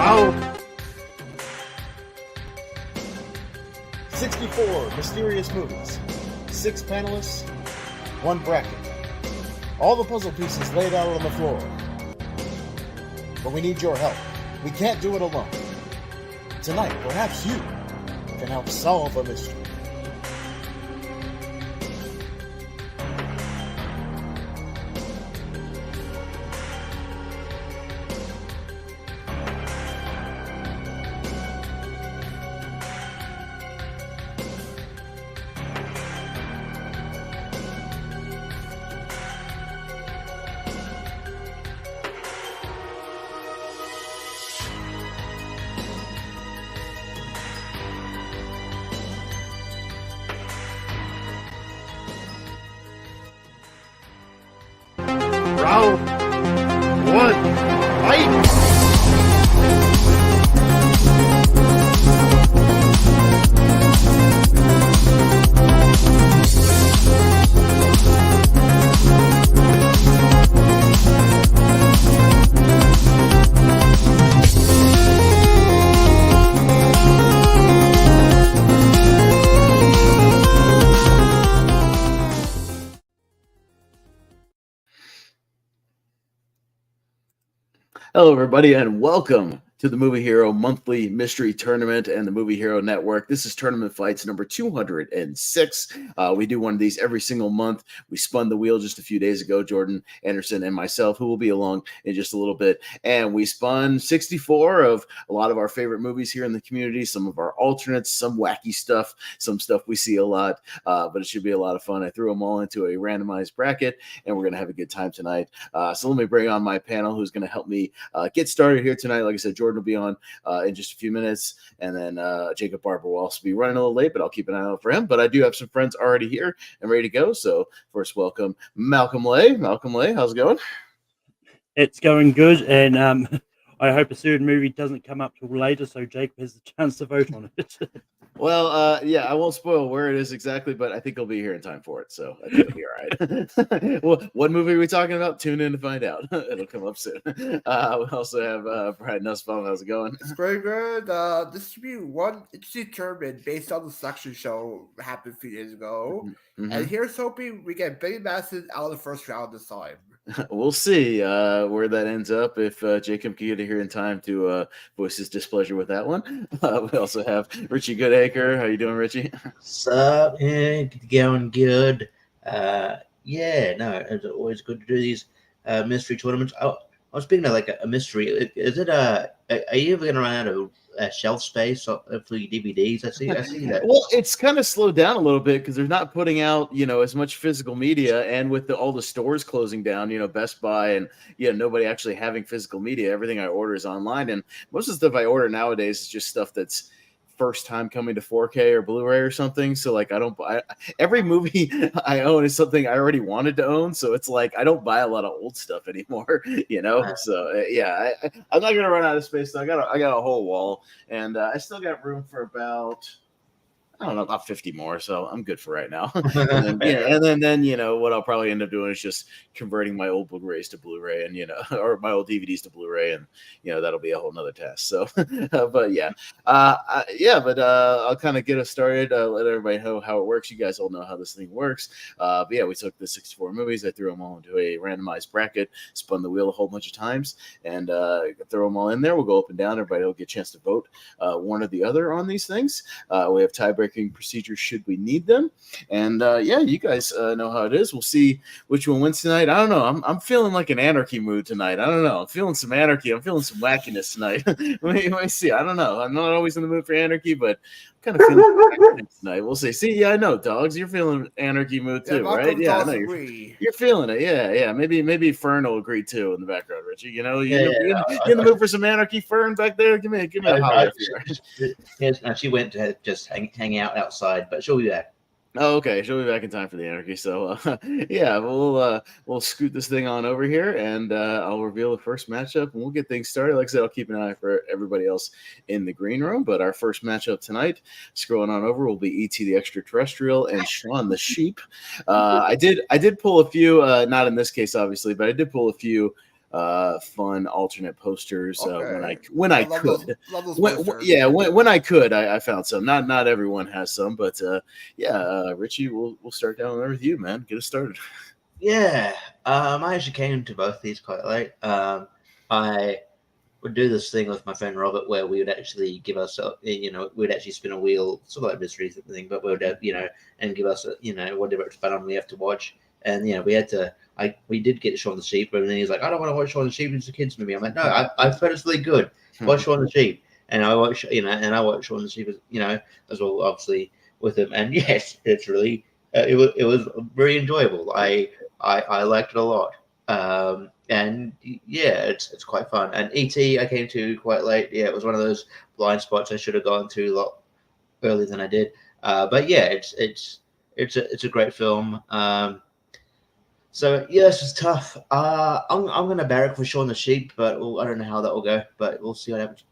Round 64 mysterious movies, 6 panelists, 1 bracket. All the puzzle pieces laid out on the floor. But we need your help. We can't do it alone. Tonight, perhaps you can help solve a mystery. Round 1, fight! Hello, everybody, and welcome to the Movie Hero Monthly Mystery Tournament and the Movie Hero Network. This is Tournament Fights number 206. We do one of these every single month. We spun the wheel just a few days ago, Jordan Anderson and myself, who will be along in just a little bit. And we spun 64 of a lot of our favorite movies here in the community, some of our alternates, some wacky stuff, some stuff we see a lot, but it should be a lot of fun. I threw them all into a randomized bracket, and we're going to have a good time tonight. So let me bring on my panel who's going to help me get started here tonight. Like I said, Jordan will be on in just a few minutes, and then Jacob Barber will also be running a little late, but I'll keep an eye out for him. But I do have some friends already here and ready to go. So first, welcome Malcolm Lay. Malcolm Lay, how's it going? It's going good, and I hope a certain movie doesn't come up till later, so Jacob has the chance to vote on it. Well, yeah, I won't spoil where it is exactly, but I think he'll be here in time for it, so I think it'll be all right. Well, what movie are we talking about? Tune in to find out. It'll come up soon. We also have Brian Nussbaum. How's it going? It's very good. This should be one interesting tournament based on the selection show happened a few days ago. Mm-hmm. And here's hoping we get Billy Madison out of the first round this time. We'll see where that ends up if Jacob can get here in time to voice his displeasure with that one. We also have Richie Goodacre. How you doing, Richie? Sup? Yeah, going good. Yeah, no, it's always good to do these mystery tournaments. I was speaking of like a mystery. Is it are you ever going to run out of shelf space for your DVDs? I see that. Well, it's kind of slowed down a little bit because they're not putting out, as much physical media, and with all the stores closing down, Best Buy and nobody actually having physical media. Everything I order is online, and most of the stuff I order nowadays is just stuff that's first time coming to 4K or Blu-ray or something. So like I don't buy every movie I own is something I already wanted to own. So it's like I don't buy a lot of old stuff anymore, So yeah, I'm not gonna run out of space. I got a whole wall, and I still got room for about, I don't know, about 50 more, so I'm good for right now. And then what I'll probably end up doing is just converting my old Blu-rays to Blu-ray, and or my old DVDs to Blu-ray, and that'll be a whole nother task. So, but yeah, I'll kind of get us started. Let everybody know how it works. You guys all know how this thing works. But yeah, we took the 64 movies. I threw them all into a randomized bracket, spun the wheel a whole bunch of times, and throw them all in there. We'll go up and down. Everybody will get a chance to vote one or the other on these things. We have tiebreakers procedures should we need them, and you guys know how it is. We'll see which one wins tonight. I don't know. I'm feeling like an anarchy mood tonight. I don't know. I'm feeling some anarchy. I'm feeling some wackiness tonight. let me see. I don't know. I'm not always in the mood for anarchy, but I'm kind of feeling tonight. We'll see. See, yeah, I know, dogs. You're feeling anarchy mood too, right? Yeah, I know you're feeling it. Yeah. Maybe Fern will agree too in the background, Richie. You in the mood for some anarchy, Fern back there. Give me a holler. Yes, she went to just hang out outside, but she'll be back. Oh, okay. She'll be back in time for the anarchy. So, we'll scoot this thing on over here, and I'll reveal the first matchup, and we'll get things started. Like I said, I'll keep an eye for everybody else in the green room. But our first matchup tonight, scrolling on over, will be E.T. the Extraterrestrial and Shaun the Sheep. I did pull a few, not in this case, obviously, but I did pull a few fun alternate posters when I Okay. when I love could. love those When, posters. yeah, when I could, I found some. Not everyone has some, but Richie, we'll start down there with you, man. Get us started. Yeah, I actually came to both of these quite late. I would do this thing with my friend Robert where we would actually give ourselves, we'd actually spin a wheel, sort of like mystery thing, but we would, and give us, whatever it's fun we have to watch. And, we had to, we did get Shaun the Sheep, but then he's like, I don't want to watch Shaun the Sheep, it's a kid's movie. I'm like, no, I've heard it's really good. Watch Shaun the Sheep. And I watch, and I watch Shaun the Sheep, as well, obviously, with him. And yes, it's really, it was very enjoyable. I liked it a lot. And yeah, it's quite fun. And ET I came to quite late. Yeah, it was one of those blind spots I should have gone to a lot earlier than I did. But yeah, it's a great film. So yes, it's tough. I'm gonna barrack for Shaun the Sheep, but I don't know how that will go. But we'll see what happens.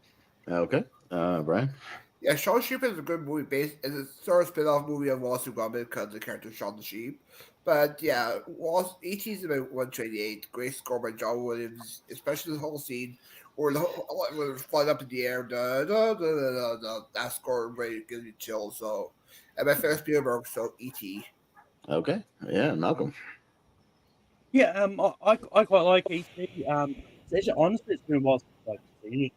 Okay, Brian. Yeah, Shaun the Sheep is a good movie. It's a sort of spin-off movie of Wallace and Gromit because the character Shaun the Sheep. But yeah, E.T. is about 128. Great score by John Williams, especially the whole scene where where it's flying up in the air. That score really gives you chills. So, and my favorite Spielberg, so E.T. Okay, yeah, Malcolm. Yeah, I quite like ET. It's actually, honestly, it's been a while since I've seen it.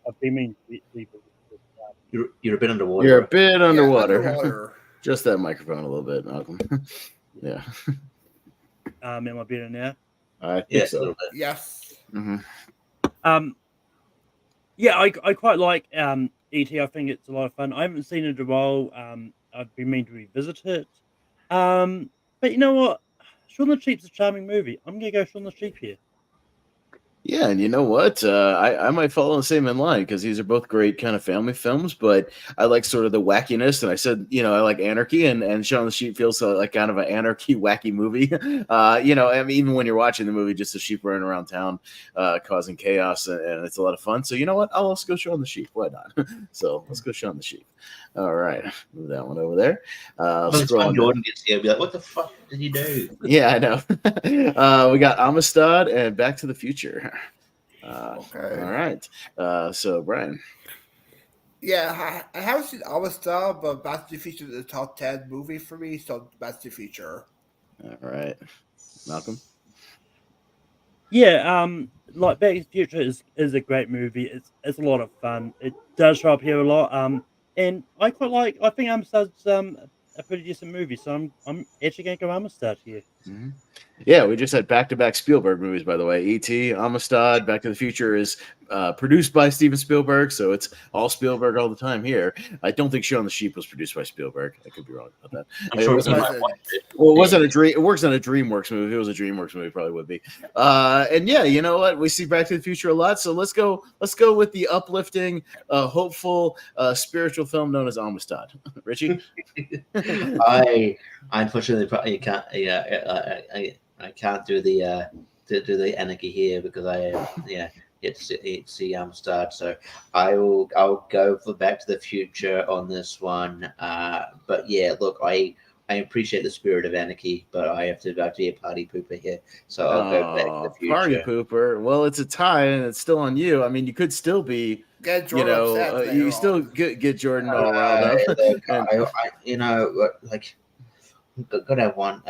I've been meaning to revisit it. You're a bit underwater. You're a Right? bit underwater. Underwater. Just that microphone a little bit, Malcolm. Yeah. Am I better now? I think Yes, a so. little bit. Yes. Mm-hmm. Yeah, I quite like ET. I think it's a lot of fun. I haven't seen it in a while. I've been meaning to revisit it. But you know what? Shaun the Sheep's a charming movie. I'm gonna go Shaun the Sheep here. Yeah, and you know what? I might follow the same in line because these are both great kind of family films, but I like sort of the wackiness. And I said, I like anarchy, and Shaun the Sheep feels like kind of an anarchy, wacky movie. I mean, even when you're watching the movie, just the sheep running around town, causing chaos, and it's a lot of fun. So you know what? I'll also go Shaun the Sheep. Why not? So let's go Shaun the Sheep. All right, move that one over there. Jordan gets here, be like, "What the fuck did you do?" Yeah, I know. We got Amistad and Back to the Future. Okay. All right. So, Brian. Yeah, I haven't seen Amistad, but Back to the Future is the top 10 movie for me, so Back to the Future. All right. Malcolm. Yeah, like Back to the Future is a great movie. It's a lot of fun. It does show up here a lot. And I quite like. I think Amistad's a pretty decent movie. So I'm actually gonna go Amistad here. Mm-hmm. Yeah, we just had back-to-back Spielberg movies, by the way. E.T., Amistad, Back to the Future is produced by Steven Spielberg, so it's all Spielberg all the time here. I don't think Shaun the Sheep was produced by Spielberg. I could be wrong about that. I'm sure it wasn't a dream. It works on a DreamWorks movie. If it was a DreamWorks movie, it probably would be. And yeah, you know what? We see Back to the Future a lot, so let's go with the uplifting, hopeful, spiritual film known as Amistad. Richie, I unfortunately probably can't. Yeah, I can't do the anarchy here because I yet to see Amistad. So I'll go for Back to the Future on this one. But yeah, look, I appreciate the spirit of anarchy, but I have to be a party pooper here. So I'll go Back to the Future. Party pooper. Well, it's a tie, and it's still on you. I mean, you could still be. Get Jordan upset you still get Jordan all riled up. Look, And- gotta have one.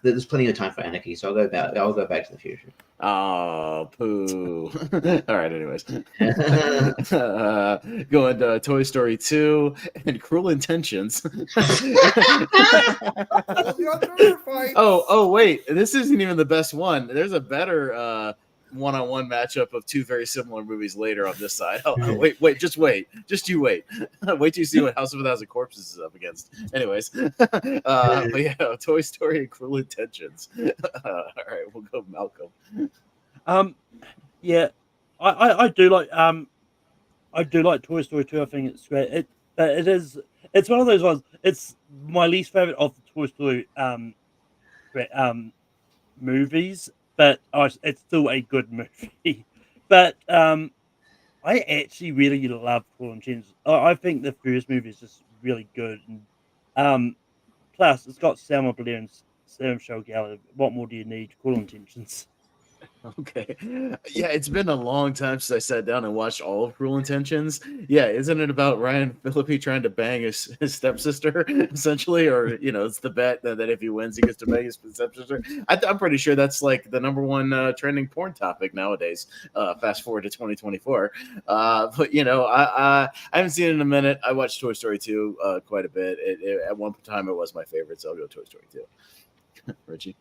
There's plenty of time for anarchy, so I'll go Back to the Future. Oh, poo. All right, anyways. Going to Toy Story 2 and Cruel Intentions. Oh, wait. This isn't even the best one. There's a better one-on-one matchup of two very similar movies later on this side. Just wait. Just you wait. Wait till you see what House of a Thousand Corpses is up against. Anyways. But yeah, Toy Story and Cruel Intentions. All right, we'll go Malcolm. Yeah, I do like Toy Story 2. I think it's great. It's one of those ones. It's my least favorite of the Toy Story movies, but it's still a good movie. But I actually really love Cruel Intentions. I think the first movie is just really good, and plus it's got Selma Blair and Sarah Michelle Gellar. What more do you need? Cruel Intentions. Okay. Yeah, it's been a long time since I sat down and watched all of Cruel Intentions. Yeah, isn't it about Ryan Phillippe trying to bang his stepsister, essentially? Or, it's the bet that if he wins, he gets to bang his stepsister. I'm pretty sure that's like the number one trending porn topic nowadays. Fast forward to 2024. But, I haven't seen it in a minute. I watched Toy Story 2 quite a bit. At one time, it was my favorite, so I'll go Toy Story 2. Richie?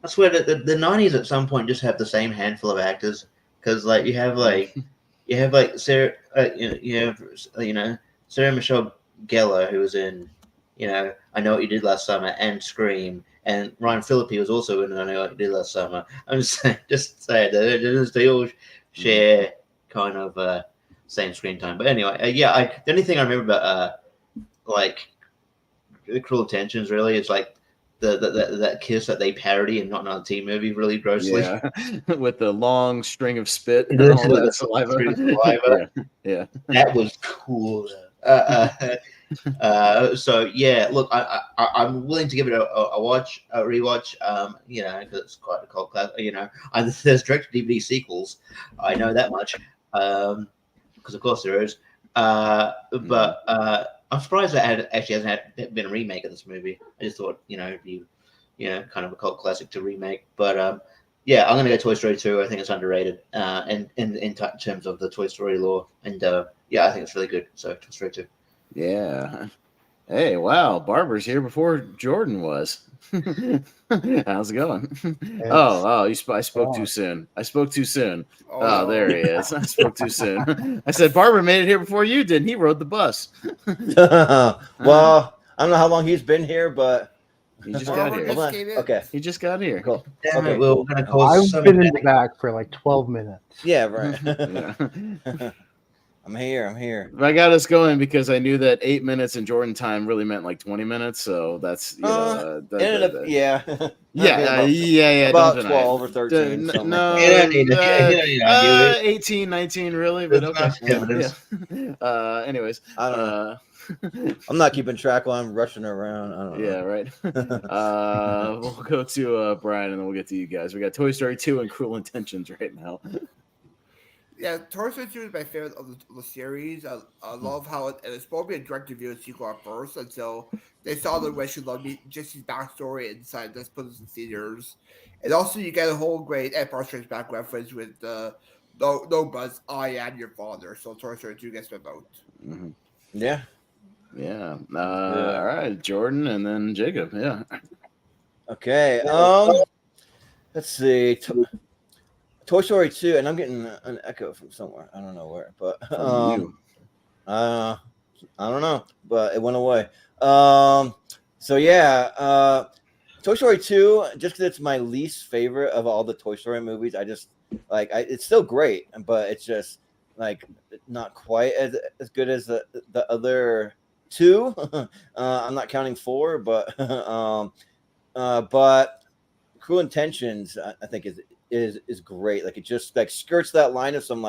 I swear that the 90s at some point just have the same handful of actors, because you have Sarah, Sarah Michelle Gellar, who was in, I Know What You Did Last Summer and Scream, and Ryan Phillippe was also in I Know What You Did Last Summer. I'm just saying that they all share kind of same screen time. But anyway, the only thing I remember about the Cruel Intentions really is that kiss that they parody in Not Another Teen Movie really grossly. Yeah, with the long string of spit and all that saliva. Yeah. That was cool. So yeah, look, I'm willing to give it a rewatch. Because it's quite a cult classic. There's direct DVD sequels. I know that much. Because of course there is. But I'm surprised that hasn't been a remake of this movie. I just thought, it'd be, kind of a cult classic to remake. But I'm gonna go Toy Story 2. I think it's underrated, and in terms of the Toy Story lore. And I think it's really good. So Toy Story 2. Yeah. Hey, wow, Barber's here before Jordan was. How's it going? I spoke too soon. Oh, there he is. I spoke too soon. I said Barber made it here before you did. And he rode the bus. Well, I don't know how long he's been here, but he just got here. Hold on. Okay, he just got here. cool. Damn Okay. it, we're gonna call I've been in the back for like 12 minutes. Yeah, right. Yeah. I'm here. I got us going because I knew that 8 minutes in Jordan time really meant like 20 minutes. So that's ended up, yeah. Yeah. About 12 or 13. something No, like that. 18, 19, really, but okay. Yeah. Anyways, I don't know. I'm not keeping track while I'm rushing around. I don't know. Yeah, right. We'll go to Brian, and then we'll get to you guys. We got Toy Story 2 and Cruel Intentions right now. Yeah, Toy Story 2 is my favorite of the series. I love how it's supposed to be a direct-to-video sequel at first until they saw the way she loved me, Jesse's backstory inside. Let's put this in theaters. And also, you get a whole great Empire Strikes Back reference with no buzz, I am your father. So Toy Story 2 gets my vote. Mm-hmm. Yeah. Yeah. All right, Jordan, and then Jacob. Yeah. Okay. Let's see. Toy Story 2, and I'm getting an echo from somewhere. I don't know where, but I don't know, but it went away. So yeah, Toy Story 2, just because it's my least favorite of all the Toy Story movies, I just it's still great, but it's just not quite as good as the other two. I'm not counting 4, but Cruel Intentions, I think is great. It just skirts that line of some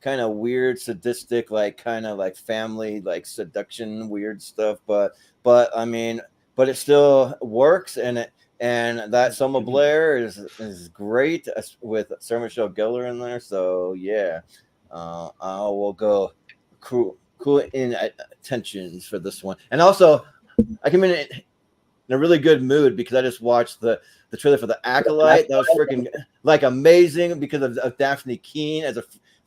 kind of weird sadistic kind of family seduction weird stuff, but it still works, and that Selma Blair is great with Sarah Michelle Gellar in there. So yeah, I will go Cruel Intentions for this one. And also I came in a really good mood because I just watched the trailer for The Acolyte. That was freaking amazing because of Daphne Keane as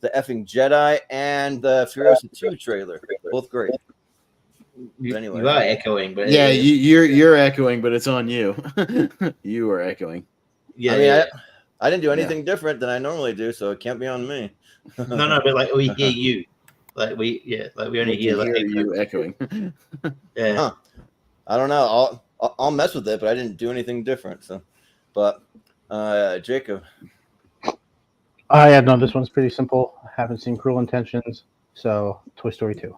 the effing Jedi, and the Furiosa 2 trailer. Both great. But anyway, you are echoing, but yeah, you're echoing, but it's on you. You are echoing. Yeah, I didn't do anything different than I normally do, so it can't be on me. no, but we hear you. We only hear you echoing. Yeah. Huh. I don't know. I'll mess with it, but I didn't do anything different. So, but Jacob. Yeah, no, this one's pretty simple. I haven't seen Cruel Intentions, so Toy Story 2.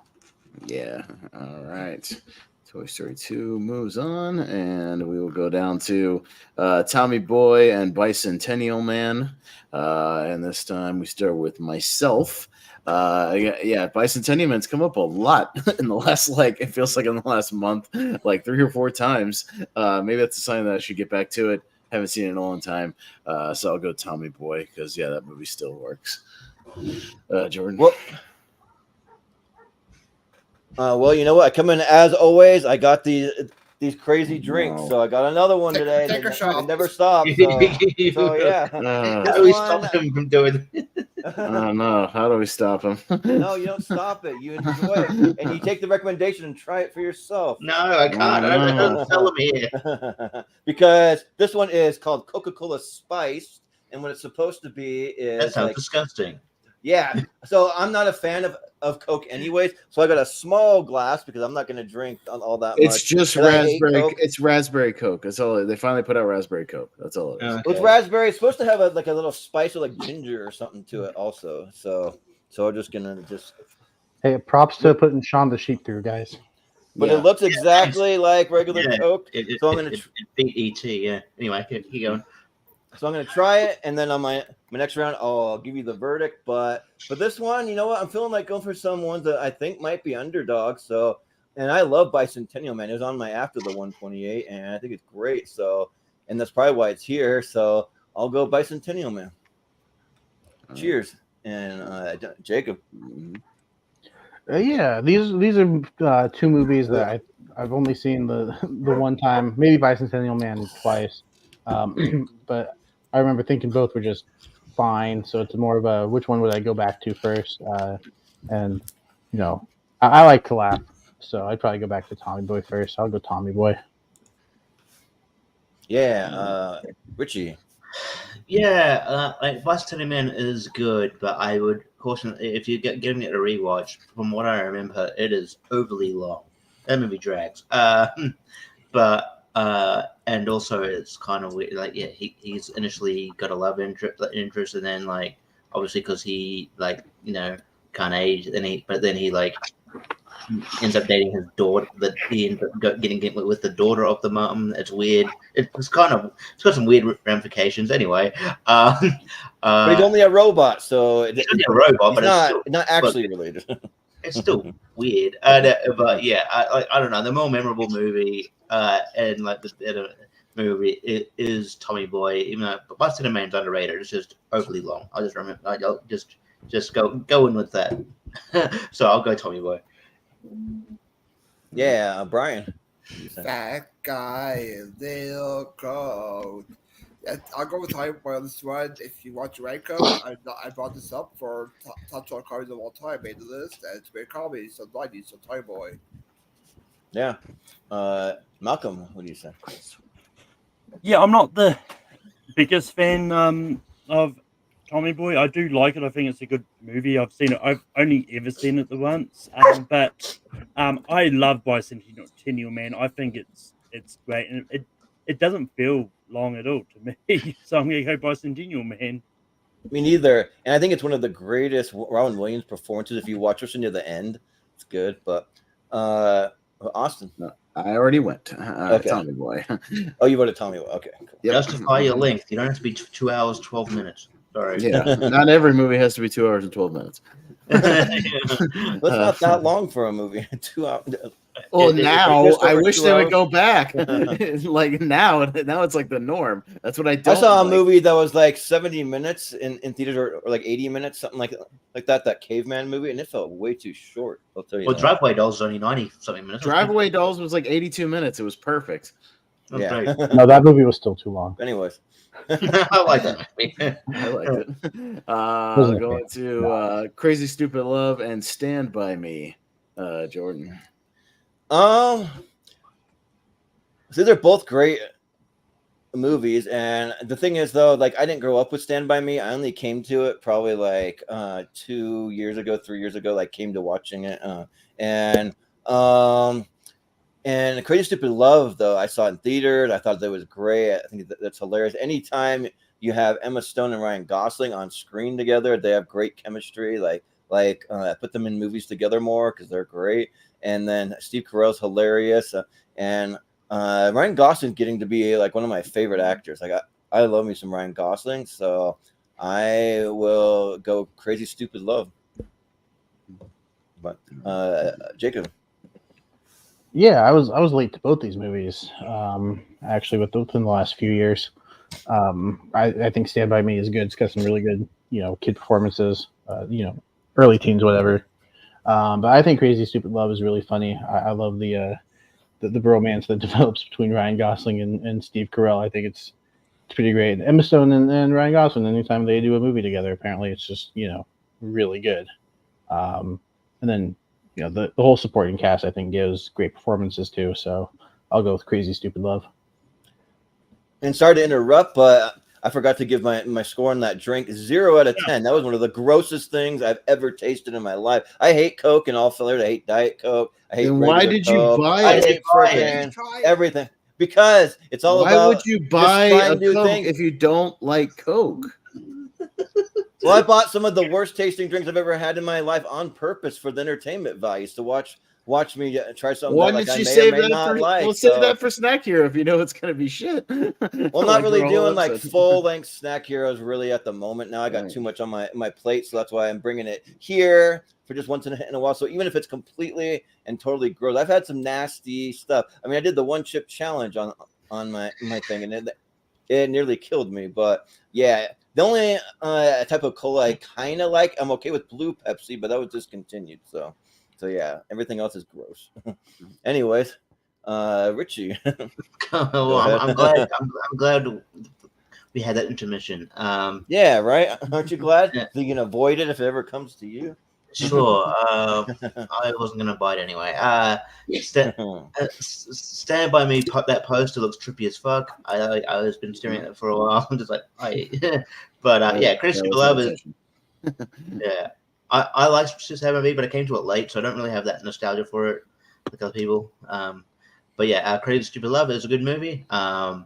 Yeah. All right. Toy Story 2 moves on, and we will go down to Tommy Boy and Bicentennial Man. And this time we start with myself. Yeah, Bicentennial Man's come up a lot in the last, like, it feels like in the last month, like 3 or 4 times. Maybe that's a sign that I should get back to it. Haven't seen it in a long time. So I'll go Tommy Boy because, yeah, that movie still works. Jordan. Well, you know what? I come in as always. I got these crazy drinks, so I got another one today. Take a shot. It never stops. So yeah. How do we stop him from doing it? Oh no! How do we stop him? No, you don't stop it. You enjoy it, and you take the recommendation and try it for yourself. No, I can't. I don't tell him here. Because this one is called Coca-Cola Spiced, and what it's supposed to be is That sounds disgusting. Yeah. So I'm not a fan of Coke anyways. So I got a small glass because I'm not going to drink all that much. It's just raspberry. It's raspberry Coke. That's all. They finally put out raspberry Coke. That's all it is. Okay. With raspberry, it's supposed to have a little spice or like ginger or something to it also. So I'm just gonna Hey, props to putting Shaun the Sheep through, guys. But it looks exactly like regular Coke. So I'm gonna beat ET. Yeah. Anyway, keep going. So I'm gonna try it, and then on my next round, I'll give you the verdict. But this one, you know what? I'm feeling like going for some ones that I think might be underdogs. So, and I love Bicentennial Man. It was on my after the 128, and I think it's great. So, and that's probably why it's here. So I'll go Bicentennial Man. Cheers, and Jacob. Yeah, these are 2 movies that I've only seen the one time, maybe Bicentennial Man twice, but I remember thinking both were just fine. So it's more of a which one would I go back to first? And you know, I like to laugh, so I'd probably go back to Tommy Boy first. I'll go Tommy Boy. Yeah, Richie. Yeah, Bicentennial Man is good, but I would caution if you giving it a rewatch. From what I remember, it is overly long. That movie drags. But and also it's kind of weird. Like, yeah, he's initially got a love interest, and then like obviously because he can't age, but then he like ends up dating his daughter. That he ends up getting with the daughter of the mom. It's weird. It's got some weird ramifications. Anyway, but he's only a robot, so he's only a robot, but it's not actually related. It's still weird. But yeah, I don't know. The more memorable movie and like the better movie is Tommy Boy. Even though Bicentennial Man's underrated, it's just overly long. I just remember. I'll just go in with that. So I'll go Tommy Boy. Yeah, Brian. That guy in the coat. I'll go with Tommy Boy on this one. If you watch Ranko, I brought this up for top 12 cards of all time. Made the list, and it's a great comedy. So 90s, so Tommy Boy. Yeah. Malcolm, what do you say? Yeah, I'm not the biggest fan of Tommy Boy. I do like it. I think it's a good movie. I've seen it. I've only ever seen it the once. But I love Bicentennial Man. I think it's great, and it doesn't feel long at all to me. So I'm gonna go Bicentennial Man. Me neither. And I think it's one of the greatest Robin Williams performances. If you watch this near the end, it's good. But Austin. No, I already went. Okay. Tommy Boy. Oh, you voted Tommy Boy. Okay. Cool. Yep. Justify your length. You don't have to be 2 hours 12 minutes. Sorry. Yeah, not every movie has to be 2 hours and 12 minutes. That's not that long for a movie. 2 hours. Well, now I wish they would go back. Like now it's like the norm. That's what I don't. I saw a movie that was like 70 minutes in theaters, or like 80 minutes, something like that caveman movie, and it felt way too short. I'll tell you. Well, Driveway Dolls is only 90-something minutes. Driveway Dolls was like 82 minutes. It was perfect. Oh, Yeah. No, that movie was still too long. Anyways. I like that movie. I liked it. Going to Crazy Stupid Love and Stand By Me, Jordan. So they're both great movies, and the thing is though, like, I didn't grow up with Stand By Me. I only came to it probably like 2 years ago, 3 years ago, like came to watching it. And Crazy Stupid Love, though, I saw it in theaters. I thought that was great. I think that's hilarious. Anytime you have Emma Stone and Ryan Gosling on screen together, they have great chemistry. I put them in movies together more because they're great. And then Steve Carell's hilarious. And Ryan Gosling's getting to be like one of my favorite actors. Like I love me some Ryan Gosling. So I will go Crazy Stupid Love. But Jacob. Yeah, I was late to both these movies. Actually, within the last few years, I think Stand by Me is good. It's got some really good, kid performances. Early teens, whatever. But I think Crazy Stupid Love is really funny. I love the bromance that develops between Ryan Gosling and Steve Carell. I think it's pretty great. Emma Stone and Ryan Gosling, anytime they do a movie together, apparently it's just really good. And then the whole supporting cast, I think, gives great performances too. So I'll go with Crazy Stupid Love. And sorry to interrupt, but I forgot to give my score on that drink. 0 out of 10. That was one of the grossest things I've ever tasted in my life. I hate Coke and all fillers. I hate Diet Coke. I hate. Then why did you Coke. buy I it? hate freaking everything because it's all Why about. would you buy trying a new Coke things. if you don't like Coke? Well, I bought some of the worst tasting drinks I've ever had in my life on purpose for the entertainment values to watch me try something. Why that, did like, you I may save or may that not for? like. Well, save that for Snack Hero if you know it's gonna be shit. Well, Like not really for a whole doing like episode. full length Snack Heroes really at the moment. Now I got Right. too much on my plate, so that's why I'm bringing it here for just once in a while. So even if it's completely and totally gross, I've had some nasty stuff. I mean, I did the 1 chip challenge on my thing, and it nearly killed me. But yeah, the only type of cola I kind of like, I'm okay with Blue Pepsi, but that was discontinued. So yeah, everything else is gross. Anyways, Richie. Well, I'm glad. I'm glad we had that intermission. Yeah, right. Aren't you glad Yeah. that you can avoid it if it ever comes to you? Sure. I wasn't gonna bite anyway. Stand by Me. That poster looks trippy as fuck. I was been staring at it for a while. I'm just like, but yeah, Crazy Stupid Love is. Yeah, I like Stand by Me, but I came to it late, so I don't really have that nostalgia for it like other people. But yeah, Crazy Stupid Love is a good movie. Yeah,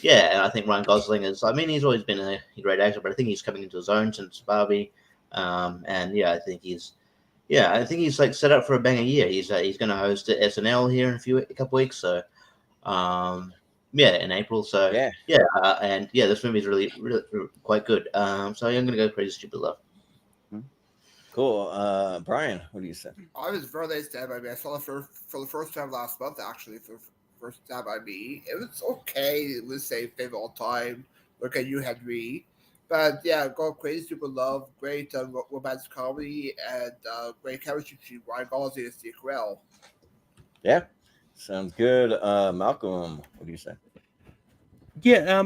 and I think Ryan Gosling is. I mean, he's always been a great actor, but I think he's coming into his own since Barbie. And yeah, I think he's like set up for a banger year. He's going to host at SNL here in a couple weeks. So, yeah, in April. So yeah, and yeah, this movie is really quite good. So I'm going to go Crazy Stupid Love. Cool. Brian, what do you say? I was very late Stand by Me. I saw it for the first time last month, actually, for first Stand by Me. It was okay. It was safe favorite all time. Look at you, Henry. But yeah, go Crazy Stupid Love, great romantic comedy, and great chemistry between Ryan Gosling and Steve Carell. Yeah, sounds good. Malcolm, what do you say? Yeah,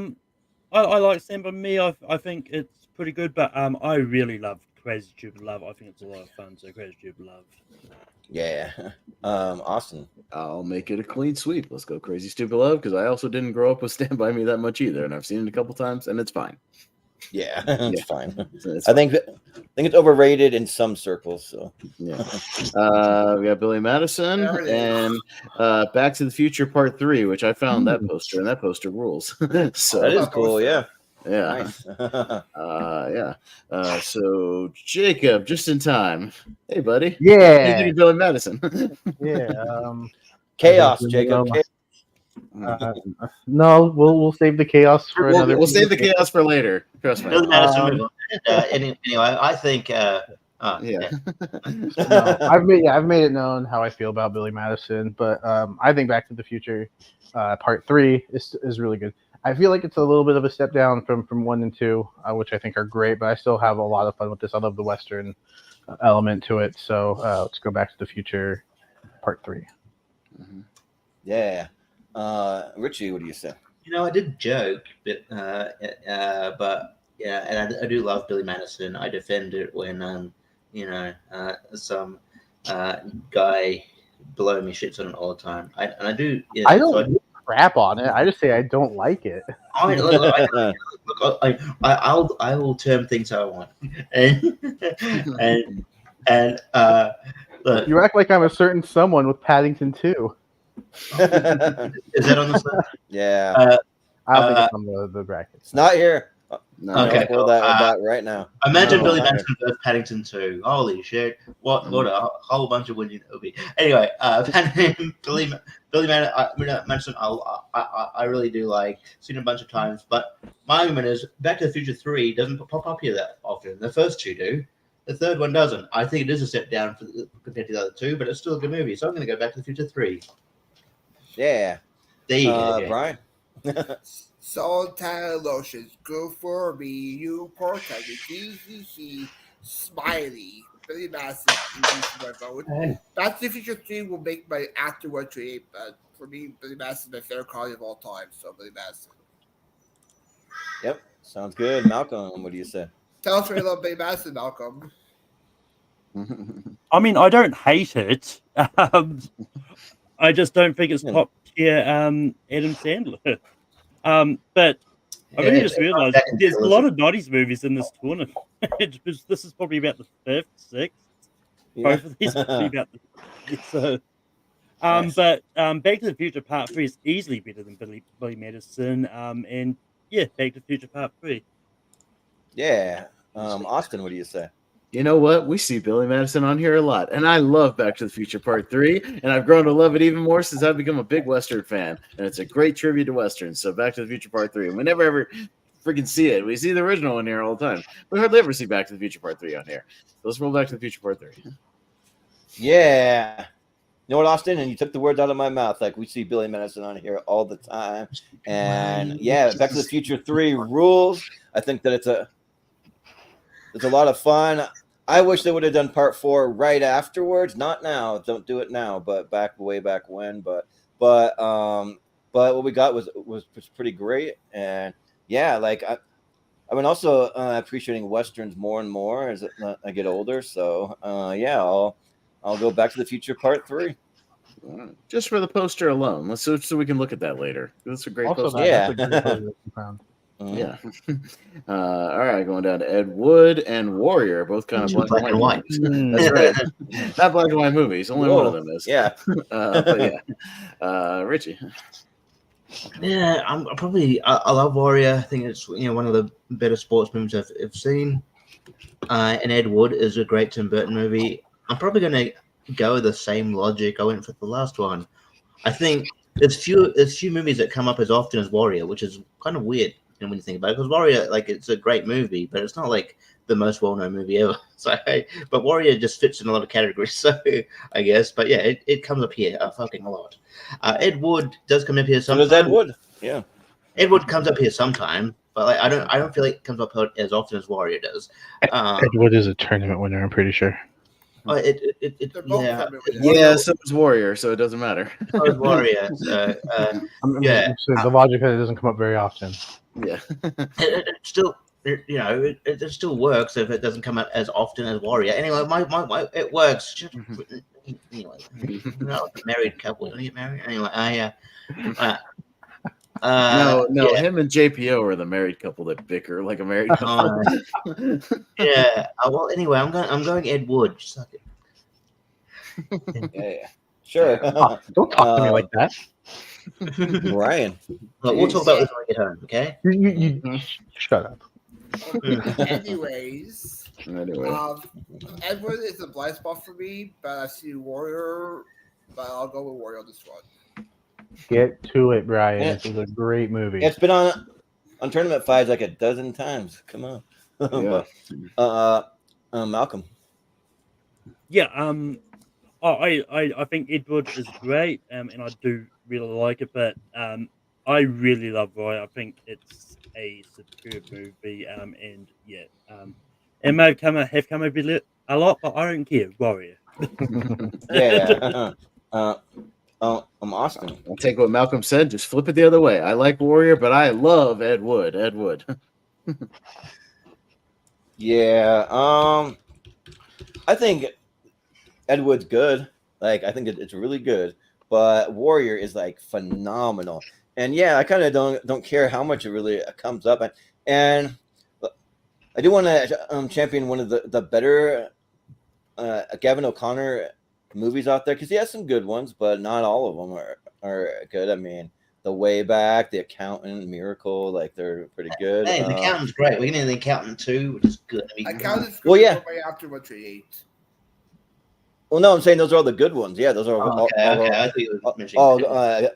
I like Stand by Me. I think it's pretty good, but I really love Crazy Stupid Love. I think it's a lot of fun. So Crazy Stupid Love. Yeah. Austin. I'll make it a clean sweep. Let's go Crazy Stupid Love because I also didn't grow up with Stand By Me that much either, and I've seen it a couple times, and it's fine. Yeah, it's fine. It's I think it's overrated in some circles. So yeah, we got Billy Madison and Back to the Future Part 3, which I found that poster, and that poster rules. So that is cool. Yeah. Yeah. Nice. So Jacob, just in time. Hey, buddy. Yeah. You think of Billy Madison? Yeah. Chaos, Jacob. No, we'll save the chaos for another. We'll save the chaos for later. Trust me. Billy Madison. Anyway, I think. Yeah. No, I've made it known how I feel about Billy Madison, but I think Back to the Future Part 3 is really good. I feel like it's a little bit of a step down from 1 and 2, which I think are great, but I still have a lot of fun with this. I love the Western element to it, so let's go Back to the Future Part 3. Mm-hmm. Yeah. Richie, what do you say? I did joke, but yeah, and I do love Billy Madison. I defend it when some guy below me shits on it all the time. I do. I don't crap on it. I just say I don't like it. I mean, I will term things how I want, and look, You act like I'm a certain someone with Paddington 2. Is that on the side? Yeah. I don't think it's on the bracket. It's not here. No. Okay. I'll that right now. Imagine No, Billy not Madison versus Paddington 2. Holy shit. What a whole bunch of winning it would be. Anyway, Billy Madison, I really do like. Seen it a bunch of times, but my argument is Back to the Future 3 doesn't pop up here that often. The first two do. The third one doesn't. I think it is a step down compared to the other two, but it's still a good movie. So I'm going to go Back to the Future 3. Yeah. There you go. Brian. Suntan lotions, good for me. You protect me. He. Smiley. Billy Madison is my vote. Back to the Future 3 will make my after 128, but for me, Billy Madison is my favorite comedy of all time. So Billy Madison. Yep. Sounds good. Malcolm, what do you say? Tell us why you love Billy Madison, Malcolm. I mean, I don't hate it. I just don't think it's top tier Adam Sandler. But I really just realized there's a lot of 90s movies in this tournament. This is probably about the 5th, 6th. Both of these are probably about the so. Nice. But Back to the Future Part 3 is easily better than Billy Madison. And yeah, Back to the Future Part 3. Yeah. Austin, what do you say? You know what? We see Billy Madison on here a lot, and I love Back to the Future Part 3, and I've grown to love it even more since I've become a big Western fan, and it's a great tribute to Westerns. So Back to the Future Part 3, and we never ever freaking see it. We see the original in here all the time. We hardly ever see Back to the Future Part 3 on here. So let's roll Back to the Future Part 3. Yeah. You know what, Austin? And you took the words out of my mouth. Like, we see Billy Madison on here all the time. And yeah, Back to the Future 3 rules. I think that it's a lot of fun. I wish they would have done part 4 right afterwards. Not now. Don't do it now, but way back when. But what we got was pretty great. And yeah, like I've been also appreciating Westerns more and more as I get older. So yeah, I'll go Back to the Future Part 3. Just for the poster alone. So we can look at that later. That's a great Also, poster. Yeah. that's a great poster that you found. Yeah. All right, going down to Ed Wood and Warrior, both kind of black and white. That's right. Not black and white movies. Only one of them is. Yeah. But yeah. Richie. Yeah, I'm probably. I love Warrior. I think it's one of the better sports movies I've seen. And Ed Wood is a great Tim Burton movie. I'm probably going to go with the same logic I went for the last one. I think there's few movies that come up as often as Warrior, which is kind of weird when you think about it. Because Warrior, like, it's a great movie, but it's not like the most well-known movie ever. So, but Warrior just fits in a lot of categories. So I guess, but yeah, it comes up here a fucking lot. Ed Wood does come up here sometimes. So does Ed Wood. Yeah. Ed Wood comes up here sometime, but like, I don't feel like it comes up as often as Warrior does. Ed Wood is a tournament winner, I'm pretty sure. They're both Yeah. tournament winners. Yeah, so is Warrior, so it doesn't matter. So is Warrior. So, yeah. So the logic that it doesn't come up very often. Yeah. it still, it still works if it doesn't come out as often as Warrior. Anyway, my it works. Anyway, married couple, don't get married. Anyway, No, yeah. him and JPO are the married couple that bicker like a married couple. Yeah. Well, anyway, I'm going Ed Wood. Suck it. Yeah. Sure. Don't talk to me like that. Ryan. Look, we'll talk about this when we get home, okay? You shut up. Anyways, Edward is a blind spot for me, but I see Warrior, but I'll go with Warrior on this one. Get to it, Brian. Yeah. This is a great movie. It's been on Tournament 5 like a dozen times. Come on. Yeah. Malcolm. Yeah, I think Ed Wood is great, and I do really like it, but I really love Roy. I think it's a superb movie, and yeah, it may have come a bit a lot, but I don't care. Warrior. Yeah. I'm Austin. I'll take what Malcolm said, just flip it the other way. I like Warrior, but I love Ed Wood. Ed Wood. Yeah. I think Ed Wood's good. Like, I think it's really good, but Warrior is like phenomenal. And yeah, I kind of don't care how much it really comes up. And I do want to champion one of the better Gavin O'Connor movies out there, because he has some good ones, but not all of them are good. I mean, The Way Back, The Accountant, Miracle, like, they're pretty good. Hey, The Accountant's great. We're getting The Accountant 2, which is good. I mean, Accountant's Well, yeah. way after 138. Well, no, I'm saying those are all the good ones. Yeah, those are all okay. I thought you were mentioning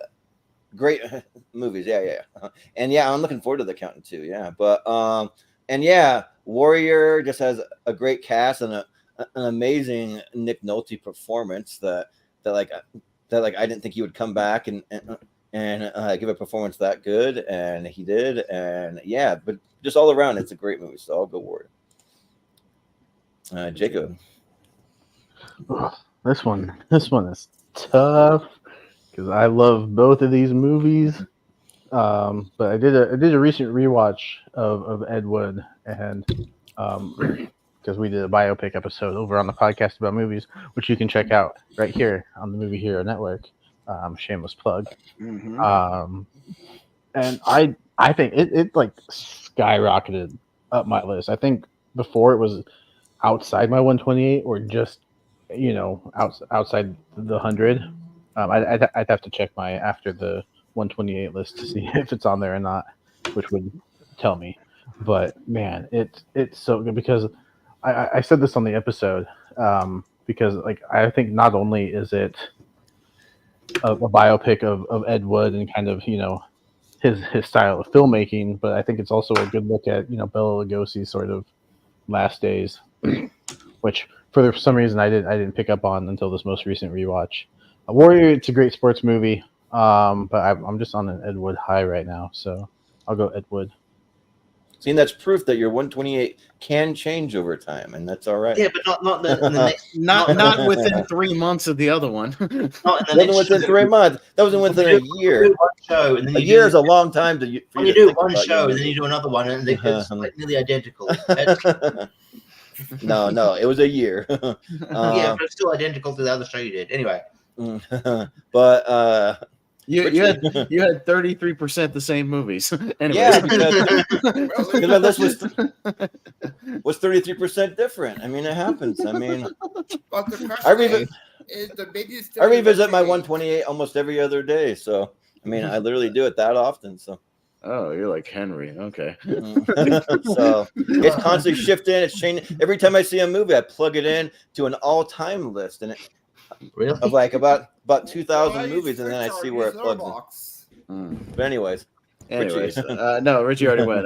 great movies. Yeah. And yeah, I'm looking forward to The Accountant too. Yeah, but and yeah, Warrior just has a great cast and an amazing Nick Nolte performance that I didn't think he would come back and give a performance that good, and he did. And yeah, but just all around, it's a great movie. So I'll go Warrior. Jacob. This one is tough because I love both of these movies. But I did a recent rewatch of Ed Wood, and because we did a biopic episode over on the podcast about movies, which you can check out right here on the Movie Hero Network. Shameless plug. Mhm. And I think it like skyrocketed up my list. I think before it was outside my 128 or just outside the 100. I'd have to check my after the 128 list to see if it's on there or not, which would tell me. But man, it's so good because I said this on the episode because like I think not only is it a biopic of Ed Wood and kind of his style of filmmaking, but I think it's also a good look at Bela Lugosi's sort of last days, which for some reason I didn't pick up on until this most recent rewatch. Warrior, it's a great sports movie, but I'm just on an Ed Wood high right now, so I'll go Ed Wood. See, that's proof that your 128 can change over time, and that's all right. Yeah, but not the next. Not within 3 months of the other one. Not in the Wasn't next within show. 3 months. That wasn't within a year. One show, and then A you year do, is a long time to. when you do one show and then you do another one, and it's like nearly identical. No, it was a year. Yeah, but it's still identical to the other show you did. Anyway, but You had 33% the same movies. Anyway, yeah, because my list was 33% different. I mean, it happens. I mean, But the question I revisit is the biggest. I revisit my 128 almost every other day. So I mean, I literally do it that often. So. oh, you're like Henry. Okay. So it's constantly shifting. It's changing. Every time I see a movie, I plug it in to an all-time list, and really, of like about 2,000 movies, and then I see where it plugs in. Mm. But anyways, No, Richie already went.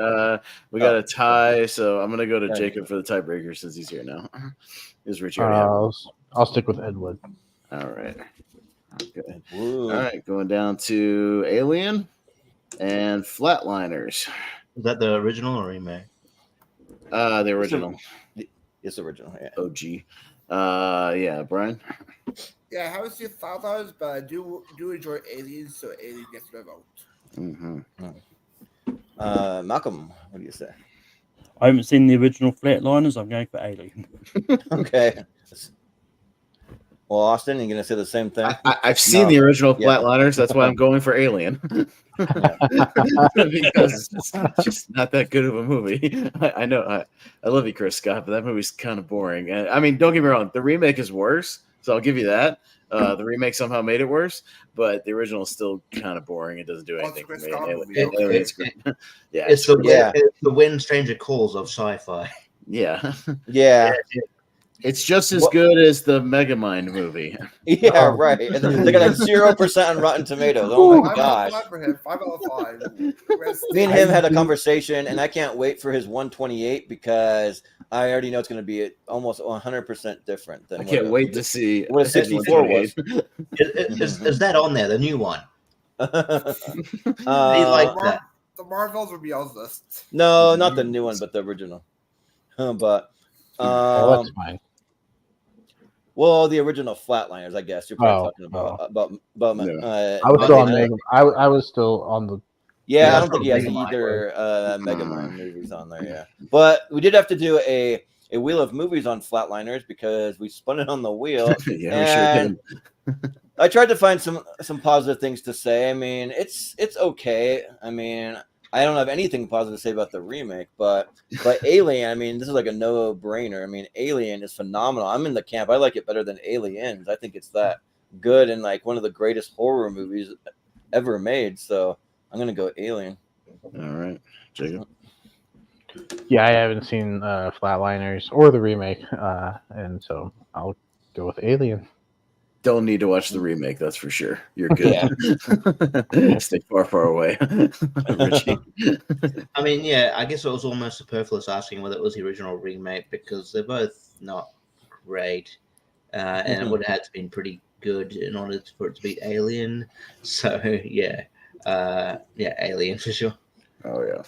We got a tie, so I'm gonna go to Jacob for the tiebreaker since he's here now. Is Richie already? I'll stick with Ed Wood. All right. Okay. Woo. All right, going down to Alien and Flatliners. is that the original or remake? The original. It's original. Yeah. OG. Yeah, Brian. Yeah, I haven't seen Flatliners, but I do enjoy Aliens, so Alien gets my vote. Mm-hmm. Malcolm, what do you say? I haven't seen the original Flatliners. I'm going for Alien. Okay. Well, Austin, you're gonna say the same thing. I've seen the original Flatliners. That's why I'm going for Alien. Because it's just not that good of a movie. I know. I love you, Chris Scott, but that movie's kind of boring. And I mean, don't get me wrong. The remake is worse, so I'll give you that. The remake somehow made it worse, but the original is still kind of boring. It doesn't do anything for me. Alien's great. Yeah, It's the When Stranger Calls of sci-fi. yeah. Yeah. It's just as good as the Megamind movie. Yeah, right. And they got like 0% on Rotten Tomatoes. Oh my gosh. 5 for him. 5 out of 5. Me and him had a conversation, and I can't wait for his 128 because I already know it's going to be almost 100% different than. I can't wait to see what a 64 was. Is that on there? The new one? They like that. The Marvels would be on the list. No, not the new one, but the original. But That's fine. well, the original Flatliners, I guess you're probably talking about. I was still on Mega. I was still on the. Yeah, I don't think he has either Megamind movies on there. Yeah, but we did have to do a wheel of movies on Flatliners because we spun it on the wheel. Yeah, we sure did. I tried to find some positive things to say. I mean, it's okay. I mean, I don't have anything positive to say about the remake, but Alien, I mean, this is like a no-brainer. I mean, Alien is phenomenal. I'm in the camp. I like it better than Aliens. I think it's that good and like one of the greatest horror movies ever made. So I'm gonna go Alien. All right, Jacob. Yeah, I haven't seen Flatliners or the remake, and so I'll go with Alien. don't need to watch the remake. That's for sure. You're good. Stay far away, Richie. I mean, yeah, I guess it was almost superfluous asking whether it was the original or remake because they're both not great, and it would have had to been pretty good in order for it to beat Alien. So yeah, Alien for sure. Oh yeah.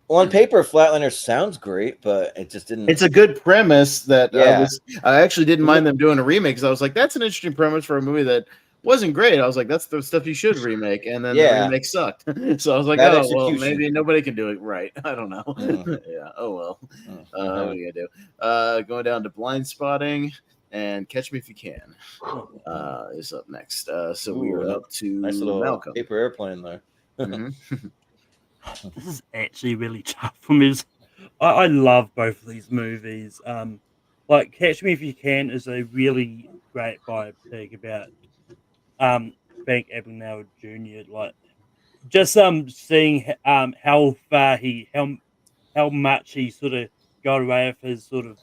Well, on paper, Flatliner sounds great, but it just didn't. It's a good premise that Yeah. I actually didn't mind them doing a remake because I was like, that's an interesting premise for a movie that wasn't great. I was like, that's the stuff you should remake, and then the remake sucked. So I was like, Bad oh well, execution. maybe nobody can do it right. I don't know. Mm. Yeah. Oh well. Mm. What are you gonna do? Going down to Blind Spotting and Catch Me If You Can is up next. So we are up to Nice little Malcolm. paper airplane there. Mhm. This is actually really tough for me. I love both of these movies. Like Catch Me If You Can is a really great biopic about Frank Abagnale Jr. Like just seeing how far how much he sort of got away with his sort of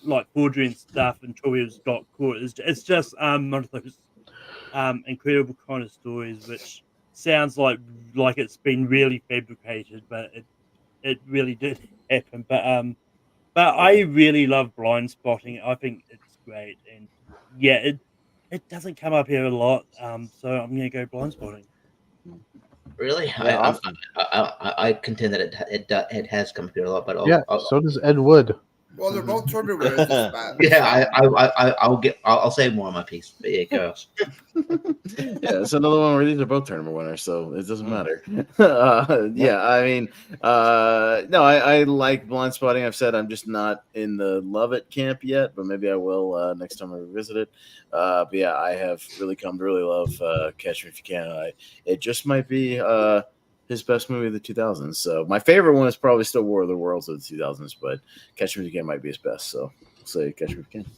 like forgery and stuff until he was got caught. It's just one of those incredible kind of stories which sounds like it's been really fabricated, but it really did happen. But I really love Blind Spotting. I think it's great, and yeah, it doesn't come up here a lot. So I'm gonna go Blind Spotting. Really, Yeah, I contend that it has come here a lot, but so does Ed Wood. Well, they're both tournament winners this match. yeah, I'll say more on my piece. But yeah, go. Yeah, it's another one where these are both tournament winners, so it doesn't matter. Yeah, I mean, no, I like Blind Spotting. I've said I'm just not in the love it camp yet, but maybe I will next time I revisit it. But yeah, I have really come to really love Catch Me If You Can. It just might be his best movie of the 2000s. So my favorite one is probably still War of the Worlds of the 2000s, but Catch Me If You Can might be his best. So I'll say Catch Me If You Can.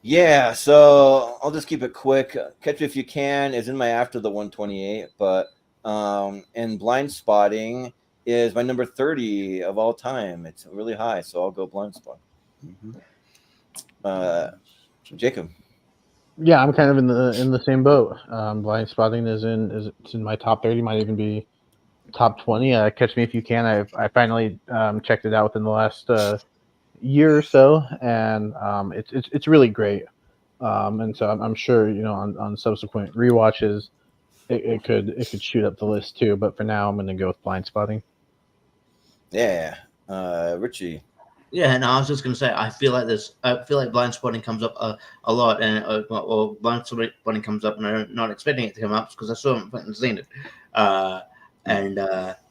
Yeah, so I'll just keep it quick. Catch Me If You Can is in my after the 128, but and Blind Spotting is my number 30 of all time. It's really high, so I'll go Blind Spot. Jacob. Yeah, I'm kind of in the same boat. Blind Spotting is in my top 30. Might even be top 20. Catch Me If You Can. I finally checked it out within the last year or so, and it's really great. And so I'm sure on subsequent rewatches, it could shoot up the list too. But for now, I'm going to go with Blind Spotting. Yeah, Richie. Yeah, and I was just going to say, I feel like Blind Spotting comes up a lot, and or Blind Spotting comes up, and I'm not expecting it to come up because I still haven't seen it.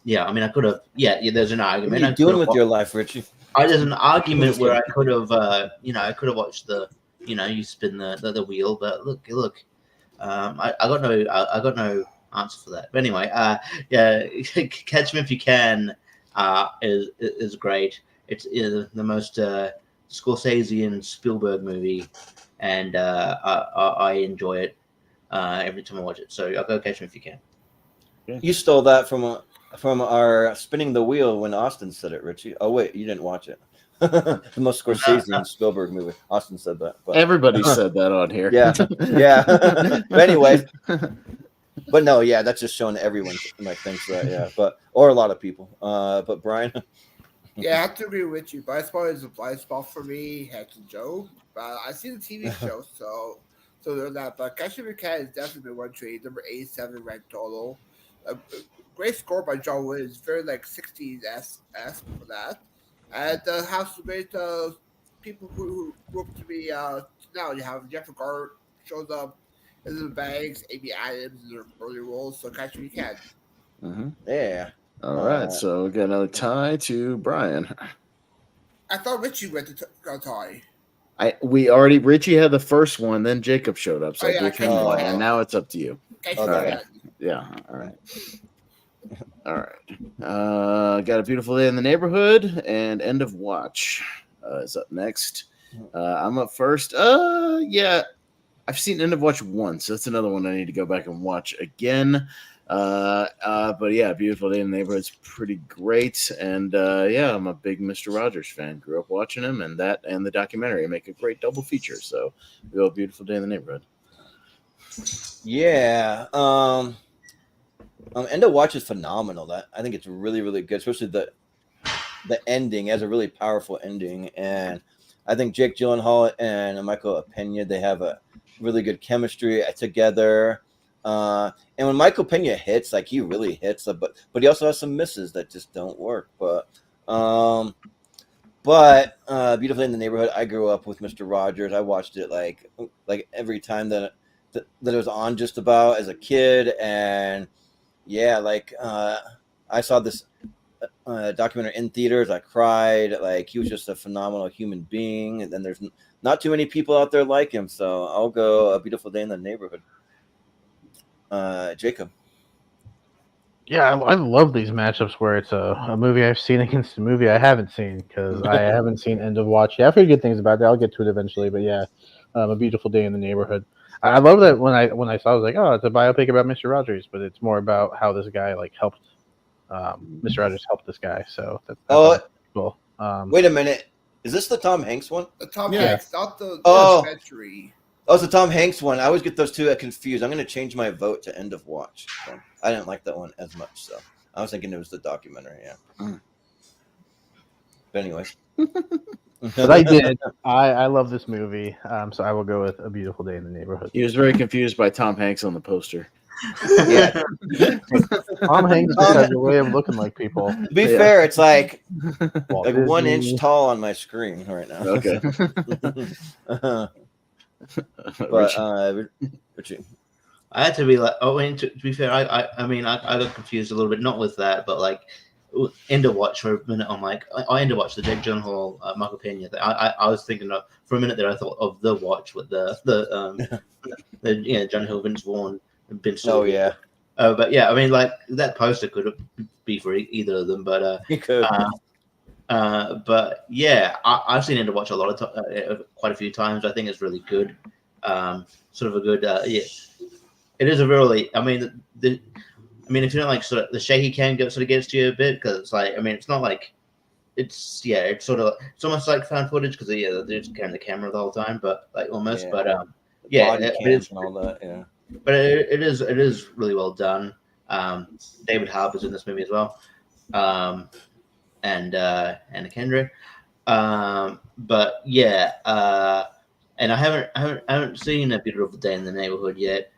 Yeah, I mean, I could have. Yeah, there's an argument. What are you doing with your life, Richie? There's an argument where I could have, I could have watched the, you spin the wheel, but look, I got no answer for that. But anyway, yeah, Catch Me If You Can is great. It's the most Scorsese and Spielberg movie, and I enjoy it every time I watch it. So I'll go Catch Me If You Can. You stole that from our spinning the wheel when Austin said it, Richie. Oh wait, you didn't watch it. The most Scorsese and Spielberg movie. Austin said that. But Everybody said that on here. yeah. But anyway, but no, yeah, that's just showing everyone like thinks that, yeah. But or a lot of people. But Brian. Yeah, I have to agree with you. Blind Spot is a blind spot for me, Hex and Joe. But I see the TV show, so there's that. But Catch Me If You Can is definitely one trade, number 87 ranked total. Great score by John Williams, very like 60s esque for that, and has some great people who grew up to be now. You have Jeffrey Gart shows up, Elizabeth Banks, Amy Adams in their early roles. So Catch Me If You Can. Yeah. All right, so we got another tie to Brian. I thought Richie went to tie. Richie had the first one, then Jacob showed up, so Oh, yeah, I gave him one, and now it's up to you. Catch All Me If right. You Can. Yeah, all right. Got A Beautiful Day in the Neighborhood and End of Watch is up next. I'm up first. Yeah, I've seen End of Watch once. So that's another one I need to go back and watch again. But yeah, Beautiful Day in the Neighborhood's pretty great. And yeah, I'm a big Mr. Rogers fan. Grew up watching him, and that and the documentary make a great double feature. So we go Beautiful Day in the Neighborhood. Yeah. End of Watch is phenomenal. That I think it's really, really good, especially the ending. It has a really powerful ending, and I think Jake Gyllenhaal and Michael Pena, they have a really good chemistry together. And when Michael Pena hits, like he really hits, but he also has some misses that just don't work. But Beautiful Day in the Neighborhood, I grew up with Mr. Rogers. I watched it like every time that it was on, just about as a kid, and yeah, like I saw this documentary in theaters. I cried. Like he was just a phenomenal human being, and then there's not too many people out there like him. So I'll go A Beautiful Day in the Neighborhood. Jacob. Yeah, I love these matchups where it's a movie I've seen against a movie I haven't seen, because I haven't seen End of Watch. Yeah, I've heard good things about it. I'll get to it eventually, but yeah, A Beautiful Day in the Neighborhood. I love that when I saw it, I was like, oh, it's a biopic about Mr. Rogers, but it's more about how this guy like helped Mr. Rogers helped this guy. So that's cool. Wait a minute. Is this the Tom Hanks one? The Tom Yeah. Hanks, not the documentary. Oh, it's the Tom Hanks one. I always get those two confused. I'm going to change my vote to End of Watch. So I didn't like that one as much, so I was thinking it was the documentary. Yeah. But anyways. But I did. I love this movie, so I will go with A Beautiful Day in the Neighborhood. He was very confused by Tom Hanks on the poster. Yeah. Tom Hanks just has a way of looking like people. To be fair, it's like Walt 1 Disney. inch tall on my screen right now. Okay. But Richie. I had to be like, oh, and to be fair, I mean, I got confused a little bit, not with that, but like End of Watch for a minute. I'm like, I End of Watch the Jake Gyllenhaal, Michael Pena. I was thinking of for a minute there. I thought of The Watch with the John Hill, Vince Vaughn, and Ben Stiller. Oh yeah. But yeah, I mean, like that poster could be for either of them, but He could. but yeah, I've seen End of Watch a lot of quite a few times. I think it's really good. Sort of a good, yeah. It is a really. I mean, if you don't like sort of the shaky cam sort of gets to you a bit, because it's like, I mean, it's not like it's sort of it's almost like found footage because they're just carrying the camera the whole time, but like almost, Yeah. but yeah, Body it cams is, and all that. Yeah. but it is really well done. David Harbour's in this movie as well, and Anna Kendrick. But yeah, and I haven't seen A Beautiful Day in the Neighborhood yet.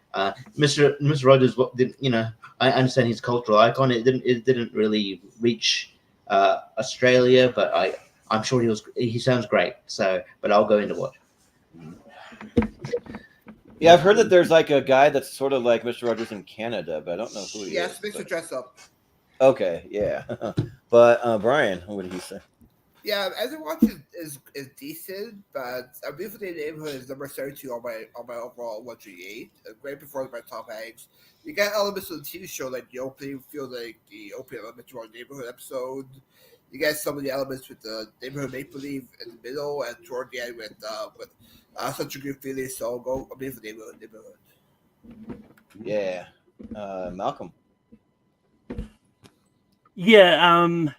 Mr. Rogers, I understand he's a cultural icon. It didn't really reach Australia, but I'm sure he sounds great. So, but I'll go into watch. Yeah, I've heard that there's like a guy that's sort of like Mr. Rogers in Canada, but I don't know who he Yes, is. Mr. Dress Up. Okay, yeah. But Brian, what did he say? Yeah, As It Watch is decent, but A Beautiful Day in the Neighborhood is number 32 on my overall 138. A great performance by Tom Hanks. You get elements of the TV show like the opening, feel like the opening element to our neighborhood episode. You get some of the elements with the neighborhood make believe in the middle, and toward the end with such a good feeling. So go A Beautiful Neighborhood. Yeah, Malcolm. Yeah, I'm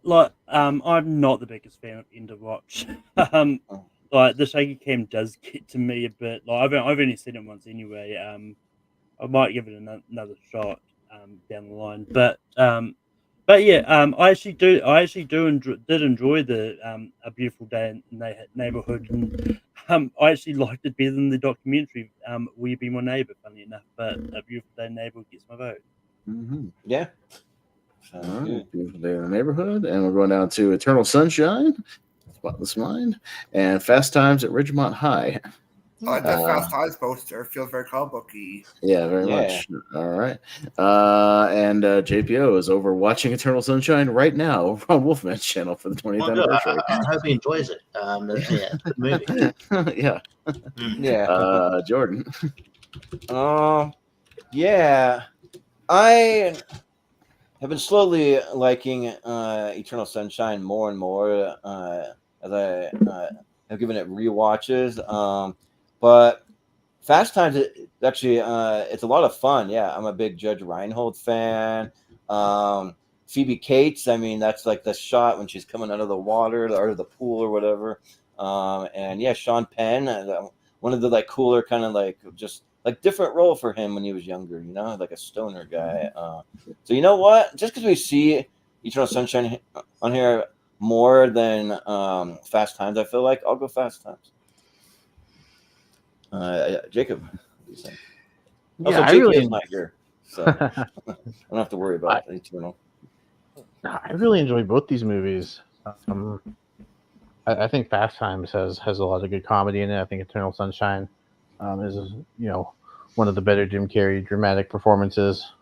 not the biggest fan of End of Watch. Like the shaky cam does get to me a bit. Like I've only seen it once anyway. I might give it another shot down the line. But yeah, I actually did enjoy the A Beautiful Day in the Neighborhood, and I actually liked it better than the documentary. Will You Be My Neighbor? Funny enough, but A Beautiful Day in the Neighborhood gets my vote. Mm-hmm. Yeah. All right, Beautiful Day in the Neighborhood, and we're going down to Eternal Sunshine, Spotless Mind, and Fast Times at Ridgemont High. I like that Fast Times poster. Feels very comic booky. Yeah, very much. All right. And JPO is over watching Eternal Sunshine right now over on Wolfman's channel for the 20th anniversary. I hope he enjoys it. Yeah, it's a good movie. Yeah. Yeah. Jordan. Yeah. I have been slowly liking Eternal Sunshine more and more as I have given it rewatches. But Fast Times, actually, it's a lot of fun. Yeah, I'm a big Judge Reinhold fan. Phoebe Cates, I mean, that's like the shot when she's coming out of the water or the pool or whatever. And yeah, Sean Penn, one of the like cooler kind of like just like different role for him when he was younger, like a stoner guy. So you know what? Just because we see Eternal Sunshine on here more than Fast Times, I feel like I'll go Fast Times. Jacob, what do you say? Also, I JP really, is not here, so I don't have to worry about Eternal. I really enjoy both these movies. I think Fast Times has a lot of good comedy in it. I think Eternal Sunshine is one of the better Jim Carrey dramatic performances.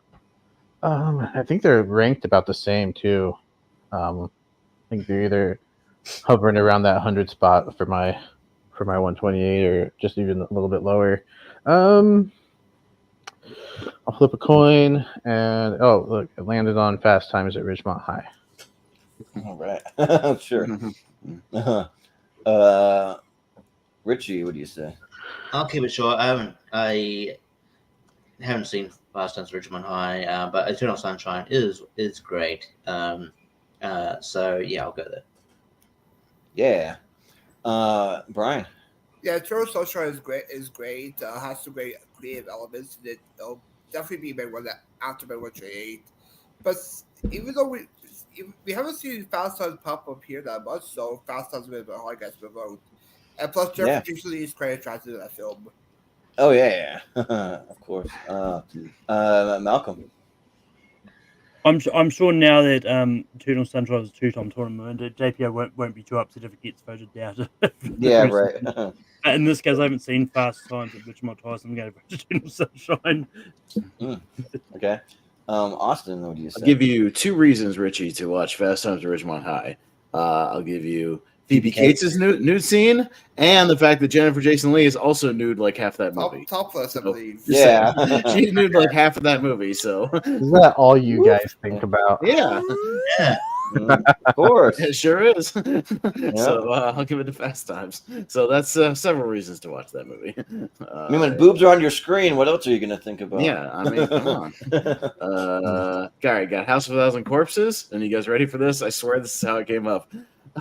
I think they're ranked about the same too. I think they're either hovering around that 100 spot for my 128 or just even a little bit lower. I'll flip a coin and look, it landed on Fast Times at Ridgemont High. All right, sure. Richie, what do you say? I'll keep it short. I haven't seen Fast Times at Ridgemont High, but Eternal Sunshine is great. So yeah, I'll go there. Yeah, Brian. Yeah, Eternal Sunshine is great. Has some great creative elements in it. It'll definitely be my one after my 128. But even though we haven't seen Fast Times pop up here that much, so Fast Times is a hard guess to vote. And plus, Jeffrey Lee is quite attracted to that film. Oh yeah, of course. Malcolm. I'm sure now that Eternal Sunshine is a two-time tournament, JPO won't be too upset if it gets voted down. Yeah, right. In this case, I haven't seen Fast Times at Richmond High, so I'm going to vote Eternal Sunshine. Okay. Austin, what do you say? I'll give you 2 reasons, Richie, to watch Fast Times at Ridgemont High. I'll give you Phoebe Cates' nude scene, and the fact that Jennifer Jason Leigh is also nude like half that movie. Topless, I believe. Yeah. She's nude like half of that movie, so. Is that all you guys think about? Yeah. Of course. It sure is. So I'll give it to Fast Times. So that's several reasons to watch that movie. I mean, when boobs are on your screen, what else are you going to think about? Yeah, I mean, come on. All right, got House of a Thousand Corpses. And you guys ready for this? I swear this is how it came up.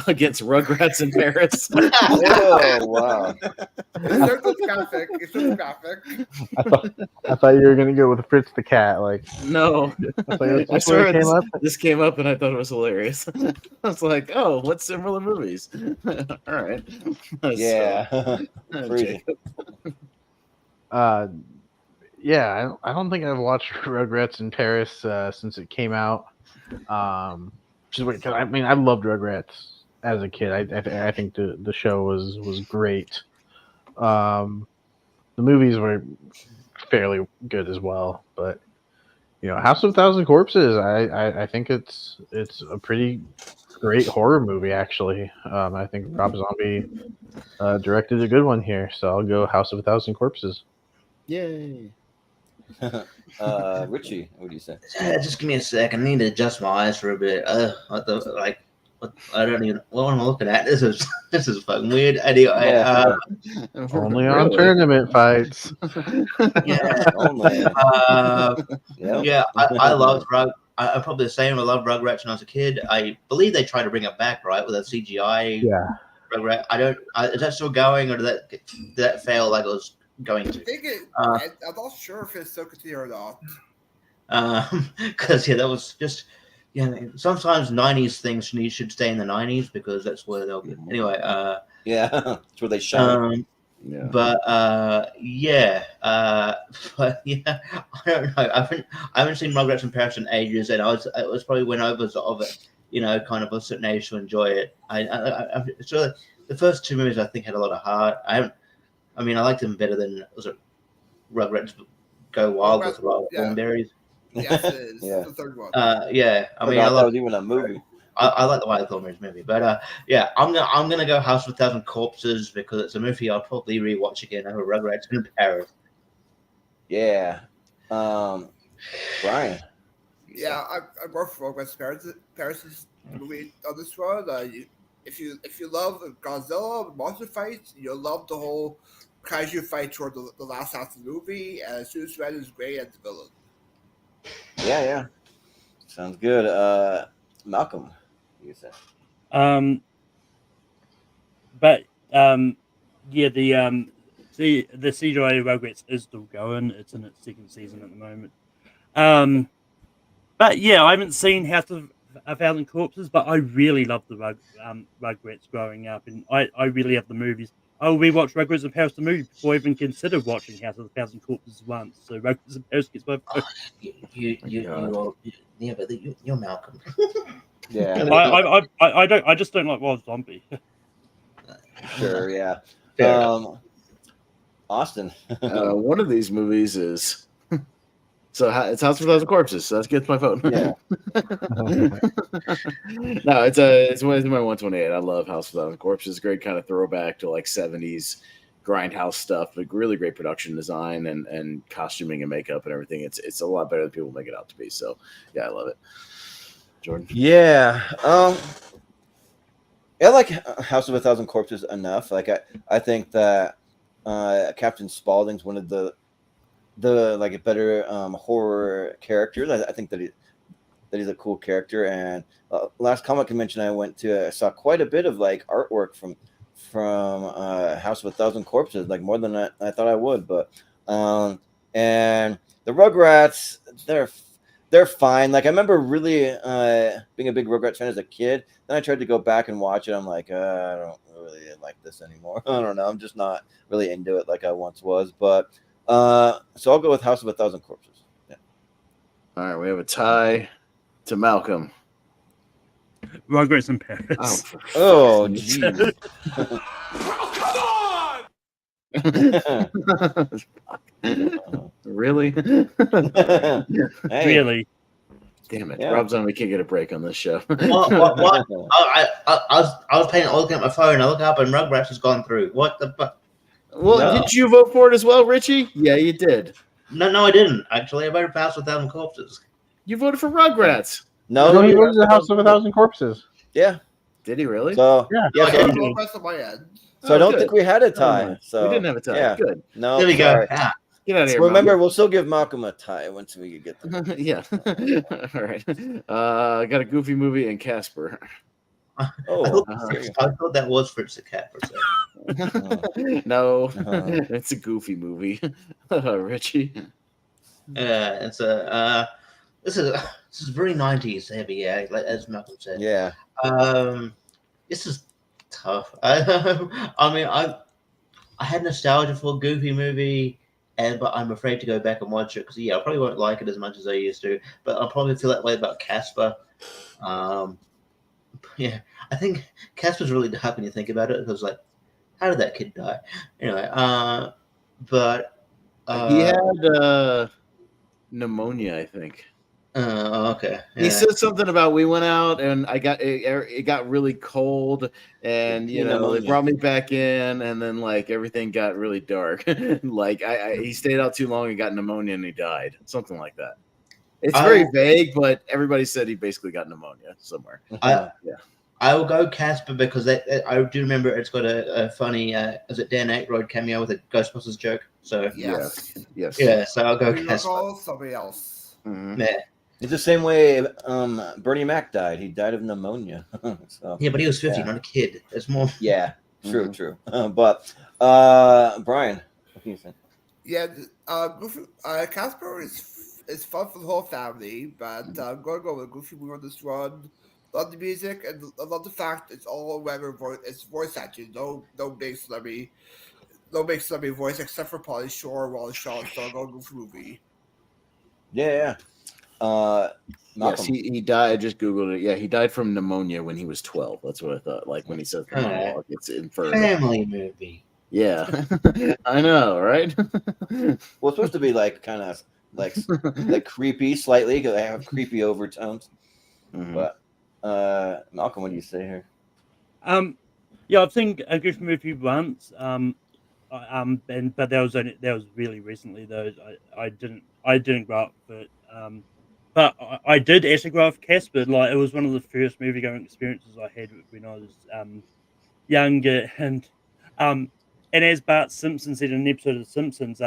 Against Rugrats in Paris. Oh, wow. It's just graphic. I thought you were gonna go with Fritz the Cat. Like, no, I swear this came up, and I thought it was hilarious. I was like, "Oh, what's similar movies?" All right, yeah, yeah. I don't think I've watched Rugrats in Paris since it came out. Which is weird because I mean I loved Rugrats as a kid. I think the show was great. The movies were fairly good as well, but House of a Thousand Corpses, I think it's a pretty great horror movie actually. I think Rob Zombie directed a good one here, so I'll go House of a Thousand Corpses. Yay. Richie, what do you say? Just give me a sec. I need to adjust my eyes for a bit. I don't even. What am I looking at? This is fucking weird. Anyway, only on tournament fights. Yeah, yeah. I loved I'm probably the same. I loved Rugrats when I was a kid. I believe they tried to bring it back, right, with a CGI. Yeah. Rugrat. Is that still going, or did that fail like it was going to? I'm not sure if it's still continuing or not. Because that was just. Yeah, sometimes 90s things should stay in the 90s because that's where they'll get. Anyway, yeah, that's where they shine. But yeah, but yeah, I don't know. I haven't seen Rugrats in Paris in ages, and it was probably when I was of it, kind of a certain age to enjoy it. I'm sure the first 2 movies I think had a lot of heart. I liked them better than Rugrats Go Wild with Wild Thornberries. Yes, it is. The third one. Yeah. I mean, that was even a movie. I like the Wild Thornberries movie, but yeah, I'm gonna go House of a Thousand Corpses because it's a movie I'll probably rewatch again over Rugrats in Paris. Yeah. Brian. Yeah, I work for Rugrats Paris is the movie on this one. If you love Godzilla monster fights, you'll love the whole kaiju fight toward the last half of the movie, and Suicide Red is great at the villain. Yeah. Sounds good. Malcolm, what do you say? But yeah, the CGI Rugrats is still going. It's in its second season at the moment. But yeah, I haven't seen House of a Thousand Corpses, but I really loved the Rugrats growing up, and I really love the movies. I'll rewatch Rugrats in Paris the movie before I even consider watching House of a Thousand Corpses once. So Rugrats in Paris gets my vote. You're Malcolm. Yeah, I just don't like Wild Zombie. sure. Yeah. Fair enough. Austin. One of these movies is it's House of a Thousand Corpses. So that gets my vote. Yeah. No, it's my 128. I love House of a Thousand Corpses. Great kind of throwback to like 70s grindhouse stuff, but really great production design and costuming and makeup and everything. It's a lot better than people make it out to be. So yeah, I love it. Jordan. Yeah. I like House of a Thousand Corpses enough. Like I think that Captain Spaulding's one of the like a better horror characters. I think that he's a cool character. And last comic convention I went to, I saw quite a bit of like artwork from House of a Thousand Corpses, like more than I thought I would. But and the Rugrats, they're fine. Like I remember really being a big Rugrats fan as a kid. Then I tried to go back and watch it. I'm like, I don't really like this anymore. I don't know. I'm just not really into it like I once was. But so I'll go with House of a Thousand Corpses. Yeah. All right, we have a tie to Malcolm. Rugrats in Paris. Oh, geez. Really? Hey. Really? Damn it. Yeah. Rob Zombie can't get a break on this show. What? I was paying, looking at my phone. I look up and Rugrats has gone through. What the fuck? Well, No. did you vote for it as well, Richie? Yeah, you did. No, I didn't. Actually, I voted for House of a Thousand Corpses. You voted for Rugrats. No, he No, goes to the House of a Thousand Corpses. yeah. Did he really? So Yeah. yeah. So, Okay. No press on my end. so I don't good. think we had a Oh, tie. no. So we didn't have a tie. Yeah. Good. No. There we go. sorry. Ah, Get out of here. Remember, we'll still give Malcolm a tie once we get there. Malcolm. Yeah. All right. I got a Goofy movie and Casper. I Oh, thought that was Fritz the Cat for a second. No, Uh-huh. it's a Goofy movie. Richie. It's a this is very 90s heavy, yeah, like as Malcolm said. yeah. This is tough. I mean, I had nostalgia for a Goofy movie, but I'm afraid to go back and watch it because I probably won't like it as much as I used to. But I'll probably feel that way about Casper. Yeah, I think Casper's really dark when you think about it because, like, how did that kid die? Anyway, but He had pneumonia, I think. okay. He said something about we went out and it got really cold and they Pneumonia. brought me back in and then like everything got really dark. Like he stayed out too long and got pneumonia and he died. Something like that. It's very vague, but everybody said he basically got pneumonia somewhere. I will go Casper because I do remember it's got a funny is it Dan Aykroyd cameo with a Ghostbusters joke. So Yes. Yes. yeah, so I'll go We Casper. recall somebody else. Mhm. Yeah. It's the same way Bernie Mac died. He died of pneumonia. So Yeah, but he was 50, Yeah. not a kid. It's more. yeah, true, Mhm. true. But Brian, what do you think? Yeah, Goofy, Casper is fun for the whole family, but I'm going to go with Goofy movie on this run. Love the music and I love the fact it's all regular voice. It's voice acting. No big celebrity voice except for Pauly Shore, Wallace Shawn. So I'll go Goofy movie. Yeah. Yes, Malcolm. he died. I just Googled it. Yeah, he died from pneumonia when he was 12. That's what I thought. Like when he says the monologue, it's infernal. Family movie. Yeah, I know, right? Well, it's supposed to be like kind of like creepy, slightly because they have creepy overtones. Mhm. But Malcolm, what do you say here? Yeah, I've seen a Goofy movie once. But that was really recently though. I didn't grow up with it. But I did actually grow up with Casper. Like it was one of the first movie going experiences I had when I was younger, and And as Bart Simpson said in an episode of The Simpsons,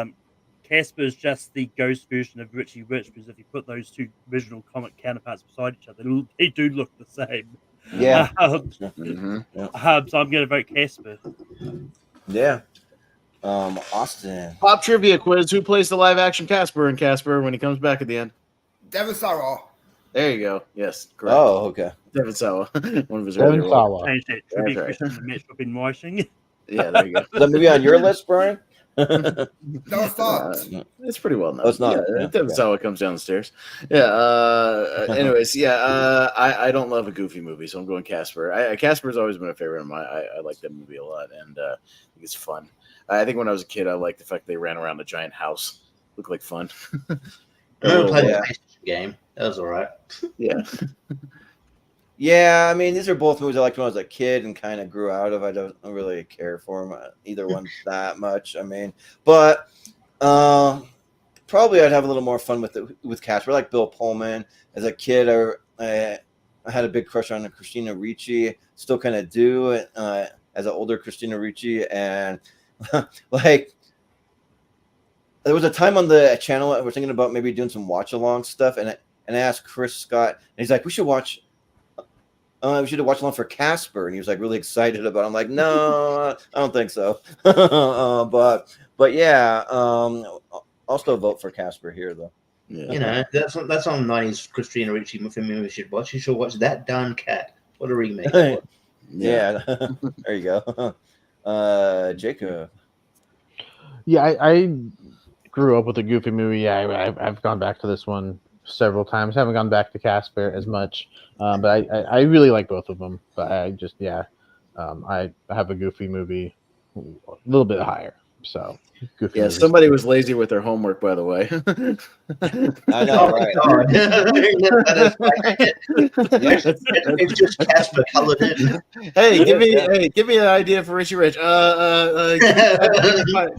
Casper is just the ghost version of Richie Rich, because if you put those two original comic counterparts beside each other, they do look the same. Yeah. Mhm. So I'm going to vote Casper. Yeah. Austin. Pop trivia quiz: who plays the live action Casper in Casper when he comes back at the end? Devin Sawa. There you go. Yes, correct. Oh, okay. Devin Sawa, one of his Devin earlier roles. Sawa. Change that trivia That's right. question to match what I've been watching. Yeah, there you go. Is that movie on your list, Brian? No, it's not. It's pretty well known. Oh, it's not. Yeah, Yeah, Devin okay. Sawa comes down the stairs. Yeah. Anyways, yeah. I don't love a goofy movie, so I'm going Casper. Casper's always been a favorite of mine. I like that movie a lot, and I think it's fun. I think when I was a kid, I liked the fact they ran around the giant house. Looked like fun. I remember playing Yeah. the PlayStation game. That was all right. Yeah. Yeah, I mean, these are both movies I liked when I was a kid and kind of grew out of. I don't really care for them, either one that much. I mean, but probably I'd have a little more fun with Casper. I like Bill Pullman. As a kid, I had a big crush on Christina Ricci. Still kind of do as an older Christina Ricci, and like there was a time on the channel I was thinking about maybe doing some watch along stuff, and I asked Chris Scott, and he's like, "We should watch." We should have watched along for Casper, and he was like really excited about it. I'm like, no, I don't think so. But yeah, I'll still vote for Casper here though. Yeah. You know, that's on 90s Christina Ricci movie we should watch. You should watch That Darn Cat. What a remake. Yeah, there you go. Jacob. Yeah, I grew up with a Goofy movie. Yeah, I've gone back to this one several times. Haven't gone back to Casper as much, but I really like both of them. But I just I have a Goofy movie a little bit higher. So Goofy. Yeah, movies. somebody was lazy with their homework, by the way. I know, right? It's just Casper colored in. Hey, give me an idea for Richie Rich.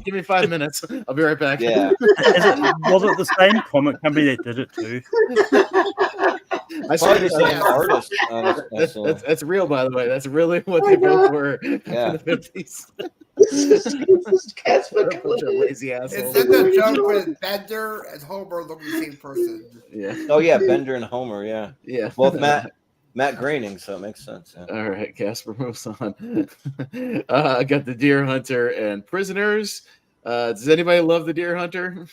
Give me 5 minutes. I'll be right back. Yeah. Was it the same comic company that did it too? I Probably saw the same artist. that's real, by the way. That's really what they both were Yeah. in the 50s. This is Casper Bunch of colored in. lazy assholes. It's in the joke with Bender and Homer look the same person. Yeah, Oh yeah, Bender and Homer. Yeah, yeah. both Matt Groening, so it makes sense. Yeah. All right, Casper moves on. I got the Deer Hunter and Prisoners. Does anybody love the Deer Hunter?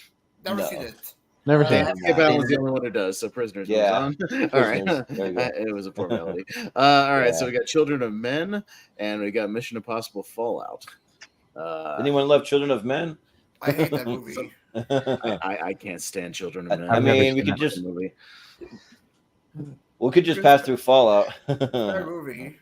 Never No. seen it. Never seen it. Skip Allen's the only one who does, so Prisoners moves Yeah. on. All right. Prisoners. There you go. It was a formality. All right, so Yeah. we got Children of Men, and we got Mission Impossible Fallout. Anyone love Children of Men? I hate that movie. I can't stand Children of Men. I I've never mean, we seen could that just movie. we could just pass through Fallout. That movie.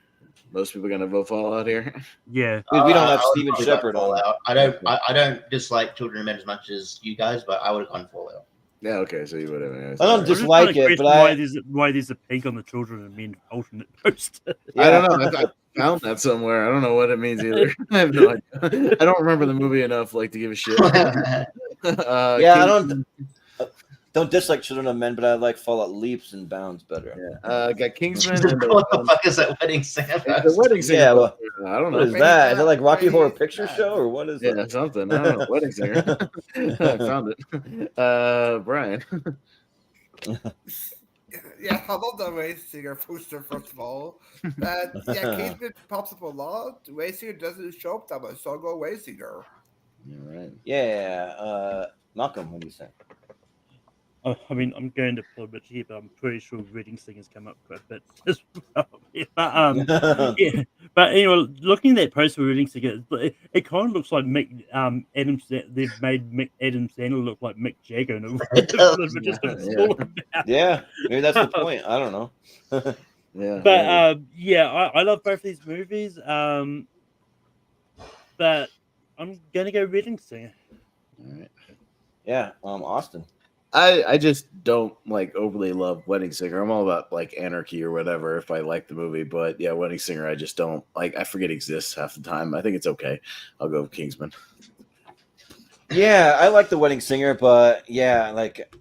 Most people gonna vote Fallout here. Yeah. We don't have I would Steven probably Shepard like on. Fallout. I don't dislike Children of Men as much as you guys, but I would have gone Fallout. Yeah, okay, so you would have. I don't I'm just dislike trying to it, but question why there's a pig on the Children of Men alternate poster. I don't know. I found that somewhere. I don't know what it means either. I have no idea. I don't remember the movie enough, like, to give a shit. Yeah, I don't dislike Children of Men, but I like Fallout Leaps and Bounds better. Got Kingsman. And What the fuck is that wedding singer? the Wedding Singer. Yeah, well, I don't What is know. that? Is that like Rocky Horror Picture Show or what is Yeah, that? something. I don't know. Wedding Singer. I found it. Brian. Yeah, I love the Way Singer poster, first of all. But yeah, Casement pops up a lot. Way Singer doesn't show up that much, so I'll go Way Singer. All right. Yeah, Malcolm, what do you say? I mean, I'm going to pull a bit here, but I'm pretty sure Reading Singers come up quite a bit as well. Yeah, but anyway, looking at that poster for Reading Singer, it kind of looks like Mick Adams. They've made Mick Adam Sandler look like Mick Jagger, and Yeah, maybe that's the point. I don't know. Yeah. But yeah, I love both these movies. But I'm gonna go Reading Singer. All right. Yeah, Austin. I just don't like overly love Wedding Singer. I'm all about like anarchy or whatever if I like the movie, but yeah, Wedding Singer I just don't like. I forget it exists half the time. I think it's okay. I'll go with Kingsman. Yeah, I like The Wedding Singer, but yeah, like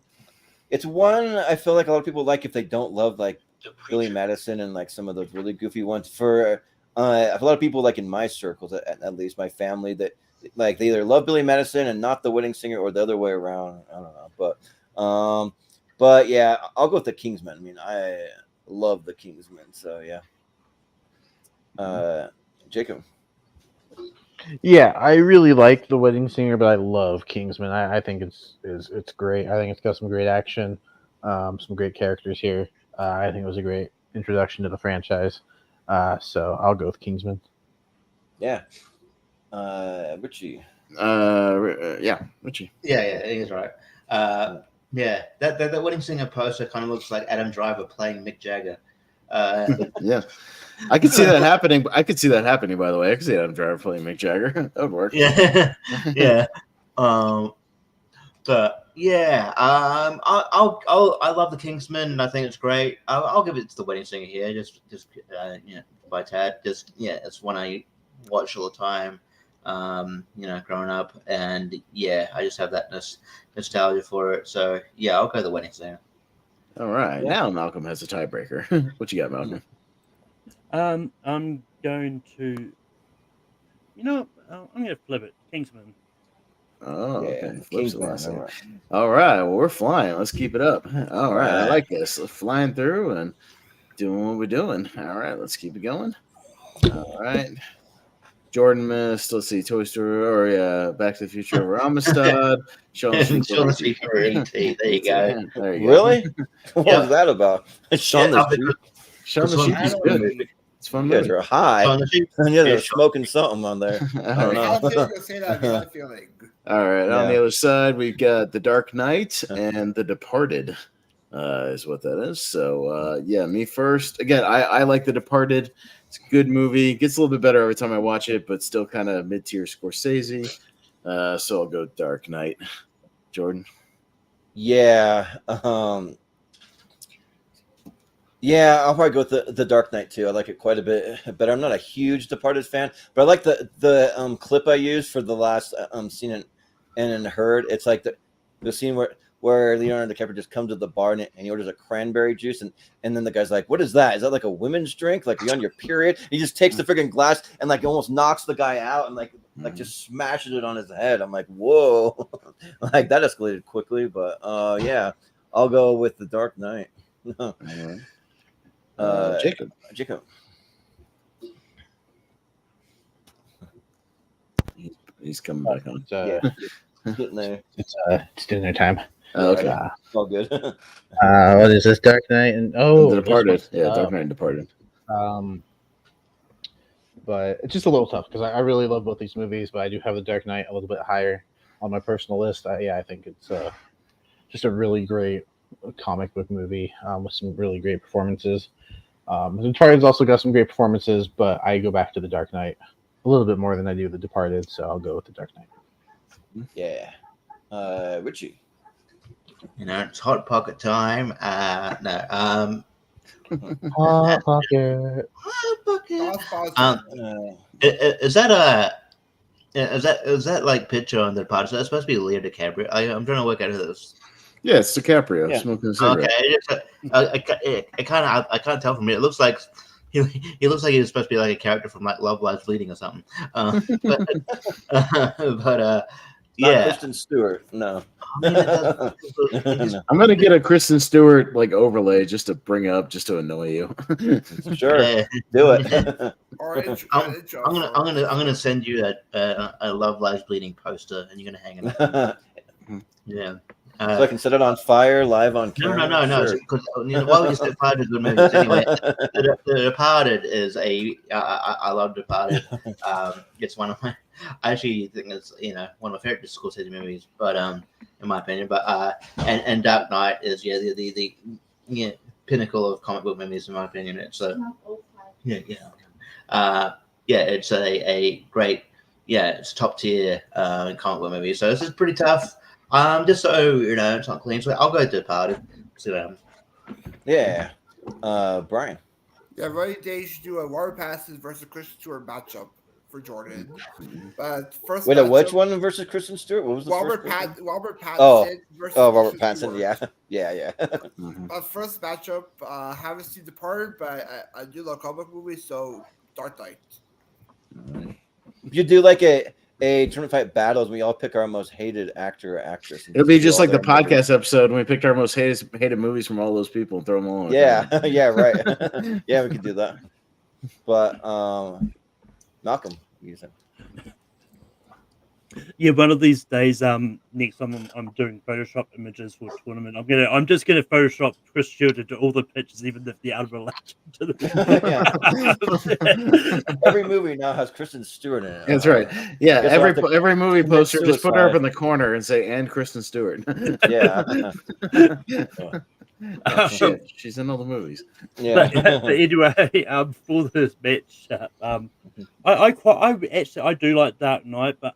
it's one I feel like a lot of people like if they don't love like Billy Madison and like some of those really goofy ones. For a lot of people like in my circles, at least my family, that like they either love Billy Madison and not the Wedding Singer, or the other way around. I don't know, but yeah, I'll go with the Kingsman. I mean, I love the Kingsman, so yeah. Jacob. Yeah, I really like The Wedding Singer, but I love Kingsman. I think it's great. I think it's got some great action, some great characters here. I think it was a great introduction to the franchise. So I'll go with Kingsman. Yeah. Richie. Yeah, Richie. Yeah, I think he's right. Yeah, that Wedding Singer poster kind of looks like Adam Driver playing Mick Jagger. Yeah, I could see that happening. I could see that happening. By the way, I could see Adam Driver playing Mick Jagger. That would work. Yeah, yeah. But yeah, I love the Kingsman, and I think it's great. I'll give it to the Wedding Singer here. Just by Tad. It's one I watch all the time. Growing up, and yeah, I just have that nostalgia for it. So yeah, I'll go the Wedding Singer. All right, now Malcolm has a tiebreaker. What you got, Malcolm? I'm going to, I'm going to flip it. Kingsman. Oh, okay. Flips it last Kingsman. time. All right. Well, we're flying. Let's keep it up. All right. I like this. Flying through and doing what we're doing. All right. Let's keep it going. All right. Jordan missed. Let's see. Toy Story or Back to the Future over Amistad. Shaun the Sheep for E.T. There you go. There you go. Really? What was that about? Shaun the Sheep. Shaun the Sheep is good. It's fun. You guys are high. Shaun the Sheep. And you're smoking something on there. I don't know. I don't think you're gonna say that. I feel like. All right. Yeah. On the other side, we've got The Dark Knight and The Departed. Is what that is. So yeah, me first. Again, I like The Departed. It's a good movie. Gets a little bit better every time I watch it, but still kind of mid-tier Scorsese. So I'll go Dark Knight. Jordan. Yeah. Yeah, I'll probably go with the Dark Knight too. I like it quite a bit better. I'm not a huge Departed fan, but I like the clip I used for the last scene in Heard. It's like the scene where Leonardo DiCaprio just comes to the bar and he orders a cranberry juice, and then the guy's like, "What is that? Is that like a women's drink? Like, are you on your period?" And he just takes the freaking glass and like almost knocks the guy out and like just smashes it on his head. I'm like, whoa, like that escalated quickly. But yeah, I'll go with the Dark Knight. Jacob. He's coming back on. Getting there. It's dinner time. Okay. All good. What is this? Dark Knight and The Departed. Yeah, Dark Knight and Departed. But it's just a little tough because I really love both these movies, but I do have The Dark Knight a little bit higher on my personal list. I think it's just a really great comic book movie with some really great performances. The Departed's also got some great performances, but I go back to The Dark Knight a little bit more than I do The Departed, so I'll go with The Dark Knight. Yeah. Richie. It's Hot Pocket time. Hot Pocket. Hot Pocket. Is that like picture on the pod? So that's supposed to be Leo DiCaprio. I'm trying to work out who this. Yeah, it's DiCaprio smoking a cigarette. Okay, I can't tell from it. It looks like he looks like he's supposed to be like a character from like Love Lies Bleeding or something. But yeah, Kristen Stewart. No. I'm gonna get a Kristen Stewart like overlay just to bring up, just to annoy you. Sure, do it. I'm gonna send you a Love Lies Bleeding poster, and you're gonna hang it up. Yeah. So I can set it on fire live on camera. No. Sure. Because while we set fire to good movies, anyway, The Departed is I love Departed. It's one of my. I actually think it's one of my favorite Scorsese movies, but in my opinion, but and Dark Knight is the pinnacle of comic book movies in my opinion. It's it's a great it's top tier comic book movie. So this is pretty tough. Just so it's not clean. So I'll go to Departed. See what happens. Yeah. Brian. Yeah, Roddy Day should do a Robert Pattinson versus Kristen Stewart matchup for Jordan. But first, wait, which one versus Kristen Stewart? What was the Robert first Robert Pattinson. Versus Robert Kristen Pattinson. Stewart. Yeah. First matchup, haven't seen Departed, but I do love comic movies, so Dark Knight. You do like a a tournament fight battles. We all pick our most hated actor or actress. It'll be do just all like the their movies. podcast episode when we picked our most hated movies from all those people and throw them all. Yeah, yeah, right. Yeah, we could do that. But Malcolm, you said. Yeah, one of these days, next time I'm doing Photoshop images for a tournament, I'm just gonna Photoshop Chris Stewart into all the pictures, even if they're out of relation to the Every movie now has Kristen Stewart in it. That's right. Yeah, Guess we'll have to every movie commit poster, just put her up suicide. in the corner and say, "And Kristen Stewart." Yeah. Oh, shit, she's in all the movies. Yeah. But anyway, for this match, I do like Dark Knight, but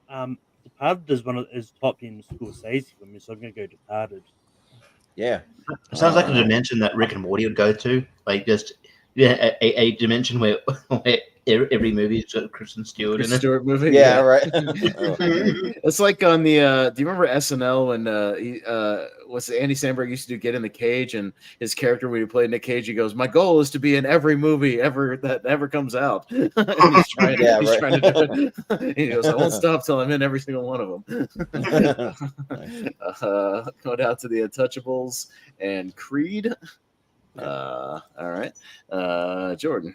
Departed is top end Scorsese for me, so I'm gonna go Departed. Yeah. It sounds like a dimension that Rick and Morty would go to, like just a dimension where every movie's got Kristen Stewart in it. Stewart movie. Yeah, right. It's like on the. Do you remember SNL when Andy Samberg used to do Get in the Cage, and his character when he played Nick Cage, he goes, "My goal is to be in every movie that ever comes out." And he's trying. Yeah, he's right. trying to do it. He goes, "I won't stop till I'm in every single one of them." Going out to the Untouchables and Creed. All right, Jordan.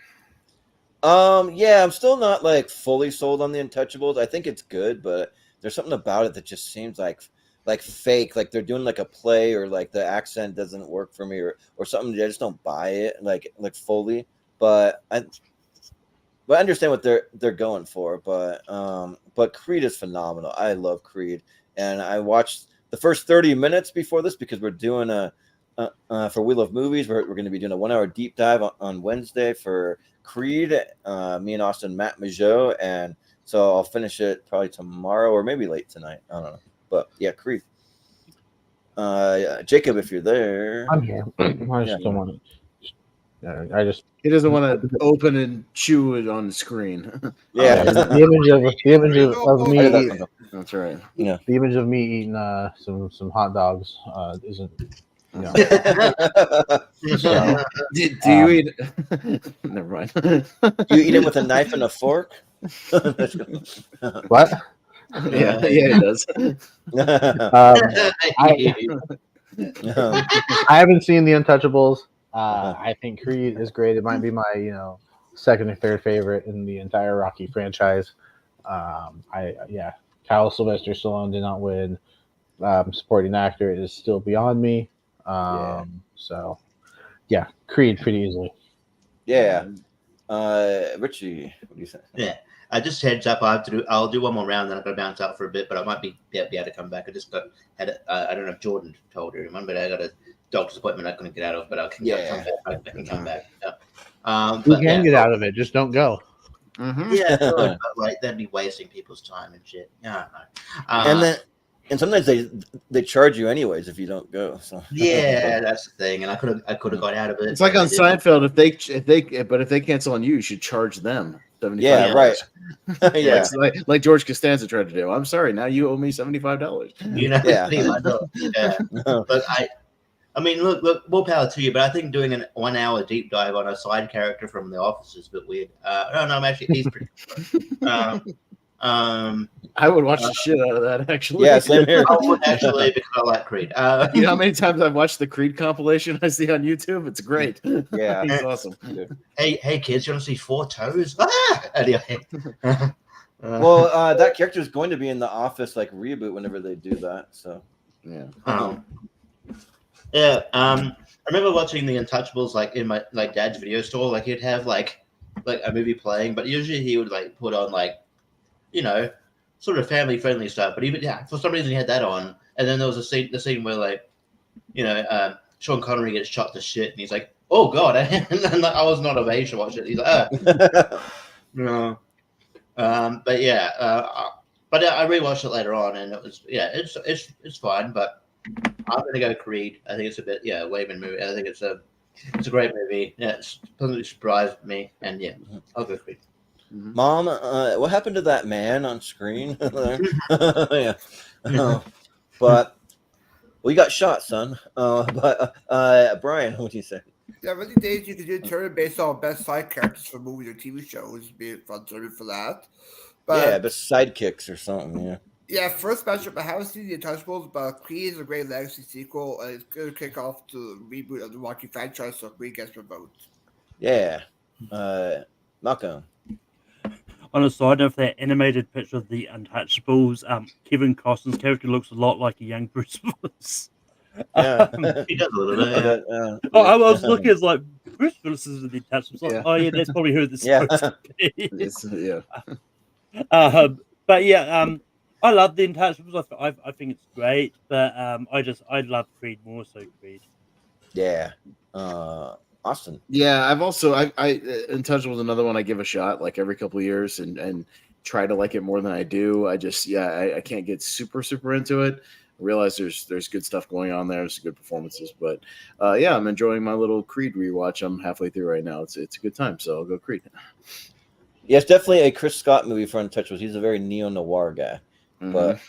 Yeah, I'm still not like fully sold on the Untouchables. I think it's good, but there's something about it that just seems like fake, like they're doing like a play, or like the accent doesn't work for me, or something. I just don't buy it like fully. But I understand what they're going for. But Creed is phenomenal. I love Creed, and I watched the first 30 minutes before this because we're doing for We Love Movies. We're going to be doing a 1 hour deep dive on Wednesday for Creed. Me and Austin, Matt Majot, and so I'll finish it probably tomorrow or maybe late tonight. I don't know, but yeah, Creed. Jacob, if you're there, I'm here. I just don't want to. He doesn't want to open and chew it on the screen. Yeah, the image of me. That's right. Yeah, the image of me eating some hot dogs isn't. You know, so, Do you eat? Never mind. you eat it with a knife and a fork. what? Yeah, he does. I haven't seen the Untouchables. I think Creed is great. It might be my second or third favorite in the entire Rocky franchise. Kyle Sylvester Stallone did not win supporting actor. It is still beyond me. So yeah, Creed pretty easily. Yeah. Richie, what do you think? Yeah. Just heads up, I'll do one more round, then I've got to bounce out for a bit, but I might be able to come back. I just I don't know if Jordan told everyone, but I got a doctor's appointment I couldn't get out of, but I can come back. You can get out of it, just don't go. Mm-hmm. Yeah, but like that'd be wasting people's time and shit. Yeah, I don't know. And sometimes they charge you anyways if you don't go. So yeah, that's the thing. And I could have got out of it. It's like on Seinfeld. If they cancel on you, you should charge them $75. Yeah, right. Yeah, like George Costanza tried to do. I'm sorry, now you owe me $75. You know, Yeah. yeah. But I mean, look, more power to you. But I think doing a 1 hour deep dive on a side character from The Office is a bit weird. He's pretty good. I would watch the shit out of that, actually. yeah, same here. I would actually, because I like Creed. You know how many times I've watched the Creed compilation I see on YouTube? It's great. Yeah, He's awesome. Hey, kids, you want to see Four Toes? Anyway. Well, that character is going to be in the Office like reboot whenever they do that. So Yeah. I remember watching The Untouchables like in my dad's video store. Like he'd have like a movie playing, but usually he would like put on like, sort of family friendly stuff. But even for some reason he had that on, and then there was the scene where like, Sean Connery gets shot to shit, and he's like, "Oh God!" And I was not of age to watch it. He's like, no. But I rewatched it later on, and it was it's fine. But I'm gonna go Creed. I think it's a bit Wayman movie. I think it's a great movie. Yeah, it's pleasantly surprised me, and I'll go Creed. Mom, what happened to that man on screen? Yeah. But we got shot, son. But Brian, what do you say? Yeah, many days you could do a tournament based on best side characters for movies or TV shows. Be a fun tournament for that. But but sidekicks or something. Yeah. yeah, first matchup, I haven't seen The Untouchables, but Creed is a great legacy sequel, and it's going to kick off the reboot of the Rocky franchise, so Creed gets my vote. Yeah. Malcolm. On a side note, that animated picture of the Untouchables, Kevin Costner's character looks a lot like a young Bruce Willis. Yeah. He does a little bit. Yeah. I was looking at like Bruce Willis is in the Untouchables. Like, Yeah. oh yeah, that's probably who this is Yeah. supposed to be. Yeah. But yeah, I love the Untouchables. I think it's great, but I love Creed more so. Creed. Yeah. Austin. Yeah, I've also I Untouchable is another one I give a shot like every couple of years and try to like it more than I do. I just I can't get super into it. I realize there's good stuff going on there, there's good performances, but yeah, I'm enjoying my little Creed rewatch. I'm halfway through right now. It's a good time, so I'll go Creed. Yeah, it's definitely a Chris Scott movie for Untouchables. He's a very neo-noir guy. Mhm.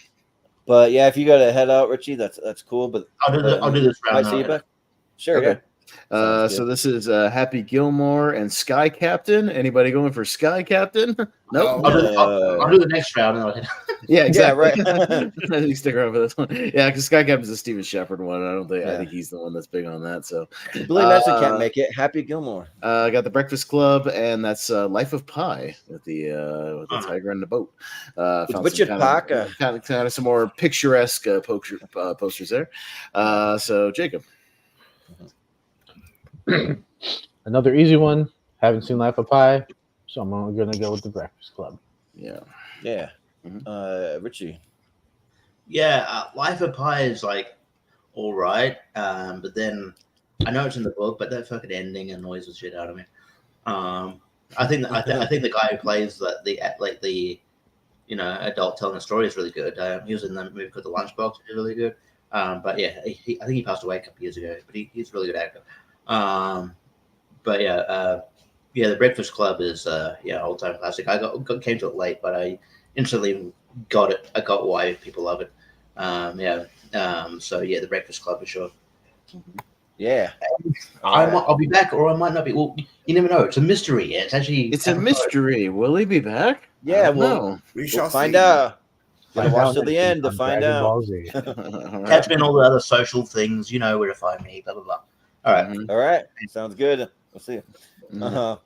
But yeah, if you got to head out, Richie, that's cool. But I'll do this round. might see you back. Sure. Okay. Yeah. Sounds So good. this is Happy Gilmore and Sky Captain. Anybody going for Sky Captain? Nope. I'll do the next round. And I'll Yeah, exactly. right. You stick around for this one. Yeah, because Sky Captain's a Steven Shepard one. I Yeah. think he's the one that's big on that. So Billy Madison can't make it. Happy Gilmore. I got the Breakfast Club, and that's Life of Pi with the tiger and the boat. Found Richard some Parker. kind of some more picturesque posters there. So Jacob. Another easy one. Haven't seen Life of Pi, so I'm going to go with The Breakfast Club. Yeah. Yeah. Richie. Yeah, Life of Pi is like all right, but then I know it's in the book, but that fucking ending annoys the shit out of me. I think the guy who plays the adult telling a story is really good. He was in that movie called The Lunchbox, which is really good. But yeah, I think he passed away a couple years ago, but he's a really good actor. But yeah, The Breakfast Club is all time classic. I came to it late, but I instantly got it. I got why people love it. So yeah, The Breakfast Club for sure. Yeah. I'll be back, or I might not be. Well, you never know. It's a mystery. It's actually It's a mystery. Will he be back? Yeah, well, We shall find see. out. Gotta Find watch out till the next end week to on find Dragon out. Ball Z. Catch me on all the other social things. You know where to find me. Blah blah blah. All right. Mhm. All right. Sounds good. We'll see you. Mhm.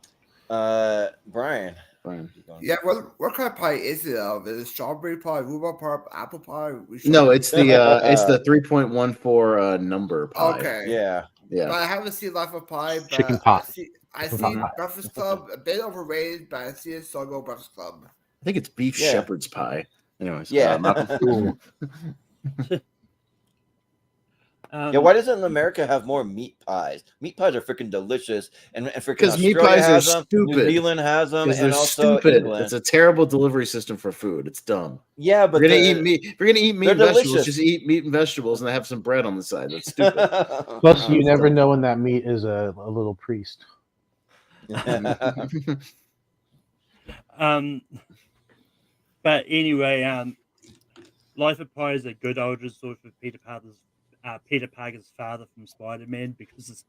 Brian. Fine. Yeah, what kind of pie is it of? Is it strawberry pie, rhubarb pie, apple pie? We shall No, see. it's the 3.14 number pie. Okay. Yeah. Yeah. But I haven't seen Life of Pi. But Chicken pot. I Chicken see pot. Breakfast Club, a bit overrated, but I see it, so I'll go Breakfast Club. I think it's beef Yeah. shepherd's pie. Anyways, Yeah. Malcolm. Yeah, why doesn't America have more meat pies? Meat pies are freaking delicious, and freaking Because meat Australia pies are has them, New stupid. Zealand has them, Because and they're also stupid. England. It's a terrible delivery system for food. It's dumb. Yeah, but If you're gonna they're- eat meat. If you're gonna eat meat they're and vegetables, delicious. just eat meat and vegetables, and have some bread on the side. That's stupid. Plus, you never know when that meat is a little priest. But anyway, Life of Pi is a good origin story for Peter Parker's father from Spider-Man, because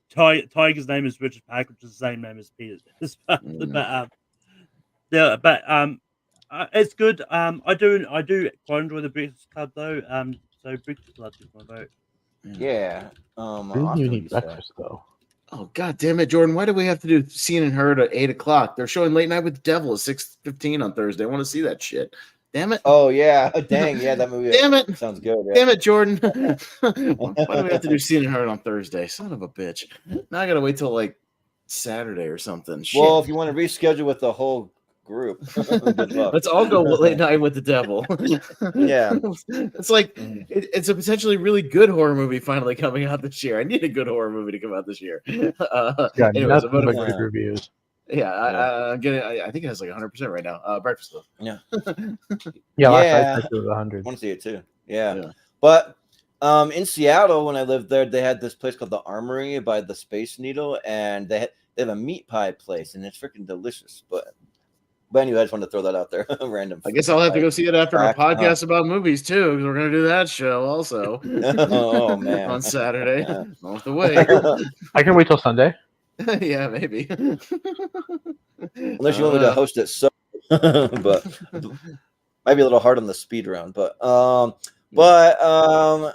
Tiger's name is Richard Parker, which is the same name as Peter's father. It's good. I do quite enjoy the Breakfast Club though. So Breakfast Club is my vote. yeah. Who Austin, do you what need you say? breakfast though? Oh God damn it, Jordan! Why do we have to do Seen and Heard at 8:00? They're showing Late Night with the Devil at 6:15 on Thursday. I want to see that shit. Damn it! Oh yeah, dang, yeah, that movie. Damn it! Sounds good. Yeah. Damn it, Jordan! Why do we have to do Seen and Heard on Thursday? Son of a bitch! Now I gotta wait till like Saturday or something. Shit. Well, if you want to reschedule with the whole group, good luck. Let's all go Late Night with the Devil. Yeah. It's like it's a potentially really good horror movie finally coming out this year. I need a good horror movie to come out this year. Got anyways, nothing about but a- good reviews. yeah, I'm getting. I think it has like 100% right now. Breakfast Club. Yeah, Yeah. last night it was 100. I want to see it too. Yeah. Yeah. But in Seattle, when I lived there, they had this place called the Armory by the Space Needle, and they have a meat pie place, and it's freaking delicious. But anyway, I just wanted to throw that out there. Random. I guess I'll have to go see it after our Fact, podcast about movies too, because we're gonna do that show also. Oh man. On Saturday. Yeah. I'll have to wait. I can wait till Sunday. Yeah, maybe. Unless you want me to host it so but might be a little hard on the speed round. But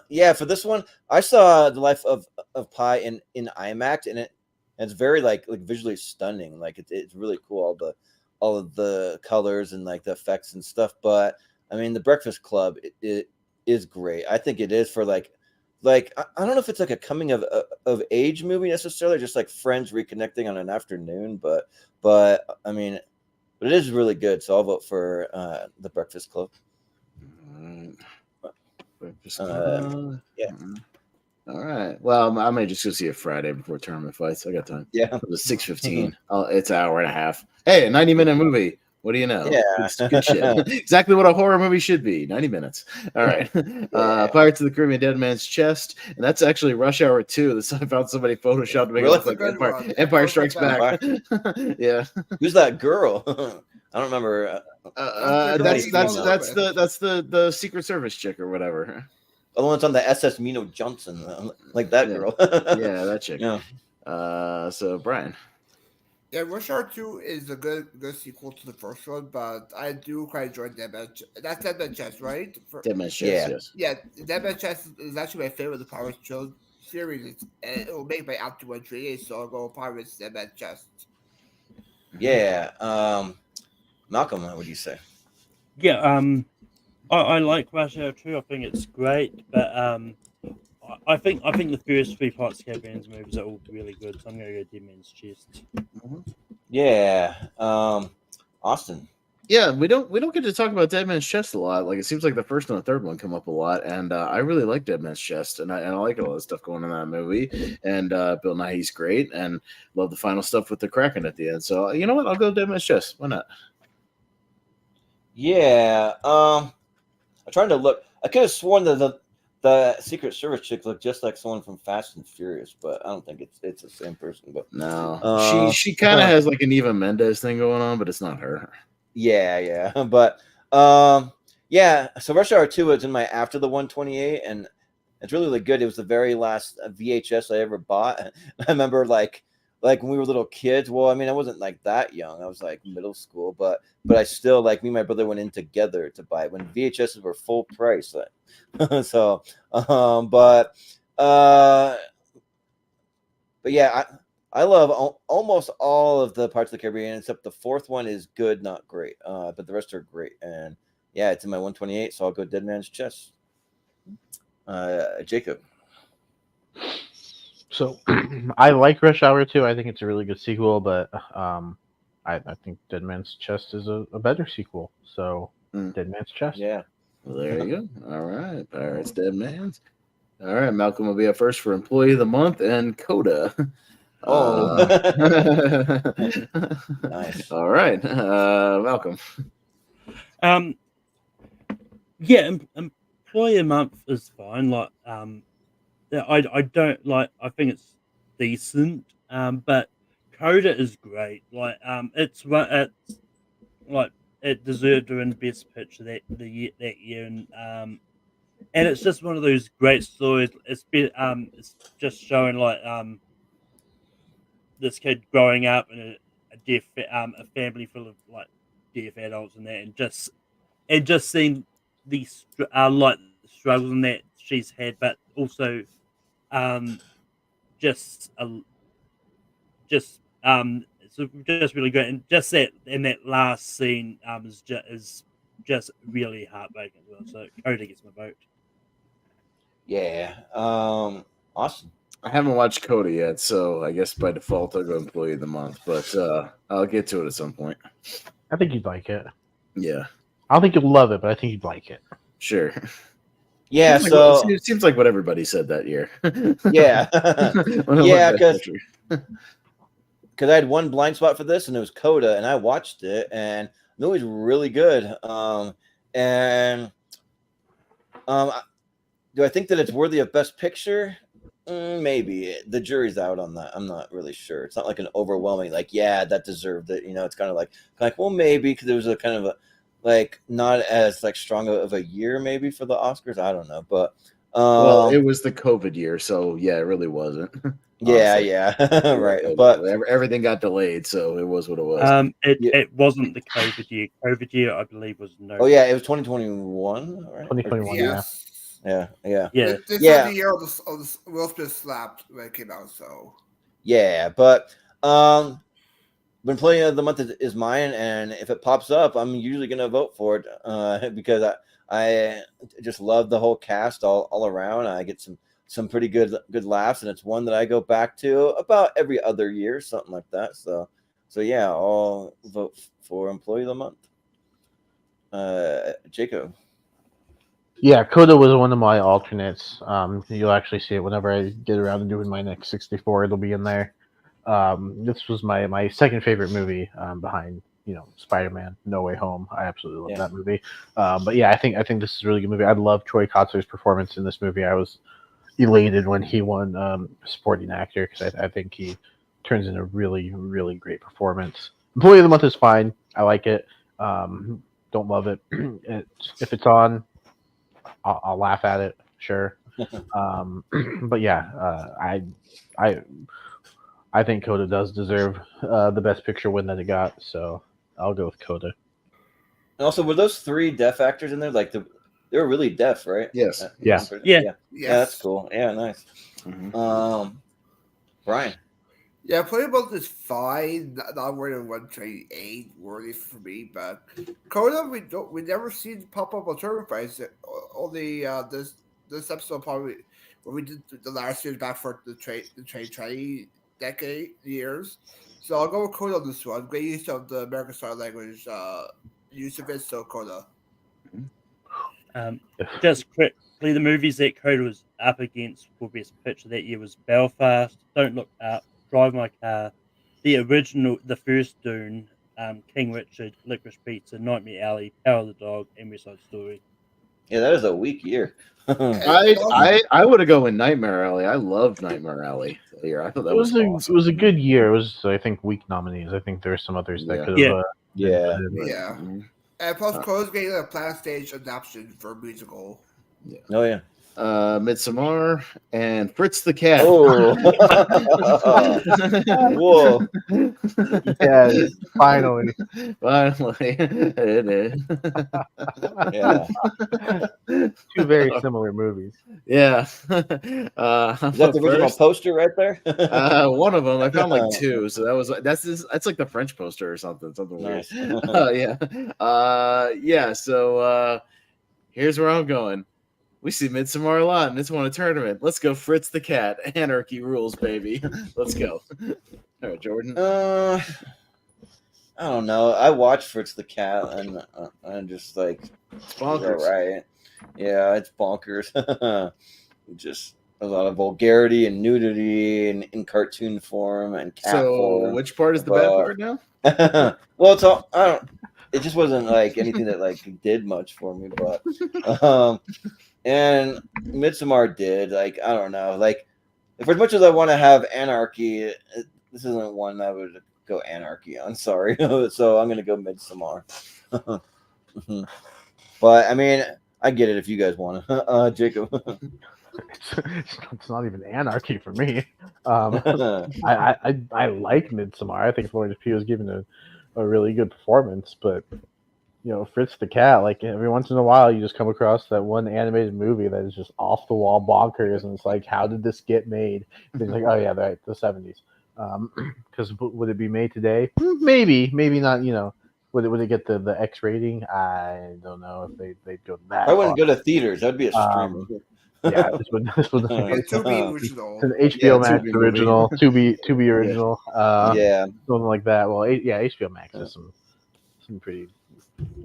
yeah, for this one, I saw The Life of Pi in IMAX, and it's very like visually stunning. Like it's really cool, all of the colors and like the effects and stuff. But I mean, The Breakfast Club it is great. I think it is for like I don't know if it's like a coming of age movie necessarily, just like friends reconnecting on an afternoon. But I mean, but it is really good. So I'll vote for The Breakfast Club. Breakfast Club. Yeah. All right. Well, I may just go see it Friday before tournament fights. I got time. Yeah. It was 6:15. It's an hour and a half. Hey, a 90-minute movie. What do you know? Yeah. It's good shit. Exactly what a horror movie should be. 90 minutes. All right. Yeah. Pirates of the Caribbean: Dead Man's Chest, and that's actually Rush Hour 2. I found somebody photoshopped to make it Really? look like That's a good Empire, one. Empire Strikes Back. Yeah. Who's that girl? I don't remember. That's Elizabeth. the Secret Service chick or whatever. The one that's on the SS Mino Johnson, like that Yeah. girl. Yeah, that chick. Yeah. So Brian. Yeah, Rush Hour 2 is a good sequel to the first one, but I do quite enjoy Dead Man. That's Dead Man Chest, right? Dead Man's Chest, yes. Yeah, Dead Man Chest is actually my favorite of the Pirates Trilogy series. It will make my after 138, so I'll go Pirates Dead Man Chest. Yeah. Malcolm, what would you say? Yeah, I like Rush Hour 2. I think it's great, but I think the first three Pirates of the Caribbean movies are all really good. So I'm gonna go Dead Man's Chest. Yeah. Austin. Yeah, we don't get to talk about Dead Man's Chest a lot. Like it seems like the first and the third one come up a lot, and I really like Dead Man's Chest, and I like all the stuff going on in that movie. And Bill Nighy's great, and love the final stuff with the Kraken at the end. So you know what? I'll go Dead Man's Chest. Why not? Yeah. I'm trying to look. I could have sworn that the Secret Service chick looked just like someone from Fast and Furious, but I don't think it's the same person. But No, she kind of has like an Eva Mendes thing going on, but it's not her. Yeah. But yeah. So Rush Hour 2 was in my after the 128, and it's really good. It was the very last VHS I ever bought. I remember like when we were little kids. Well, I mean, I wasn't like that young. I was like middle school, but I still like me and my brother went in together to buy it when VHSs were full price. So, but yeah, I love almost all of the Parts of the Caribbean except the fourth one is good, not great. But the rest are great. And yeah, it's in my 128, so I'll go Dead Man's Chest. Jacob. So I like Rush Hour 2. I think it's a really good sequel, but I think Dead Man's Chest is a better sequel. So Dead Man's Chest. Yeah. Well, there you go. All right, Pirates Dead Man's. All right, Malcolm will be up first for Employee of the Month and Coda. Oh. Nice. All right, Malcolm. Yeah, Employee a Month is fine. Like, I don't like. I think it's decent. But Coda is great. Like, it's like it deserved to win Best Picture that year, and it's just one of those great stories. It's just showing like this kid growing up in a family full of like deaf adults and that, and just seeing these like struggles and that she's had, but also just it's just really great, and just that in that last scene is just really heartbreaking as well. So Coda gets my vote. Yeah. Awesome. I haven't watched Coda yet, so I guess by default I'll go Employee of the Month, but I'll get to it at some point. I think you'd like it. Yeah. I don't think you'll love it, but I think you'd like it. Sure. Yeah, it seems like what everybody said that year. Yeah. Yeah, because I had one blind spot for this, and it was Coda, and I watched it, and the movie's really good. Do I think that it's worthy of Best Picture? Maybe. The jury's out on that. I'm not really sure. It's not like an overwhelming, like, yeah, that deserved it. You know, it's kind of like well, maybe because it was a kind of a like not as like strong of a year maybe for the Oscars. I don't know, but Well, it was the COVID year, so yeah, it really wasn't. Yeah, Honestly. yeah, right. But everything got delayed, so it was what it was. It wasn't the COVID year. COVID year, I believe, was no. Oh yeah, it was 2021, right? 2021, Yes. Yeah, yeah, Yeah. This Yeah. was the year of the Will Smith slapped when it came out. So yeah. But when Play of the Month is mine, and if it pops up, I'm usually gonna vote for it because I just love the whole cast all around. I get some pretty good laughs, and it's one that I go back to about every other year, something like that. So yeah, I'll vote for Employee of the Month. Jacob. Yeah, Coda was one of my alternates. You'll actually see it whenever I get around to doing my next 64. It'll be in there. This was my second favorite movie behind Spider-Man: No Way Home. I absolutely love that movie. But yeah, I think this is a really good movie. I love Troy Kotsur's performance in this movie. I was elated when he won supporting actor because I think he turns in a really, really great performance. Employee of the Month is fine. I like it. Don't love it. If it's on, I'll laugh at it. Sure. But yeah, I think Coda does deserve the Best Picture win that it got. So I'll go with Coda. And also, were those 3 deaf actors in there? Like they were really deaf, right? Yes. Yeah. That's cool. Yeah, nice. Mm-hmm. Brian. Yeah, Playable is fine. Not more than 128 worthy for me, but Coda we never seen pop up on Turbo Price. Only this episode probably when we did the last year's back for the trade decade years. So I'll go with Coda on this one. Great use of the American Sign Language use of it, so Coda. Just quickly, the movies that Coda was up against for Best Picture that year was Belfast, Don't Look Up, Drive My Car, the original, the first Dune, King Richard, Licorice Pizza, Nightmare Alley, Power of the Dog, and West Side Story. Yeah, that is a weak year. I would have gone with Nightmare Alley. I loved Nightmare Alley here. I thought that was awesome. It was a good year. It was, I think, weak nominees. I think there were some others that could have. Yeah. And plus, Coda's getting a planned stage adaptation for a musical. Yeah. Oh yeah. Midsommar and Fritz the Cat. Oh. Whoa. Yeah, finally. It is. Yeah. Two very similar movies. Yeah. Is that the original poster right there? One of them. I found like 2, so that's like the French poster or something Nice. weird. Yeah. So here's where I'm going. We see Midsommar a lot, and it's won a tournament. Let's go, Fritz the Cat. Anarchy rules, baby. Let's go. All right, Jordan. I don't know. I watched Fritz the Cat, and I'm just like, It's bonkers. right? Yeah, it's bonkers. Just a lot of vulgarity and nudity and in cartoon form and cat form. Which part is the bad part now? Well, it's all. I don't. It just wasn't like anything that like did much for me, but and Midsommar did. Like, I don't know. Like, for as much as I want to have anarchy, this isn't one I would go anarchy on. Sorry. So I'm gonna go Midsommar. But I mean, I get it if you guys want to. Jacob. It's not even anarchy for me. I like Midsommar. I think Florence Pugh was giving a really good performance, but Fritz the Cat, like every once in a while you just come across that one animated movie that is just off the wall bonkers, and it's like, how did this get made? And it's like, oh yeah, right, the 70s. Because would it be made today? Maybe not. Would it get the X rating? I don't know if they'd go that. I wouldn't go to theaters. That'd be a streamer. Yeah, this would It's an HBO Max original, Tubi original. Yeah, something like that. Well, HBO Max has some pretty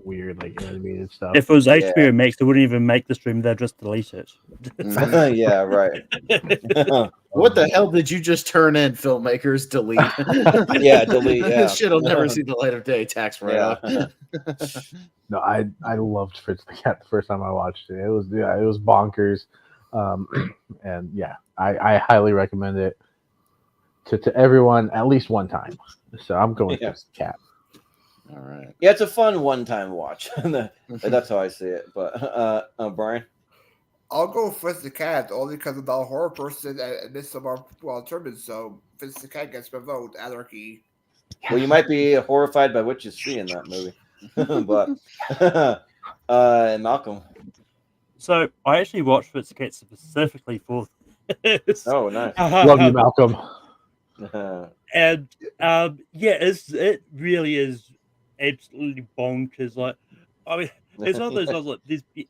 weird like animated stuff. If it was HBO Max, they wouldn't even make the stream; they'd just delete it. Yeah, right. What the hell did you just turn in, filmmakers? Delete. Yeah, delete. Yeah, This shit'll never see the light of day. Tax write-off. No, I loved Fritz the Cat the first time I watched it. It was bonkers, and yeah, I highly recommend it to everyone at least one time. So I'm going Fritz the Cat. All right. Yeah, it's a fun one-time watch. That's how I see it. But Brian, I'll go Fritz the Cat only because I'm not a horror person and Midsommar well determined. So Fritz the Cat gets my vote. Anarchy. Well, you might be horrified by what you see in that movie, but Malcolm. So I actually watched Fritz the Cat specifically for this. Oh, nice. Love you, Malcolm. And yeah, it really is absolutely bonkers. Like, I mean, it's one of those ones like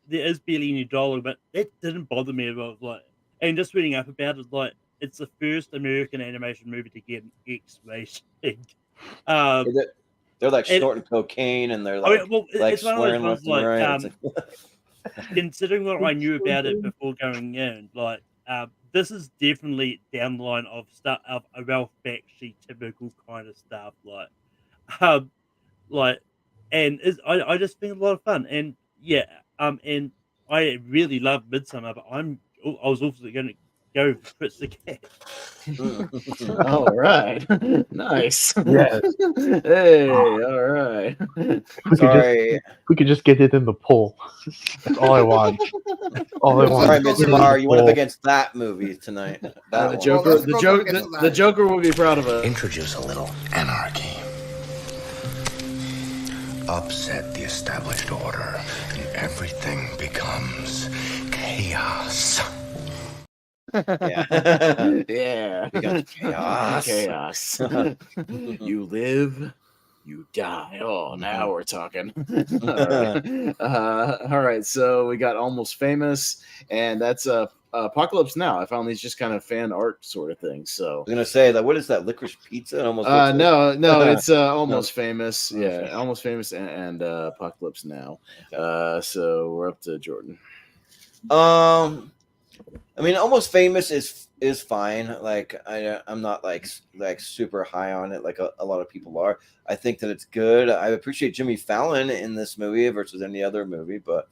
there is barely any dialogue, but that didn't bother me about like, and just reading up about it, like it's the first American animation movie to get an X rating. They're like and- snorting cocaine and they're I like, mean, well, like it's one of those swearing ones left and like, right. It's like- considering what I knew about it before going in, like this is definitely down the line of stuff of a Ralph Bakshi typical kind of stuff, and I just think it's a lot of fun, and yeah, and I really love Midsummer, but I was also going to go for Fritz the Cat. All right. Nice. Yes. Hey, all right. Sorry, We could just get it in the poll. That's all I want. All I want. sorry, is Miss get it in Mar, the you went up poll. against that movie tonight. That The one. Joker, let's the go joke, against the Aladdin. Joker will be proud of it. Introduce a little anarchy. Upset the established order, and everything becomes chaos. Yeah. Yeah. Becomes chaos. Chaos. You live, you die. Oh, now we're talking. All right. So we got Almost Famous, and that's Apocalypse Now. I found these just kind of fan art sort of things. So I was gonna say that. What is that? Licorice pizza? It almost. looks no, it's Almost No. Famous. Almost Yeah, Famous. Almost Famous and Apocalypse Now. So we're up to Jordan. I mean, Almost Famous is fine. Like I'm not like super high on it like a lot of people are. I think that it's good. I appreciate Jimmy Fallon in this movie versus any other movie, but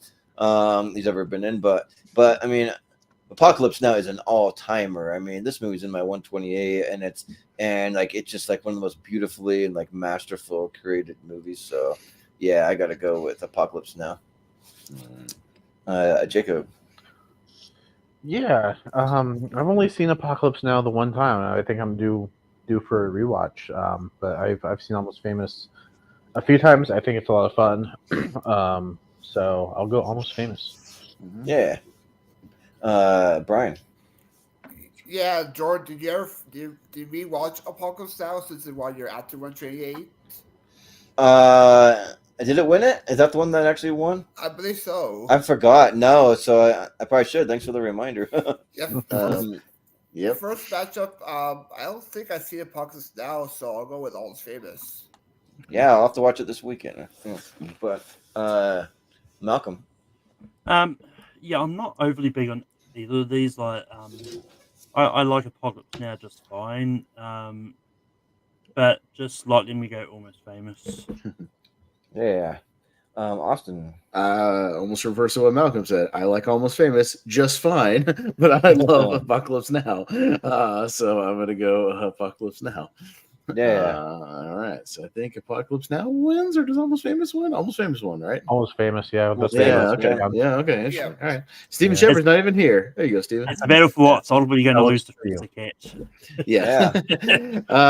he's ever been in. But I mean, Apocalypse Now is an all timer. I mean, this movie's in my 128, and it's just like one of the most beautifully and like masterful created movies. So yeah, I gotta go with Apocalypse Now. Jacob. Yeah, I've only seen Apocalypse Now the one time. I think I'm due for a rewatch. But I've seen Almost Famous a few times. I think it's a lot of fun. So I'll go Almost Famous. Yeah. Brian. Yeah, Jordan, did we watch Apocalypse Now since it won your After 128? Did it win it? Is that the one that actually won? I believe so. I forgot. No, so I probably should. Thanks for the reminder. Yeah, Yep. first matchup. I don't think I've seen Apocalypse Now, so I'll go with Almost Famous. Yeah, I'll have to watch it this weekend. But Malcolm. Yeah, I'm not overly big on either of these. Like, I like Apocalypse Now just fine. But just slightly we go Almost Famous. Yeah. Austin. Almost reverse of what Malcolm said. I like Almost Famous just fine, but I love Apocalypse Now. So I'm gonna go Apocalypse Now. Yeah. All right. So I think Apocalypse Now wins, or does Almost Famous win? Almost Famous won, right? Almost Famous, yeah. That's Yeah. Famous, Okay. Yeah. Okay. Interesting. Yeah. All right. Steven Yeah. Shepard's not even here. There you go, Steven. It's a battle for what? So ultimately you're going to Oh, lose to for you. Fritz the Cat. Yeah.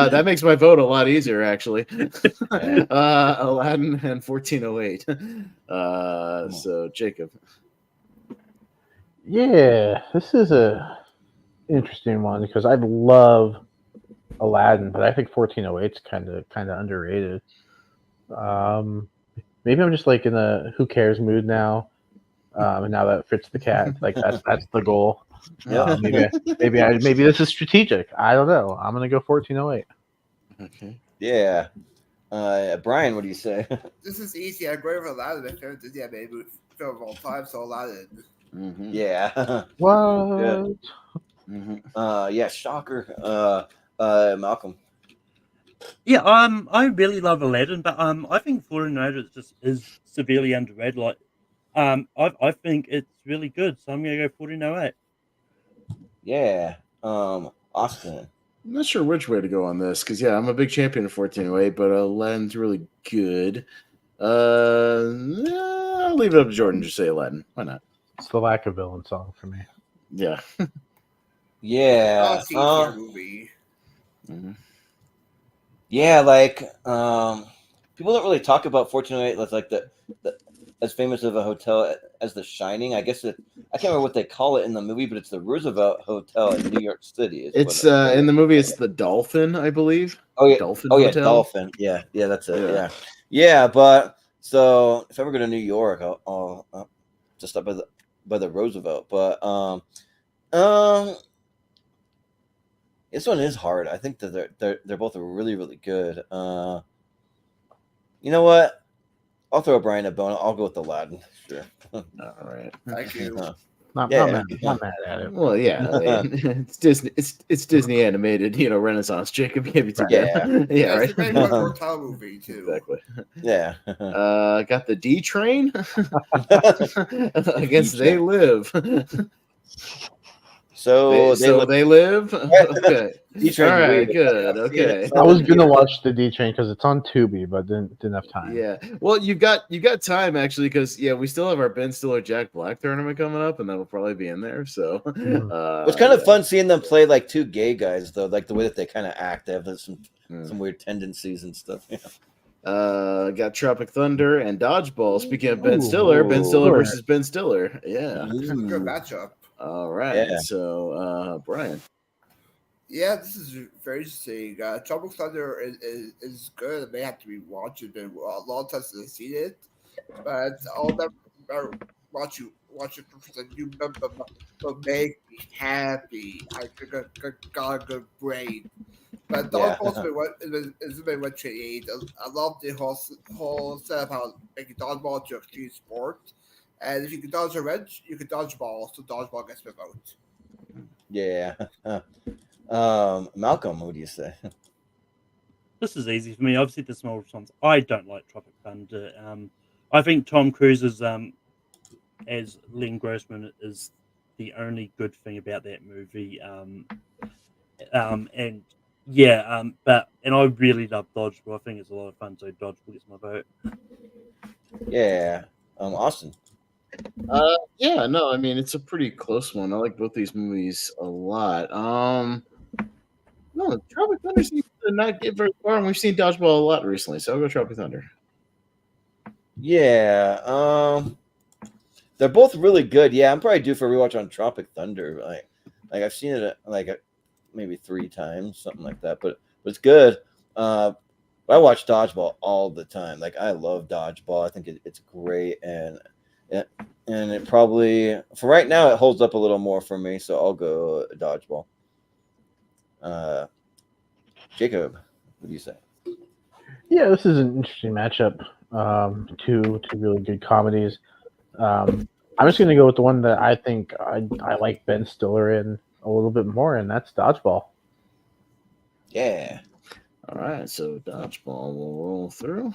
That makes my vote a lot easier, actually. Aladdin and 1408. So Jacob. Yeah, this is a interesting one because I love Aladdin, but I think 1408 is kind of underrated. Maybe I'm just like in a who cares mood now, and now that Fritz the Cat, like that's the goal. Yeah. Maybe this is strategic. I don't know. I'm gonna go 1408. Okay. Yeah. Brian, what do you say? This is easy. I'm going for Aladdin. My favorite Disney animated film of all time, so Aladdin. Mm-hmm. Yeah. What? Mm-hmm. Yeah, shocker. Malcolm. Yeah, I really love Aladdin, but I think Fallen Angels just is severely underrated. Like, I think it's really good, so I'm gonna go 1408. Yeah. Austin. I'm not sure which way to go on this because, yeah, I'm a big champion of 1408, but Aladdin's really good. I'll leave it up to Jordan to say Aladdin. Why not? It's the lack of villain song for me. Yeah. Yeah. C tier movie. Mhm. Yeah, like people don't really talk about 1408 as like the as famous of a hotel as The Shining. I guess I can't remember what they call it in the movie, but it's the Roosevelt Hotel in New York City. It's in the movie. It's the Dolphin, I believe. Oh yeah, Dolphin oh yeah, Hotel. Dolphin. Yeah, that's it. Yeah. But so if I ever go to New York, I'll just stop by the Roosevelt. But this one is hard. I think that they're both really, really good. You know what? I'll throw Brian a bone. I'll go with Aladdin. Sure. All right. Thank you. Not mad at it. Well, yeah, I mean, it's Disney. It's Disney animated. Renaissance. Jacob gave you together. Yeah, It's right. a very good hotel movie too. Exactly. Yeah. Got the D Train against They Live. So they live. Okay. D-Train's All right. weird. Good. Okay. I was gonna watch the D Train because it's on Tubi, but didn't have time. Yeah. Well, you got time actually, because we still have our Ben Stiller Jack Black tournament coming up, and that'll probably be in there. So it's kind of fun seeing them play like two gay guys, though. Like the way that they kind of act, they have some weird tendencies and stuff. Yeah. Got Tropic Thunder and Dodgeball. Speaking of Ben Stiller versus Ben Stiller. Yeah. This is a good matchup. All right. Yeah. So, Brian. Yeah, this is very interesting. Tropic Thunder is good. It may have to be watched. It's been a long time since I've seen it, but I'll never watch it for a new member. But make me happy. I got a good brain. But Dodgeball's been 128. I love the whole setup how making dodgeball to a extreme sport. And if you can dodge a wrench, you can dodge ball. So dodgeball gets my vote. Yeah. Malcolm, what do you say? This is easy for me. I've said this multiple times. I don't like Tropic Thunder. I think Tom Cruise is as Len Grossman is the only good thing about that movie. But I really love Dodgeball. I think it's a lot of fun. So Dodgeball gets my vote. Yeah. Austin. Yeah, no, I mean it's a pretty close one. I like both these movies a lot. No, Tropic Thunder seems to not get very far, and we've seen Dodgeball a lot recently, so I'll go Tropic Thunder. Yeah, they're both really good. Yeah, I'm probably due for a rewatch on Tropic Thunder. Like I've seen it maybe 3 times, something like that. But it's good. I watch Dodgeball all the time. Like I love Dodgeball. I think it's great, and it probably for right now it holds up a little more for me. So I'll go Dodgeball. Jacob, what do you say? Yeah, this is an interesting matchup. Two really good comedies. I'm just going to go with the one that I think I like Ben Stiller in a little bit more, and that's Dodgeball. Yeah. All right, so Dodgeball will roll through.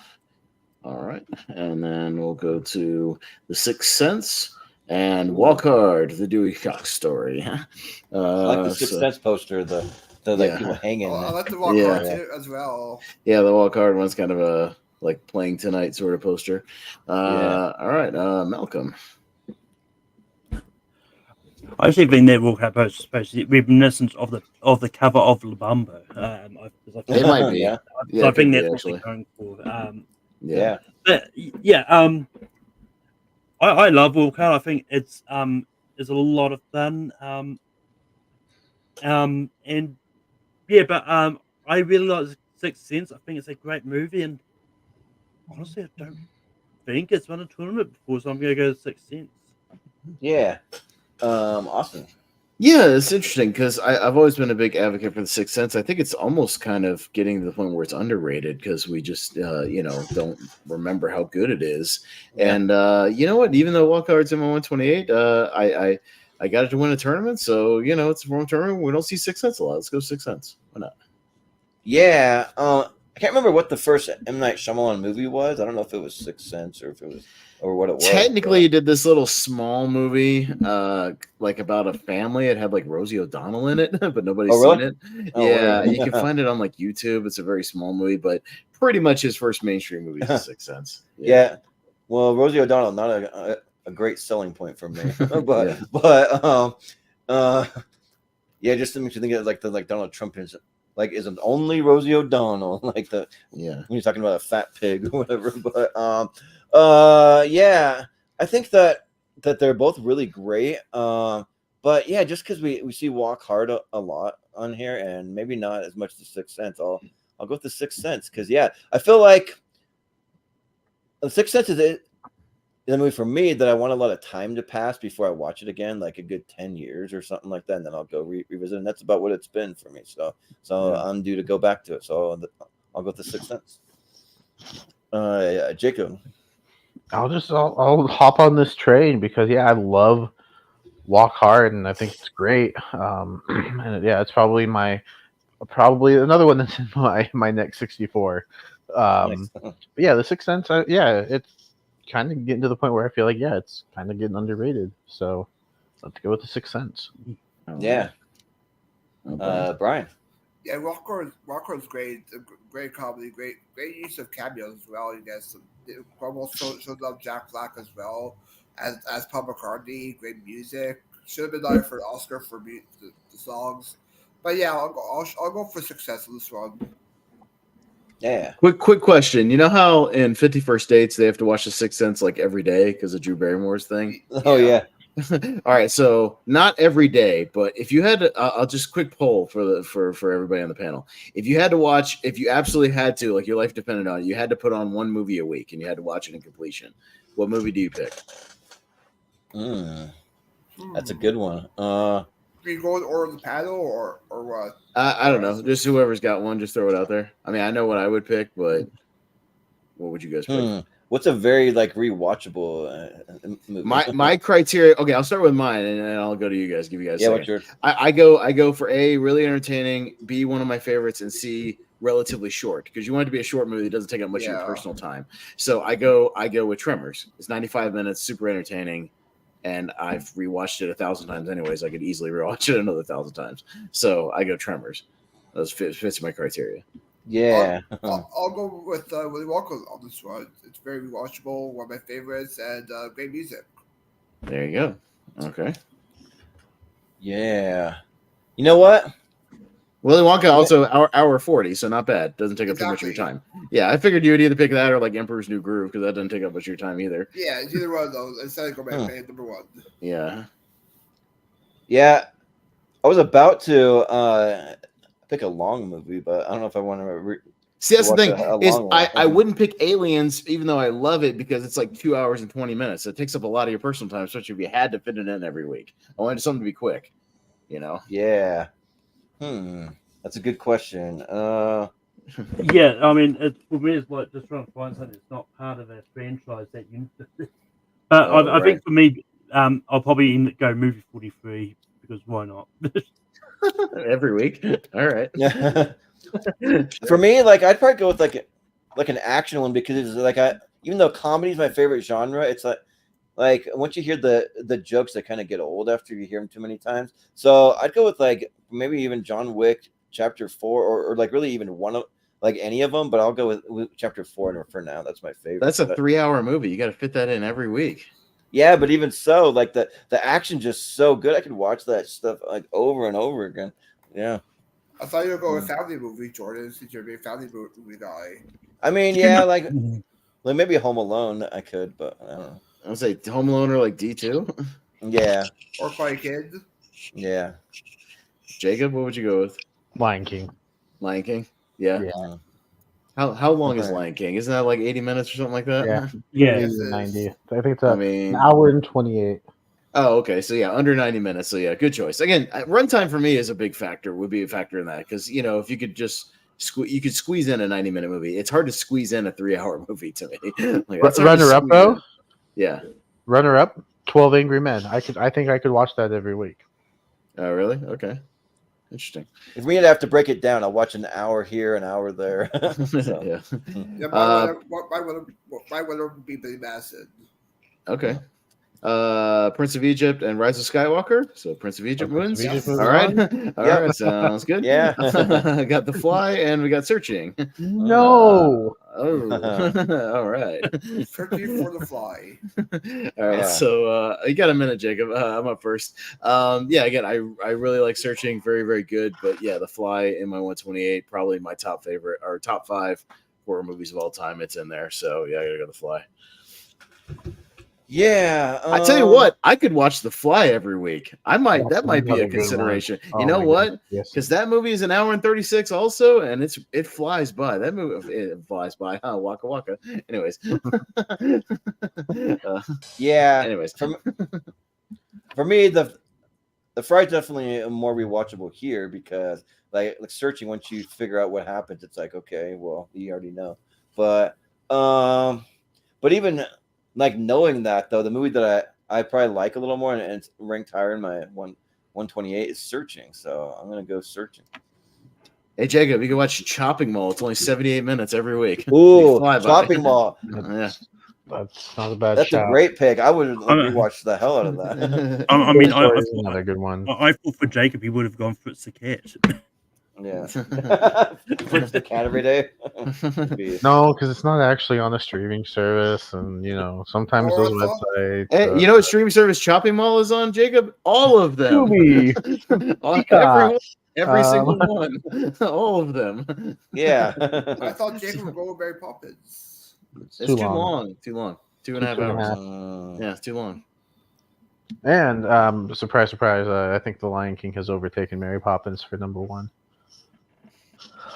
All right, and then we'll go to The Sixth Sense and Walk Hard, the Dewey Cox story. I like the Sixth Sense poster, the people hanging. I like the Walk Hard too, as well. Yeah, the Walk Hard one's kind of a like playing tonight sort of poster. All right, Malcolm. I actually think that Walk Hard poster is supposed to be reminiscent of the cover of La Bamba. It might be. Yeah. So I think that's what they're going for. Yeah. But I love Walk Hard. I think it's a lot of fun. I really like Sixth Sense. I think it's a great movie, and honestly, I don't think it's won a tournament before, so I'm going to go to Sixth Sense. Yeah. Awesome. Yeah, it's interesting because I've always been a big advocate for The Sixth Sense. I think it's almost kind of getting to the point where it's underrated because we just, don't remember how good it is. Yeah. And you know what? Even though Walk Hard's in my 128, I got it to win a tournament. So, it's a wrong tournament. We don't see Sixth Sense a lot. Let's go Sixth Sense. Why not? Yeah. I can't remember what the first M. Night Shyamalan movie was. I don't know if it was Sixth Sense or what it was. Technically, he did this little small movie, like about a family. It had like Rosie O'Donnell in it, but nobody's seen it. Yeah, you can find it on like YouTube. It's a very small movie, but pretty much his first mainstream movie is The Sixth Sense. Yeah. Well, Rosie O'Donnell, not a a great selling point for me. Yeah. Yeah, just to make you think of like Donald Trump is isn't only Rosie O'Donnell like the Yeah. when you're talking about a fat pig or whatever. But yeah, I think that they're both really great. But yeah, just because we see Walk Hard a lot on here, and maybe not as much The Sixth Sense, I'll go with The Sixth Sense because yeah, I feel like The Sixth Sense is a movie for me that I want a lot of time to pass before I watch it again, like a good 10 years or something like that, and then I'll go revisit. And that's about what it's been for me. So Yeah. I'm due to go back to it. So I'll go with The Sixth Sense. Yeah, Jacob. I'll hop on this train because I love Walk Hard and I think it's great. And yeah, it's probably another one that's in my next 64. Nice. But yeah, The Sixth Sense. It's kind of getting to the point where I feel like it's kind of getting underrated. So let's go with The Sixth Sense. Yeah. Brian. Yeah, Walker's great. Great comedy, great use of cameos as well. You get some almost shows up Jack Black as well as Paul McCartney. Great music. Should have been nominated for an Oscar for the songs. But yeah, I'll go for success in this one. Yeah. Quick question. You know how in 51st Dates they have to watch The Sixth Sense like every day because of Drew Barrymore's thing? Oh yeah. All right, so not every day, but if you had to, I'll just quick poll for everybody on the panel. If you had to watch, if you absolutely had to, like your life depended on it, you had to put on one movie a week and you had to watch it in completion, what movie do you pick? That's a good one. Are you going order the panel or what? I don't know. Just whoever's got one, just throw it out there. I mean, I know what I would pick, but what would you guys pick? What's a very rewatchable movie? My criteria. Okay, I'll start with mine, and then I'll go to you guys. Give you guys. Yeah, what's yours? I go for A, really entertaining. B, one of my favorites, and C, relatively short because you want it to be a short movie that doesn't take up much of your personal time. So I go with Tremors. It's 95 minutes, super entertaining, and I've rewatched it 1,000 times. Anyways, I could easily rewatch it another 1,000 times. So I go Tremors. That fits my criteria. Yeah, I'll go with Willy Wonka on this one. It's very rewatchable, one of my favorites, and great music. There you go. Okay. Yeah. You know what? Willy Wonka also hour 40, so not bad. Doesn't take up too much of your time. Yeah, I figured you would either pick that or like Emperor's New Groove because that doesn't take up much of your time either. Yeah, it's either one of those. Instead of go back to number one. Yeah. Yeah, I was about to pick a long movie, but I don't know if I want to. See, that's the thing is I wouldn't pick Aliens, even though I love it because it's like 2 hours and 20 minutes. It takes up a lot of your personal time, especially if you had to fit it in every week. I wanted something to be quick, you know. Yeah. That's a good question. Yeah, I mean, for me, it's like just trying to find something that's not part of a franchise that you. But I think for me, I'll probably go movie 43 because why not? Every week. All right. For me, I'd probably go with like an action one because it's even though comedy is my favorite genre, it's like once you hear the jokes, they kind of get old after you hear them too many times. So I'd go with maybe even John Wick Chapter 4 or really even one of any of them, but I'll go with Chapter 4 for now. That's my favorite. That's a 3-hour movie. You got to fit that in every week. Yeah, but even so, the action just so good. I could watch that stuff over and over again. Yeah. I thought you were going with family movie, Jordan, since you're a big family movie guy. I mean, yeah, maybe Home Alone I could, but I don't know. I would say Home Alone or D2. Yeah. Or Quiet Kid. Yeah. Jacob, what would you go with? Lion King. Lion King? Yeah. How long is Lion King? Isn't that like 80 minutes or something like that? Yeah. 90. I think it's an hour and 28. Oh, okay. So yeah, under 90 minutes. So yeah, good choice. Again, runtime for me is a big factor. Would be a factor in that because if you could just you could squeeze in a 90-minute movie. It's hard to squeeze in a 3-hour movie to me. Runner up though. Yeah. Runner up. 12 Angry Men. I think I could watch that every week. Oh really? Okay. Interesting. If we have to break it down, I'll watch an hour here, an hour there. Yeah. My winner would be Billy Madison. Okay. Prince of Egypt and Rise of Skywalker. So Prince of Egypt wins. Egypt All moves right, on. all Yep. right, sounds good. Yeah. Got The Fly and we got Searching. No. All right. Searching for the Fly. All right, Yeah. so you got a minute, Jacob. I'm up first. Yeah, again, I really like Searching, very, very good. But yeah, The Fly in my 128, probably my top favorite or top 5 horror movies of all time. It's in there, so yeah, I gotta go The Fly. Yeah. I tell you what, I could watch The Fly every week. That might be another a good one. consideration. Oh You know my what? goodness, yes. Because that movie is an hour and 36 also, and it flies by. That movie it flies by. Huh? Waka waka. Anyways. Yeah. Anyways. For me, the Fry's definitely more rewatchable here because like Searching, once you figure out what happens, it's like, okay, well, you already know. But even like knowing that though, the movie that I probably like a little more and it's ranked higher in my 128 is Searching. So I'm gonna go Searching. Hey Jacob, you can watch Chopping Mall. It's only 78 minutes every week. Ooh, Fly by. Chopping Mall. Yeah. That's not a bad That's shout. a great pick. I would rewatch the hell out of that. I mean, Toy Story is another good one. I thought for Jacob he would have gone for Saket. Yeah. Flips the cat every day. No, because it's not actually on a streaming service, and sometimes Or those it's on- websites. Hey, you know what streaming service Chopping Mall is on, Jacob? All of them. Tubi, every single one. All of them. Yeah. I thought Jacob would go with Mary Poppins. It's too long. Too long. 2.5 hours. Yeah, it's too long. And surprise, surprise! I think The Lion King has overtaken Mary Poppins for number 1.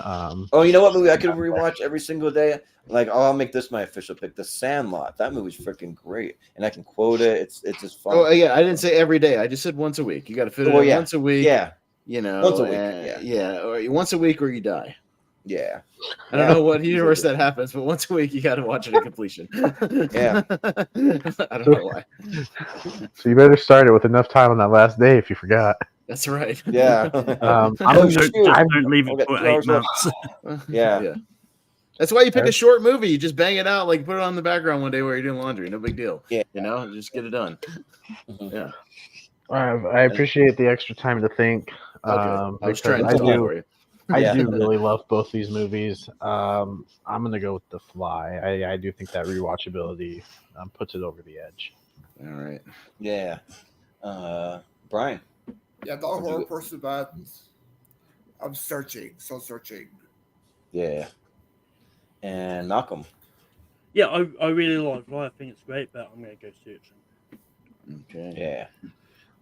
Oh, you know what movie I could rewatch every single day? Like, I'll make this my official pick. The Sandlot. That movie's freaking great, and I can quote it. It's just fun. Oh yeah, I didn't say every day. I just said once a week. You got to fit it in once a week. Yeah. Once a week. Yeah. Or once a week or you die. Yeah. I don't know what universe that happens, but once a week you got to watch it to completion. Yeah. I don't know why. So you better start it with enough time on that last day if you forgot. That's right. Yeah. I'm Don't leave it for 8 months. Yeah. That's why you pick a short movie. You just bang it out, like put it on the background one day while you're doing laundry. No big deal. Yeah. Just get it done. Yeah. I appreciate the extra time to think. Okay. I was trying to I talk do, for you. I do really love both these movies. I'm gonna go with The Fly. I do think that rewatchability puts it over the edge. All right. Yeah. Brian. Yeah, I'm not a horror person, but I'm searching. Yeah. And Malcolm. Yeah, I really like Fly. I think it's great, but I'm going to go Searching. Okay. Yeah.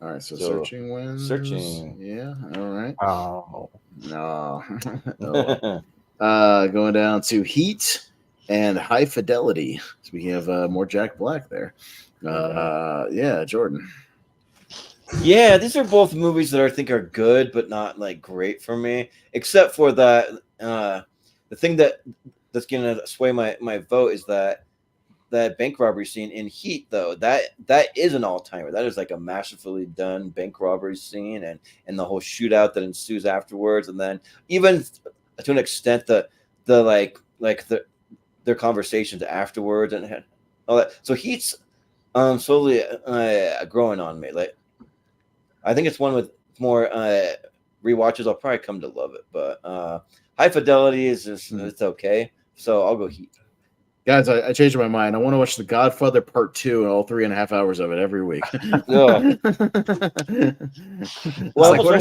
All right. So Searching wins. Searching. Yeah. All right. Oh. No. Oh. Going down to Heat and High Fidelity. Speaking of more Jack Black there. Yeah, Jordan. Yeah, these are both movies that I think are good, but not like great for me. Except for that, the thing that's gonna sway my vote is that bank robbery scene in Heat, though. That is an all timer. That is like a masterfully done bank robbery scene, and the whole shootout that ensues afterwards, and then even to an extent their conversations afterwards and all that. So Heat's slowly growing on me. Like, I think it's one with more rewatches. I'll probably come to love it, but High Fidelity is just it's okay. So I'll go Heat. Guys, I changed my mind. I want to watch The Godfather Part 2 and all 3.5 hours of it every week. Well, what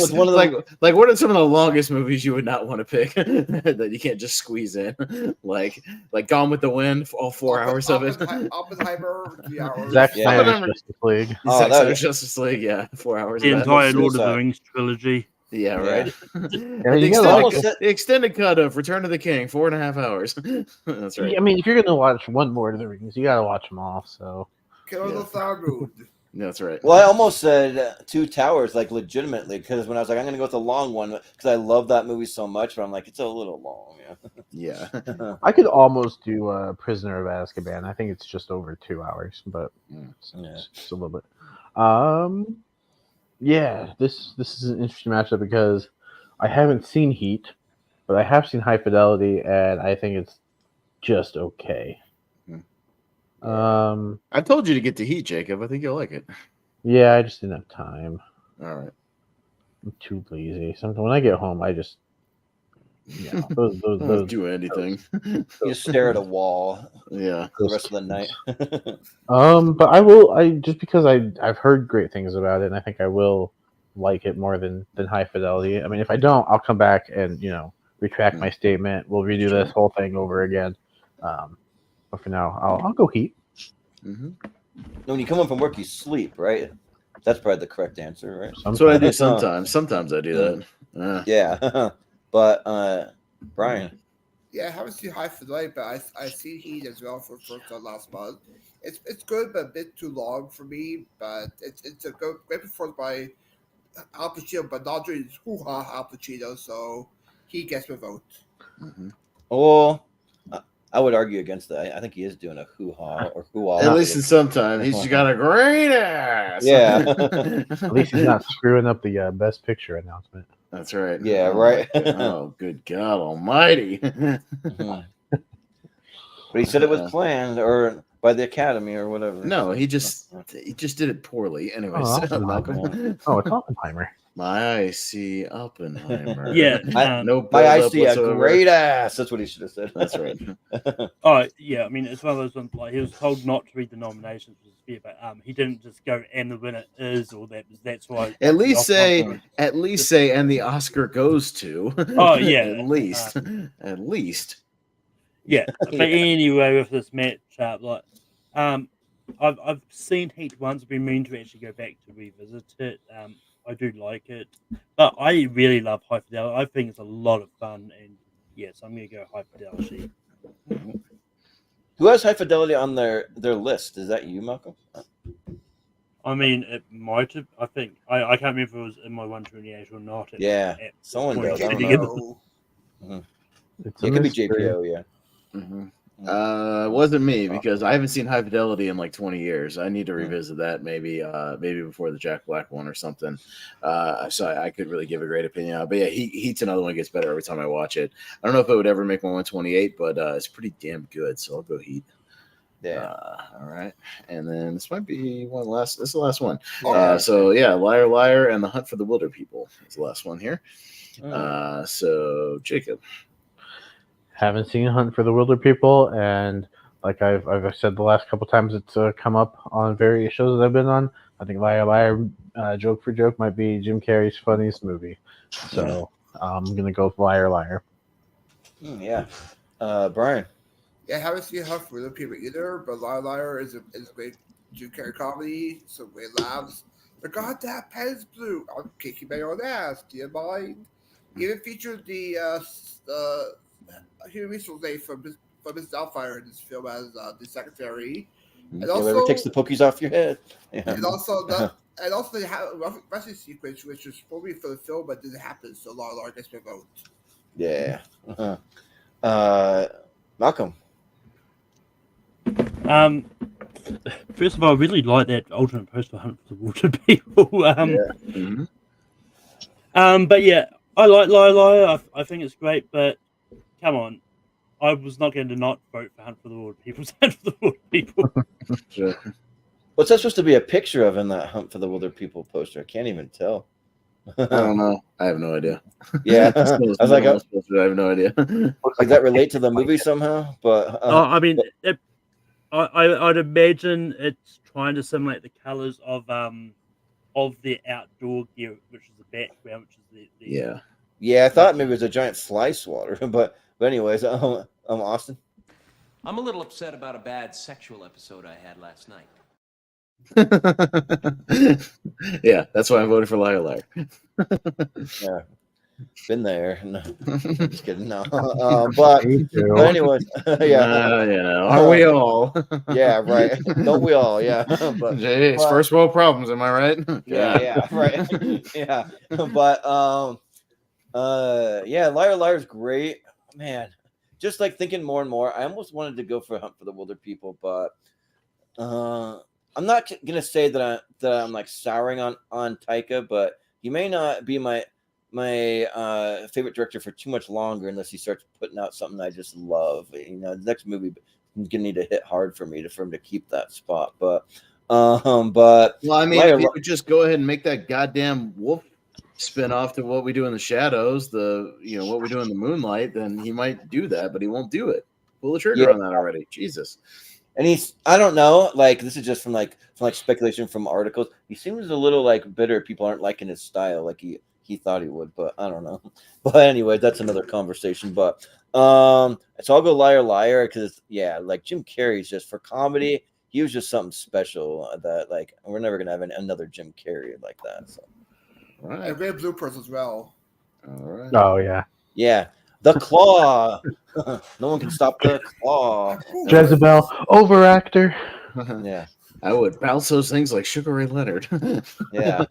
are some of the longest movies you would not want to pick that you can't just squeeze in? like Gone with the Wind, all 4 hours of it. Oppenheimer, 3 hours. Zack Yeah. Snyder's Justice League. Zack Snyder's Justice League, yeah, 4 hours. The of that. entire Lord of the Rings trilogy. Yeah, right. Yeah, The extended cut of Return of the King, 4.5 hours. That's right. I mean, if you're gonna watch one Lord of the Rings, you gotta watch them all. So Kill the Thargood. That's right. Well, I almost said Two Towers, like legitimately, because when I was like, I'm going to go with the long one because I love that movie so much, but I'm like, it's a little long. Yeah. I could almost do Prisoner of Azkaban. I think it's just over 2 hours, but it's just a little bit. Yeah, this is an interesting matchup because I haven't seen Heat, but I have seen High Fidelity, and I think it's just okay. I told you to get to Heat, Jacob. I think you'll like it. Yeah, I just didn't have time. All right. I'm too lazy. Sometimes when I get home, I just Don't do anything. You just stare at a wall Yeah. the rest of the night. But I will. Just because I've heard great things about it, and I think I will like it more than High Fidelity. I mean, if I don't, I'll come back and retract my statement. We'll redo this whole thing over again. But for now, I'll go Heat. Mm-hmm. When you come home from work, you sleep, right? That's probably the correct answer, right? That's what I do sometimes. Sometimes I do that. Yeah. But Brian. Yeah, I haven't seen High Fidelity, but I seen Heat as well for first time last month. It's good, but a bit too long for me. But it's a great performance by Al Pacino, but not doing hoo-ha Al Pacino, so he gets my vote. Mm-hmm. Well, I would argue against that. I think he is doing a hoo-ha or hoo-ha. At least in sometimes. He's got a great ass. Yeah. At least he's not screwing up the Best Picture announcement. That's right. Yeah, right. Oh, good God Almighty! But he said it was planned or by the Academy or whatever. No, he just did it poorly. Anyways, Malcolm. Oh, it's Oppenheimer. My I see Oppenheimer. Yeah, no. My I see a great ass. That's what he should have said. That's right. Oh yeah, I mean it's one of those ones like he was told not to read the nominations for Sphere, but he didn't just go and the winner is or that's why. At least say, and the Oscar goes to. Oh yeah, at least. Yeah, but anyway, with this match, I've seen Heat once. I've been meaning to actually go back to revisit it. I do like it, but I really love High Fidelity. I think it's a lot of fun, and yes, I'm going to go High Fidelity. Who has High Fidelity on their list? Is that you, Malcolm? I mean, it might have. I think I can't remember if it was in my 128 or not. Someone does. I don't know. It could be JPO. Yeah. Mm-hmm. It wasn't me because I haven't seen High Fidelity in like 20 years. I need to revisit that maybe before the Jack Black one or something. So I could really give a great opinion on it. But yeah, Heat's another one that gets better every time I watch it. I don't know if it would ever make my 128, but it's pretty damn good. So I'll go Heat. Yeah. All right. And then this might be this is the last one. So yeah, Liar Liar and The Hunt for the Wilder People is the last one here. So Jacob. Haven't seen Hunt for the Wilder People, and like I've said the last couple times it's come up on various shows that I've been on. I think Liar Liar, Joke for Joke might be Jim Carrey's funniest movie. So I'm gonna go with Liar Liar. Yeah, Brian. Yeah, I haven't seen Hunt for the Wilder People either, but Liar Liar is a great Jim Carrey comedy. Some great laughs. The goddamn Pez Blue. I'm kicking my own ass. Do you mind? Even featured the Hugh Reese's name from his Doubtfire in this film as the secretary, and also whoever takes the pokies off your head. Yeah. And also they have a wrestling sequence which was probably for the film but didn't happen. So Lar gets my vote. Yeah. Malcolm. First of all, I really like that alternate poster Hunt for the Wilder People. But yeah, I like Liar Liar. I think it's great, but come on, I was not going to not vote for Hunt for the Wilder People. Hunt for the Wilder People. Sure. What's that supposed to be a picture of in that Hunt for the Wilder People poster? I can't even tell. I don't know. I have no idea. Yeah, I was like, I have no idea. Does that relate to the movie somehow? But I mean, I'd imagine it's trying to simulate the colors of the outdoor gear, which is the background, which is the yeah. I thought maybe it was a giant fly swatter, but anyways, I'm Austin. I'm a little upset about a bad sexual episode I had last night. Yeah, that's why I voted for Liar Liar. Yeah, been there. No, just kidding. No, but anyways, yeah. Are we all? Yeah, right. Don't we all? Yeah, but it's first world problems. Am I right? Yeah, right. Yeah, but yeah, Liar Liar's great, man. Just like thinking more and more, I almost wanted to go for Hunt for the Wilder People, but I'm not gonna say that I'm like souring on Taika, but he may not be my favorite director for too much longer unless he starts putting out something I just love. You know, the next movie gonna need to hit hard for him to keep that spot. But Well, I mean, Liar if you would just go ahead and make that goddamn wolf spin off to What We Do in the Shadows, What We Do in the Moonlight, then he might do that, but he won't do it. Pull the trigger Yeah. on that already. Jesus. And I don't know, like this is just from speculation from articles. He seems a little like bitter. People aren't liking his style like he thought he would, but I don't know. But anyway, that's another conversation. But so I'll go Liar Liar because like Jim Carrey's just for comedy. He was just something special that like we're never gonna have another Jim Carrey like that. So. All right. And great bloopers as well. All right. Oh yeah. Yeah, the claw. No one can stop the claw. Jezebel, overactor. Yeah. I would bounce those things like Sugar Ray Leonard. Yeah.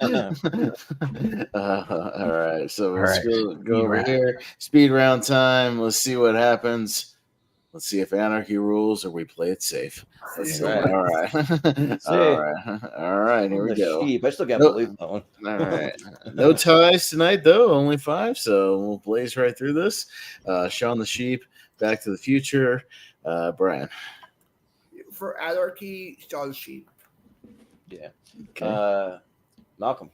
All right. So let's All go over here. Speed round time. Let's see what happens. Let's see if anarchy rules or we play it safe. Let's see. Right. All right. All right. Here we go. Sheep. I still can't Nope. believe that one. All right. No ties tonight, though. Only 5. So we'll blaze right through this. Shaun the Sheep, Back to the Future. Brian. For Anarchy, Shaun the Sheep. Yeah. Okay. Malcolm.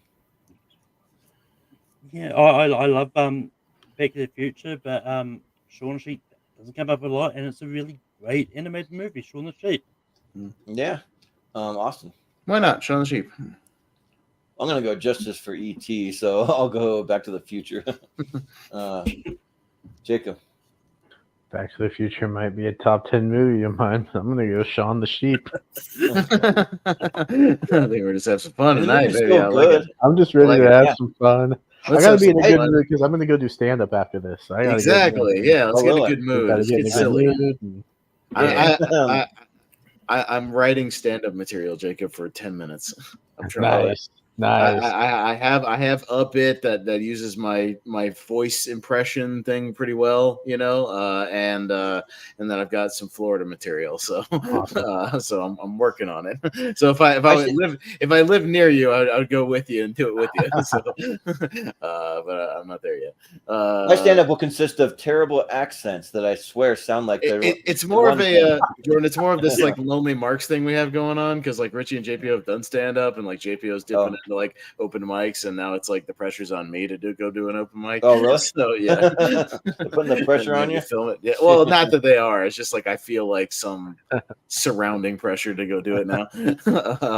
Yeah, I love Back to the Future, but Shaun the Sheep doesn't come up a lot, and it's a really great animated movie, Shaun the Sheep. Yeah. Austin. Why not? Shaun the Sheep. I'm gonna go justice for ET, so I'll go Back to the Future. Jacob. Back to the Future might be a top 10 movie of mine. I'm gonna go Shaun the Sheep. I think we're just have some fun The tonight, movie's baby. still I like good. it. I'm just ready Like to it, have yeah. some fun. I Let's gotta have be in some a good fun. mood because I'm gonna go do stand up after this. I gotta Exactly. Yeah. Let's Oh, get in a really? good mood. Gotta Let's get in get a good silly. mood. and- Yeah. I'm writing stand-up material, Jacob, for 10 minutes. I'm trying. Nice. I have a bit that uses my voice impression thing pretty well, and then I've got some Florida material, so Awesome. so I'm working on it. So if I live near you, I would go with you and do it with you. So, but I'm not there yet. My stand-up will consist of terrible accents that I swear sound like they're. It's more of one a thing. Jordan. It's more of this like Lonely Marks thing we have going on because like Richie and JPO have done stand up and like JPO's dipping into like open mics and now it's like the pressure's on me to go do an open mic. Oh, really? So yeah, They're putting the pressure on you. Film it. Yeah. Well, not that they are. It's just like I feel like some surrounding pressure to go do it now.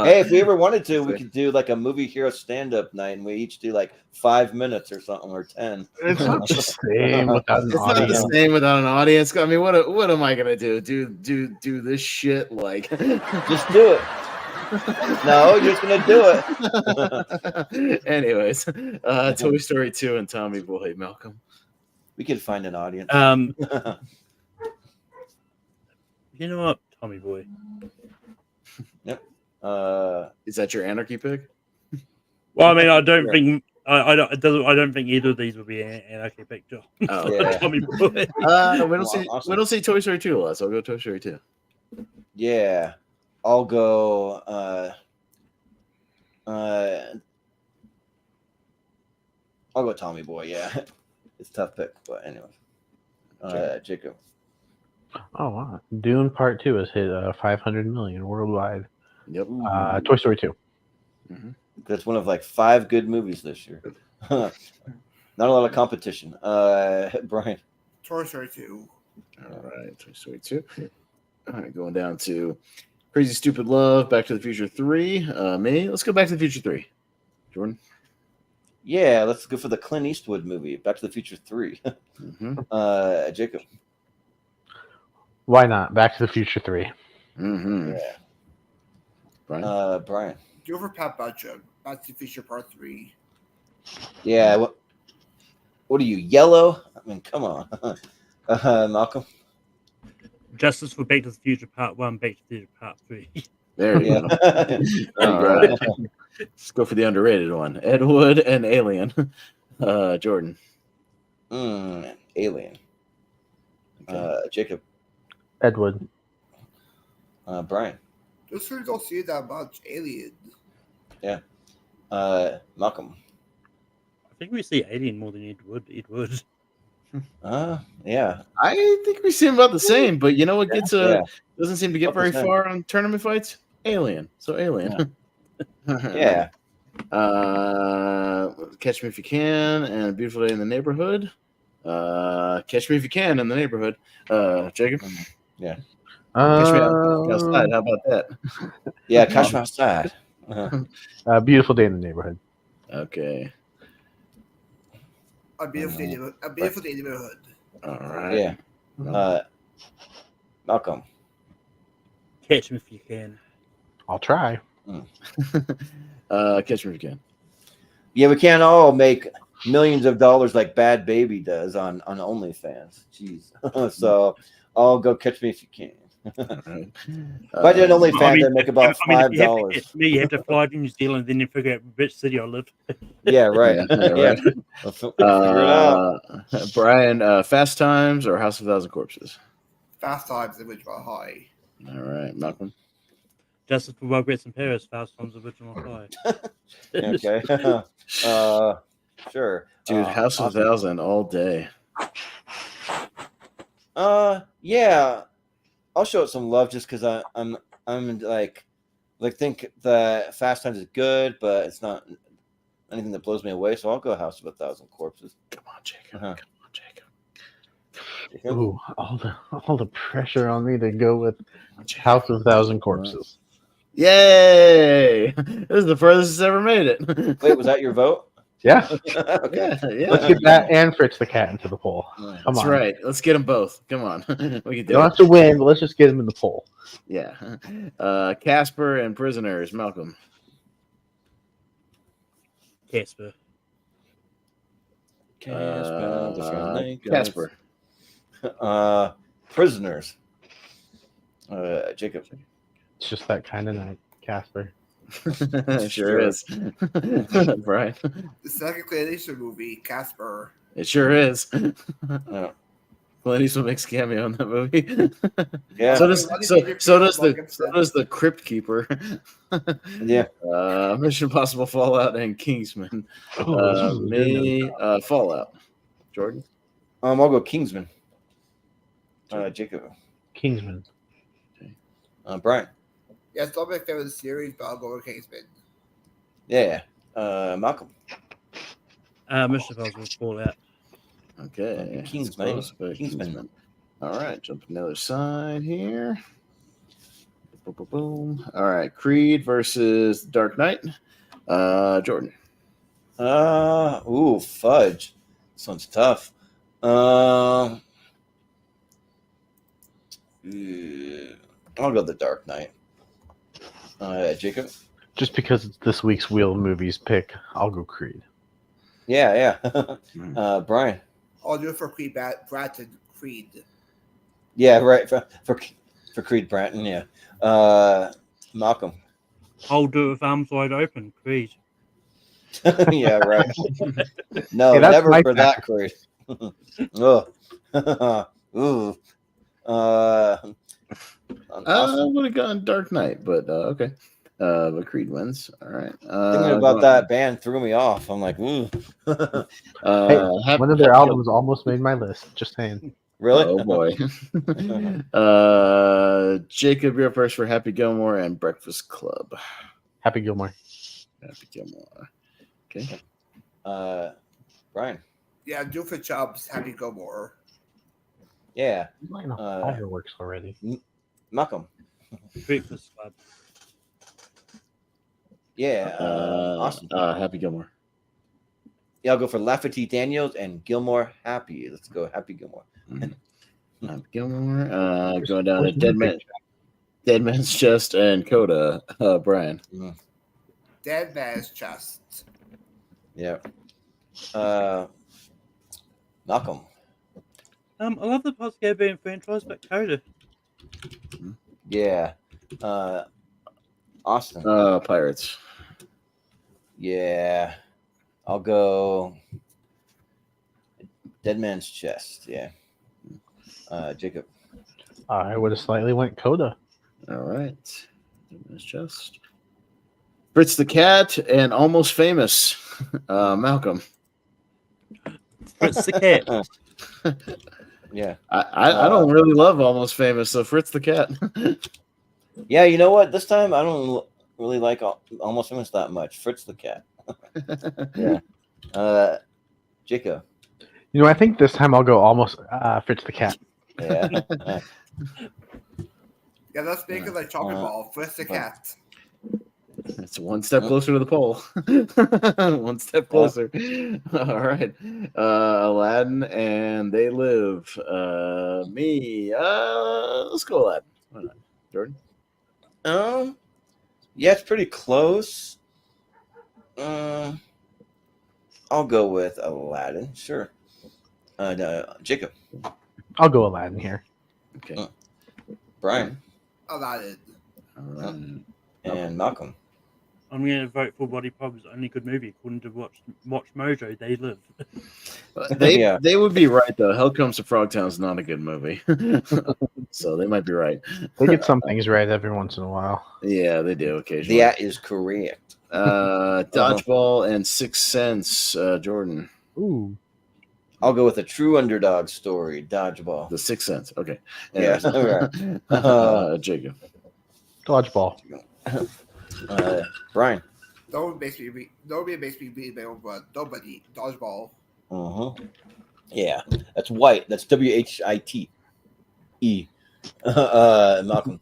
Hey, if we ever wanted to, we could do like a movie hero stand-up night, and we each do like 5 minutes or something, or 10. It's not the same without an It's not audience. the same without an audience. I mean, what am I gonna do? Do this shit like? Just do it. No, you're just gonna do it. Anyways, Toy Story 2 and Tommy Boy, Malcolm. We could find an audience. You know what, Tommy Boy? Yep. Is that your anarchy pick? Well, I mean, I don't think I don't think either of these would be an anarchy picture. Oh, Yeah. Tommy Boy. we don't see Toy Story 2 a lot, so I'll go Toy Story 2. Yeah, I'll go. I'll go Tommy Boy. Yeah, it's a tough pick, but anyway. Jacob. Oh wow! Dune Part 2 has hit 500 million worldwide. Yep. Toy Story 2. Mm-hmm. That's one of like 5 good movies this year. Not a lot of competition. Brian. Toy Story 2. All right, Toy Story 2. All right, going down to Crazy Stupid Love, Back to the Future 3. Me, let's go Back to the Future 3. Jordan. Yeah, let's go for the Clint Eastwood movie, Back to the Future 3. Mm-hmm. Jacob. Why not? Back to the Future 3. Mm-hmm. Yeah. Brian. Brian. Go for Pat Budget. Back to the Future Part 3. Yeah. What are you, yellow? I mean, come on. Malcolm. Justice for Back to the Future Part 1, Back to the Future Part 3. There you go. All right. Let's go for the underrated one. Ed Wood and Alien. Jordan. Alien. Okay. Jacob. Ed Wood. Brian. Those two don't see it that much. Alien. Yeah. Malcolm. I think we see Alien more than Ed Wood. Yeah. I think we seem about the same, but you know what gets Yeah. doesn't seem to get About the very same. far on tournament fights? Alien. So Alien. Yeah. Catch Me If You Can and A Beautiful Day in the Neighborhood. Catch Me If You Can in the Neighborhood. Jacob. Yeah. Catch Me Outside. How about that? Yeah. Catch Me Outside. Uh-huh. Beautiful Day in the Neighborhood. Okay. A beautiful day in the neighborhood. All right. Yeah. Malcolm. Catch Me If You Can. I'll try. Catch Me If You Can. Yeah, we can't all make millions of dollars like Bad Baby does on OnlyFans. Jeez. So I'll go Catch Me If You Can. Right. If I did OnlyFans, I'd make about $5. You have to fly to New Zealand, then you figure out which city I live. Yeah, right. Yeah. We'll figure it out. Brian, Fast Times or House of a Thousand Corpses? Fast Times, the original high. All right, Malcolm. Justice for Regrets in Paris, Fast Times Original High. Okay. Sure. Dude, House of a Thousand all day. Yeah. I'll show it some love just because I'm like think that Fast Times is good, but it's not anything that blows me away. So I'll go House of a Thousand Corpses. Come on, Jacob. Uh-huh. Come on, Jacob. Ooh, all the pressure on me to go with House of a Thousand Corpses. Yay! This is the furthest it's ever made it. Wait, was that your vote? Yeah. Okay. Yeah. Let's get that and Fritz the Cat into the poll. Come That's on. right. Let's get them both. Come on. We can You do don't it. have to win, but let's just get them in the poll. Yeah. Casper and Prisoners. Malcolm. Casper. Casper. Prisoners. Jacob. It's just that kind of night, Casper. Sure is. Brian. The second Clint Eastwood movie, Casper. It sure is. Yeah. Clint Eastwood makes a cameo in that movie. Yeah. So does the Crypt Keeper. Yeah. Mission Impossible Fallout and Kingsman. Fallout. Jordan. I'll go Kingsman. Jacob. Kingsman. Brian. Yeah, it's not my favorite series, but I'll go with Kingsman. Yeah. Malcolm. Mission Impossible Fallout. Okay. Kingsman. Kingsman. All right. Jump to the other side here. Boom, boom, boom. All right. Creed versus Dark Knight. Jordan. Fudge. This one's tough. I'll go the Dark Knight. Jacob. Just because it's this week's Wheel Movies pick, I'll go Creed. Yeah. Brian. I'll do it for Creed Bratton. Creed. Yeah, right. For Creed Bratton, yeah. Malcolm. I'll do it with arms wide open. Creed. Yeah, right. No, Hey, that's never my for that Creed. Ooh. I would have gone Dark Knight, but okay. But Creed wins. All right. Thinking about that band threw me off. I'm like, ooh. Hey, one of their albums almost made my list. Just saying. Really? Oh boy. Jacob, you're first for Happy Gilmore and Breakfast Club. Happy Gilmore. Happy Gilmore. Okay. Brian. Yeah, do it for Chubbs. Happy Gilmore. Yeah. Mine fireworks already. Malcolm. Breakfast Club. Yeah. Awesome. Happy Gilmore. Yeah, I'll go for Lafferty Daniels and Gilmore Happy. Let's go Happy Gilmore. Happy Gilmore. Going down to Dead Man's Chest and Coda. Brian. Dead Man's Chest. Yeah. Malcolm. I love the Poscarian franchise, but Coda. Yeah. Austin. Pirates. Yeah. I'll go Dead Man's Chest. Yeah. Jacob. I would have slightly went Coda. All right. Dead Man's Chest. Fritz the Cat and Almost Famous. Malcolm. Fritz the Cat. Yeah. I don't really love Almost Famous, so Fritz the Cat. Yeah, you know what? This time I don't really like Almost Famous that much. Fritz the Cat. Yeah. Jacob. I think this time I'll go almost Fritz the Cat. Yeah. Yeah, let's make it like chopping ball. Fritz the cat. It's one step closer to the pole. One step closer. All right. Aladdin and They Live. Me. Let's go Aladdin. Why not? Jordan? Yeah, it's pretty close. I'll go with Aladdin. Sure. Jacob. I'll go Aladdin here. Okay. Brian. Aladdin. All right. And Malcolm. I'm going to vote for Body Pop's only good movie, according to Watch Mojo. They Live. They would be right though. Hell Comes to Frogtown is not a good movie, so they might be right. They get some things right every once in a while. Yeah, they do occasionally. That is correct. Dodgeball and Sixth Sense. Jordan. Ooh. I'll go with a true underdog story. Dodgeball. The Sixth Sense. Okay. Yeah. Right. Jacob. Dodgeball. Brian. Nobody makes me beat my own blood. Nobody. Dodgeball. Yeah, that's white. That's WHITE. Malcolm.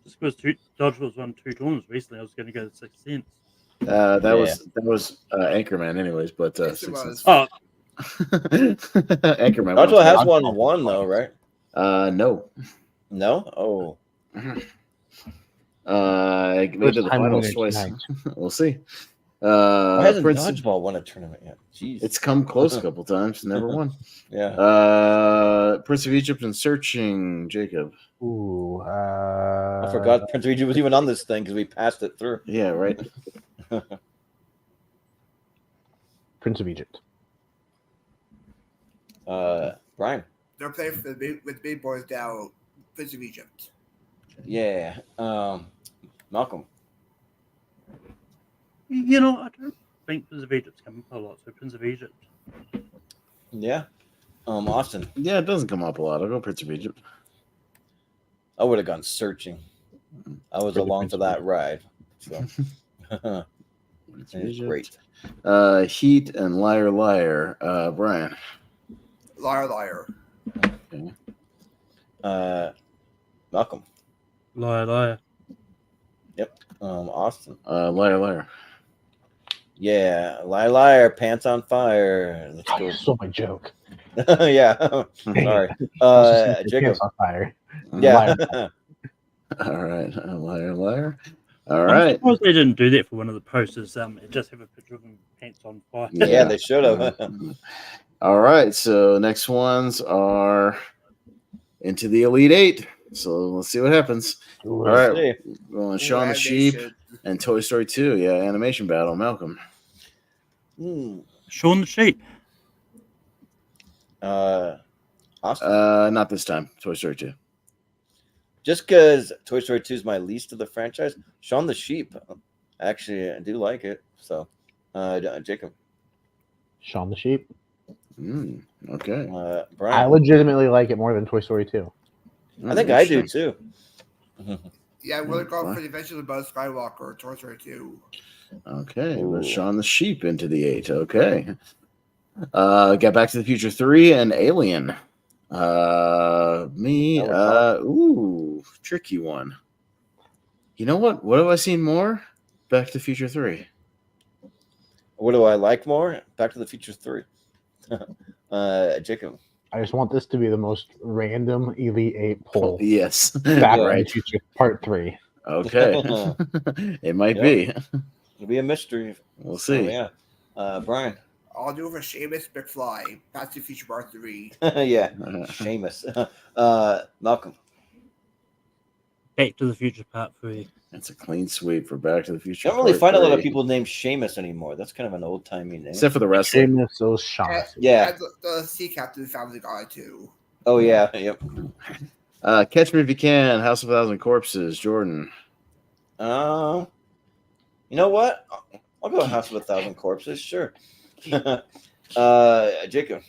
Just because Dodgeball's won 2 tournaments recently, I was going to go to Sixth Sense. That was Anchorman, anyways. But Yes, it Sixth was. Sense. Oh, Anchorman. Dodgeball has Dodgeball. one though, right? No. No. Oh. Maybe First the time final winner choice. tonight. We'll see. Why hasn't Prince, Dodgeball won a tournament yet? Jeez. it's come close a couple times, never won. Yeah. Prince of Egypt and Searching, Jacob. Ooh. I forgot Prince of Egypt was even on this thing because we passed it through. Yeah, right. Prince of Egypt. Brian. They're playing with big boys now. Prince of Egypt. Yeah. Malcolm. I don't think Prince of Egypt's coming up a lot, so Prince of Egypt. Yeah. Austin. Yeah, it doesn't come up a lot. I'll go Prince of Egypt. I would have gone Searching. I was along for that ride. So. It's great. Heat and Liar Liar. Brian. Liar, liar. Okay. Malcolm. Liar, liar. Yep. Austin. Liar Liar. Yeah. Liar, liar. Pants on fire. Let's Oh, go. you stole my joke. Yeah. Sorry. Jacob. On fire. Yeah. Liar. All right. Liar Liar. All I'm right. surprised they didn't do that for one of the posters. It just have a picture of him pants on fire. Yeah, they should have. All right. So next ones are into the Elite Eight. So let's see what happens. All right. Going Shaun the Sheep and Toy Story 2. Yeah, animation battle. Malcolm. Shaun the Sheep. Austin. Not this time. Toy Story 2. Just because Toy Story 2 is my least of the franchise, Shaun the Sheep, actually, I do like it. So, Jacob. Shaun the Sheep. Okay. Brian. I legitimately like it more than Toy Story 2. I think I do too. Yeah, we're going for the Adventures of Buzz Skywalker, Toy Story 2. Okay. Let's Shaun the Sheep into the 8. Okay. Got Back to the Future 3 and Alien. Tricky one. You know what? What have I seen more? Back to the Future 3. What do I like more? Back to the Future 3. Jacob. I just want this to be the most random Elite 8 poll. Yes. Back to Right. the Future Part 3. Okay. It might be. It'll be a mystery. We'll see. Yeah. Brian. I'll do it for Seamus McFly, Back to the Future Part 3. Yeah. Seamus. Malcolm. Back to the Future Part 3. That's a clean sweep for Back to the Future. I don't really Part find a lot 3. of people named Seamus anymore. That's kind of an old timey name. Except for the wrestler. Seamus O'Shaughnessy. Yeah. And the Sea Captain Family Guy, too. Oh yeah. Yep. Catch Me If You Can, House of a Thousand Corpses, Jordan. You know what? I'll go House of a Thousand Corpses. Sure. Jacob.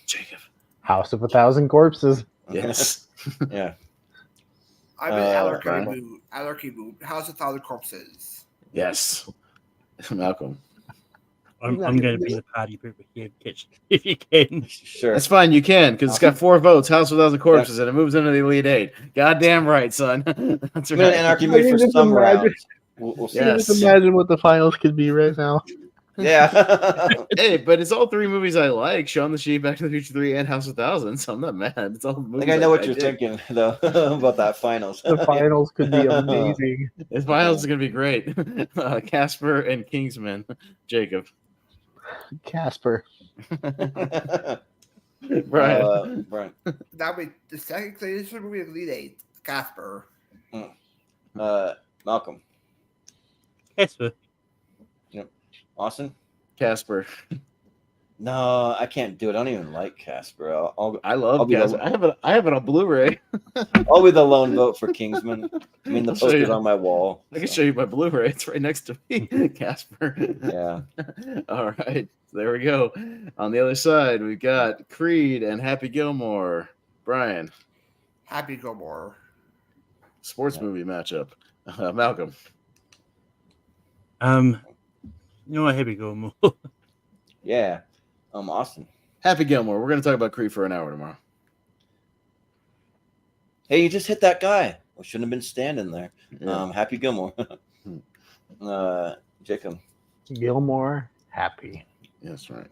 House of a Thousand Corpses. Yes. Yeah. I'm an Anarchy Brian? mood. Anarchy mood. House of Thousand Corpses. Yes. Malcolm. I'm going to be the party pooper here, Kitchen, if you can. Sure. That's fine. You can, because it's got 4 votes. House of a Thousand Corpses, and it moves into the Elite 8. Goddamn right, son. That's I'm in an right. anarchy I mood can for just some imagine- rounds. We'll see. Yes. Just imagine what the finals could be right now. Yeah. Hey, but it's all 3 movies I like: Shaun the Sheep, Back to the Future 3, and House of Thousand. So I'm not mad. It's all I movies. think I know what I you're dig. thinking though about that finals. The finals could be amazing. The finals is gonna be great. Casper and Kingsman. Jacob. Casper. Brian. Brian. That would the second classification movie of Elite 8. Casper. Malcolm. Casper. Austin. Casper. No, I can't do it. I don't even like Casper. I love I'll be Casper. I have it on Blu-ray. I'll be the lone vote for Kingsman. I mean, the I'll show you. poster's on my wall. I can show you my Blu-ray. It's right next to me. Casper. Yeah. All right. There we go. On the other side, we've got Creed and Happy Gilmore. Brian. Happy Gilmore. Sports movie matchup. Malcolm. You know what? Here we go. More. Yeah. Austin. Happy Gilmore. We're going to talk about Creed for an hour tomorrow. Hey, you just hit that guy. We shouldn't have been standing there. Yeah. Happy Gilmore. Jacob. Gilmore, happy. That's right.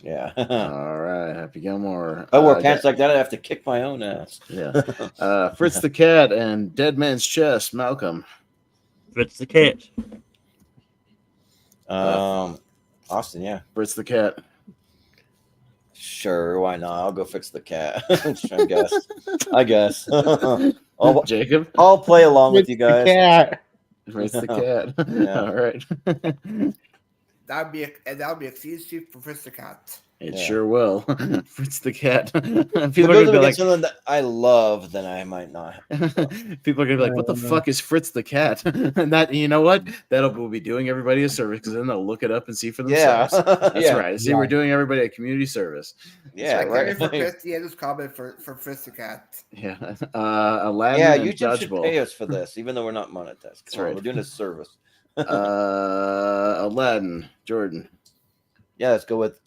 Yeah. All right. Happy Gilmore. If I wore pants like that, I'd have to kick my own ass. Yeah. Fritz the Cat and Dead Man's Chest. Malcolm. Fritz the Cat. Austin, yeah. Fritz the Cat. Sure, why not? I'll go fix the cat. I guess. Jacob. I'll play along with you guys. Cat. Fritz the Cat. Yeah. All right. That would be a clean sweep for Fritz the Cat. It Yeah. sure will. Fritz the Cat. People If are it goes going to up be like, against something that I love, then I might not. people are going to be like, what the fuck is Fritz the Cat? And that, you know what? Will be doing everybody a service, because then they'll look it up and see for Yeah. themselves. That's Yeah. right. See, Yeah. we're doing everybody a community service. Yeah, I right. for Chris, the end of comment for Fritz the Cat. Yeah. Aladdin Yeah, and YouTube should Dodgeball. pay us for this, even though we're not monetized. That's Come on, right. We're doing a service. Aladdin. Jordan. Yeah, let's go with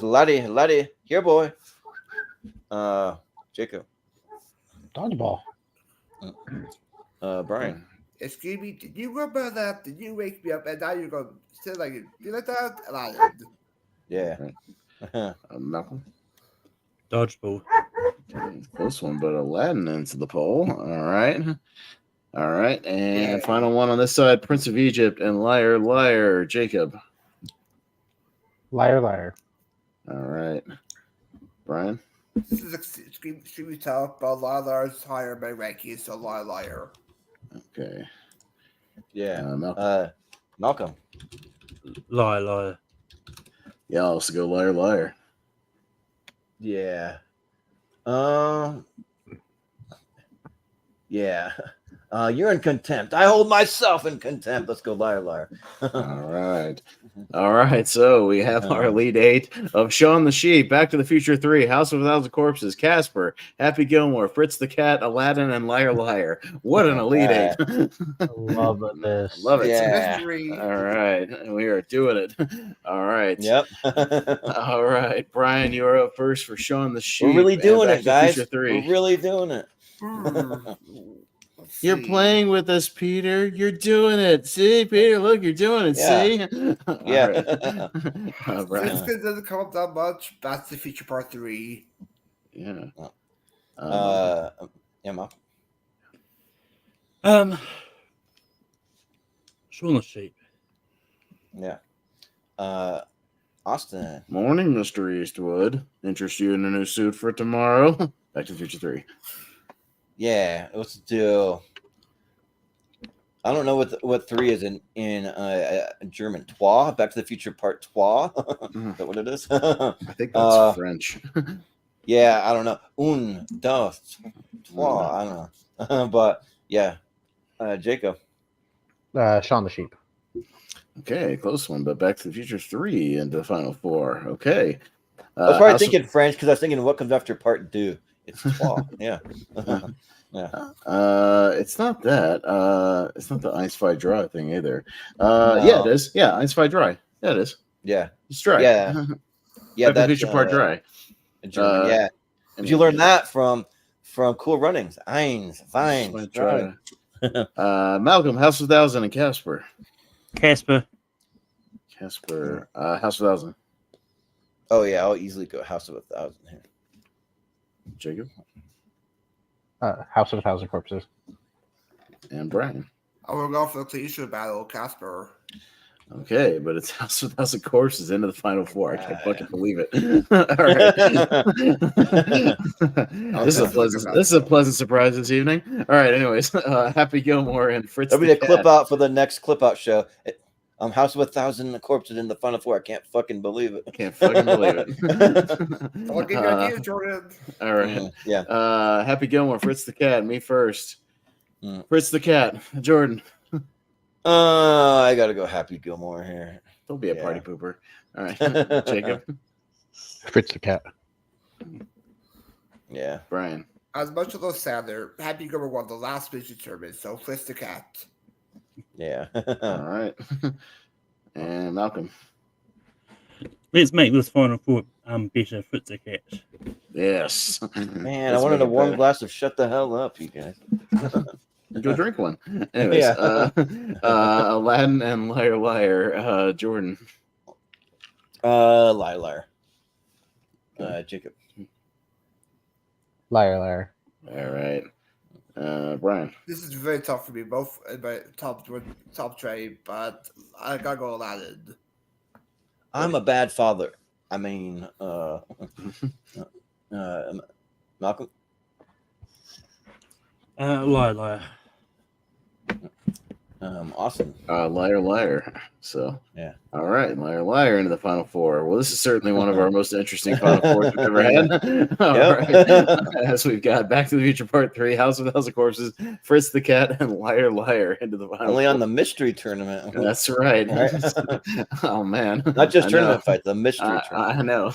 Laddie. Here, boy. Jacob. Dodgeball. Brian. Excuse me, did you remember that? Did you wake me up? And now you're going to say like, you like that? Aladdin. Yeah. Malcolm. Dodgeball. Okay, close one, but Aladdin into the poll. All right. All right. And Yeah. final one on this side, Prince of Egypt and Liar, Liar. Jacob. Liar, liar. All right. Brian. This is extremely tough, but Liar is higher by ranking, so Liar. Okay. Yeah. Malcolm. Malcolm. Liar. Yeah, I'll also go Liar, Liar. Yeah. Yeah. You're in contempt. I hold myself in contempt. Let's go, liar. All right. All right. So we have our lead 8 of Shaun the Sheep, Back to the Future 3, House of a Thousand Corpses, Casper, Happy Gilmore, Fritz the Cat, Aladdin, and Liar, Liar. What an elite 8. I love this. Love it. Yeah. Mystery. All right. We are doing it. All right. Yep. All right. Brian, you are up first for Shaun the Sheep. We're really and doing Back it, to the guys. Future 3. We're really doing it. Let's You're see. playing with us, Peter. You're doing it. See, Peter, look, you're doing it. Yeah. See? Yeah. All right. This kid doesn't come up that much. That's the feature part 3. Yeah. Yeah, Malcolm. Shaun the Sheep. Yeah. Austin. Morning, Mr. Eastwood. Interest you in a new suit for tomorrow? Back to the Future 3. Yeah, let's do. I don't know what 3 is in German. Trois. Back to the Future Part Trois. Is that what it is? I think that's French. Yeah, I don't know. Un, dos, trois. I don't know. But yeah, Jacob. Shaun the Sheep. Okay, close one, but Back to the Future 3 into the final 4. Okay. I was probably House of- thinking French because I was thinking what comes after part 2. It's 12. Yeah. It's not that. It's not the Eins Zwei Dry thing either. No. Yeah, it is. Yeah, Eins Zwei Dry. Yeah, it is. Yeah. It's dry. Yeah. Yeah. Back to the That's Future Part Dry. in German. Yeah. But you learned that from Cool Runnings. Eins, Weins, Dry. Malcolm, House of Thousand, and Casper. Casper. Casper, House of Thousand. Oh yeah, I'll easily go House of 1,000 here. Jacob House of a Thousand Corpses. and Brian. I will go for the cliche battle, Casper. Okay, but it's House of Thousand Corpses into the final four. I can't fucking believe it. All right. This is a pleasant surprise this evening. All right. Anyways, Happy Gilmore and Fritz. That'll be a clip out for the next clip out show. House of 1,000 Corpses in the final four. I can't fucking believe it. I can't fucking believe it. I'll give you ideas, Jordan. All right. Yeah. Happy Gilmore, Fritz the Cat. Me first. Fritz the Cat. Jordan. I gotta go Happy Gilmore here. Don't be a party pooper. All right. Jacob. Fritz the Cat. Yeah. Brian. As much as those sadder, Happy Gilmore won the last major tournament, so Fritz the Cat. Yeah. All right. And Malcolm. Let's make this final four better. Fritz the Cat. Yes. Man, I wanted a warm glass of shut the hell up, you guys. Go drink one. Anyways, Aladdin and Liar Liar. Jordan. Liar. Jacob. Liar. All right. Brian. This is very tough for me, both in my top tray, but I gotta go Aladdin. I'm a bad father. I mean, Malcolm. Liar. Awesome. Liar Liar. So yeah. All right, Liar Liar into the final four. Well, this is certainly one of our most interesting final fours we've ever had. All right. As we've got Back to the Future Part 3, House of 1,000 Corpses, Fritz the Cat, and Liar Liar into the final Only four. on the mystery tournament. That's right. Oh man. Not just tournament fight, the mystery tournament. I know.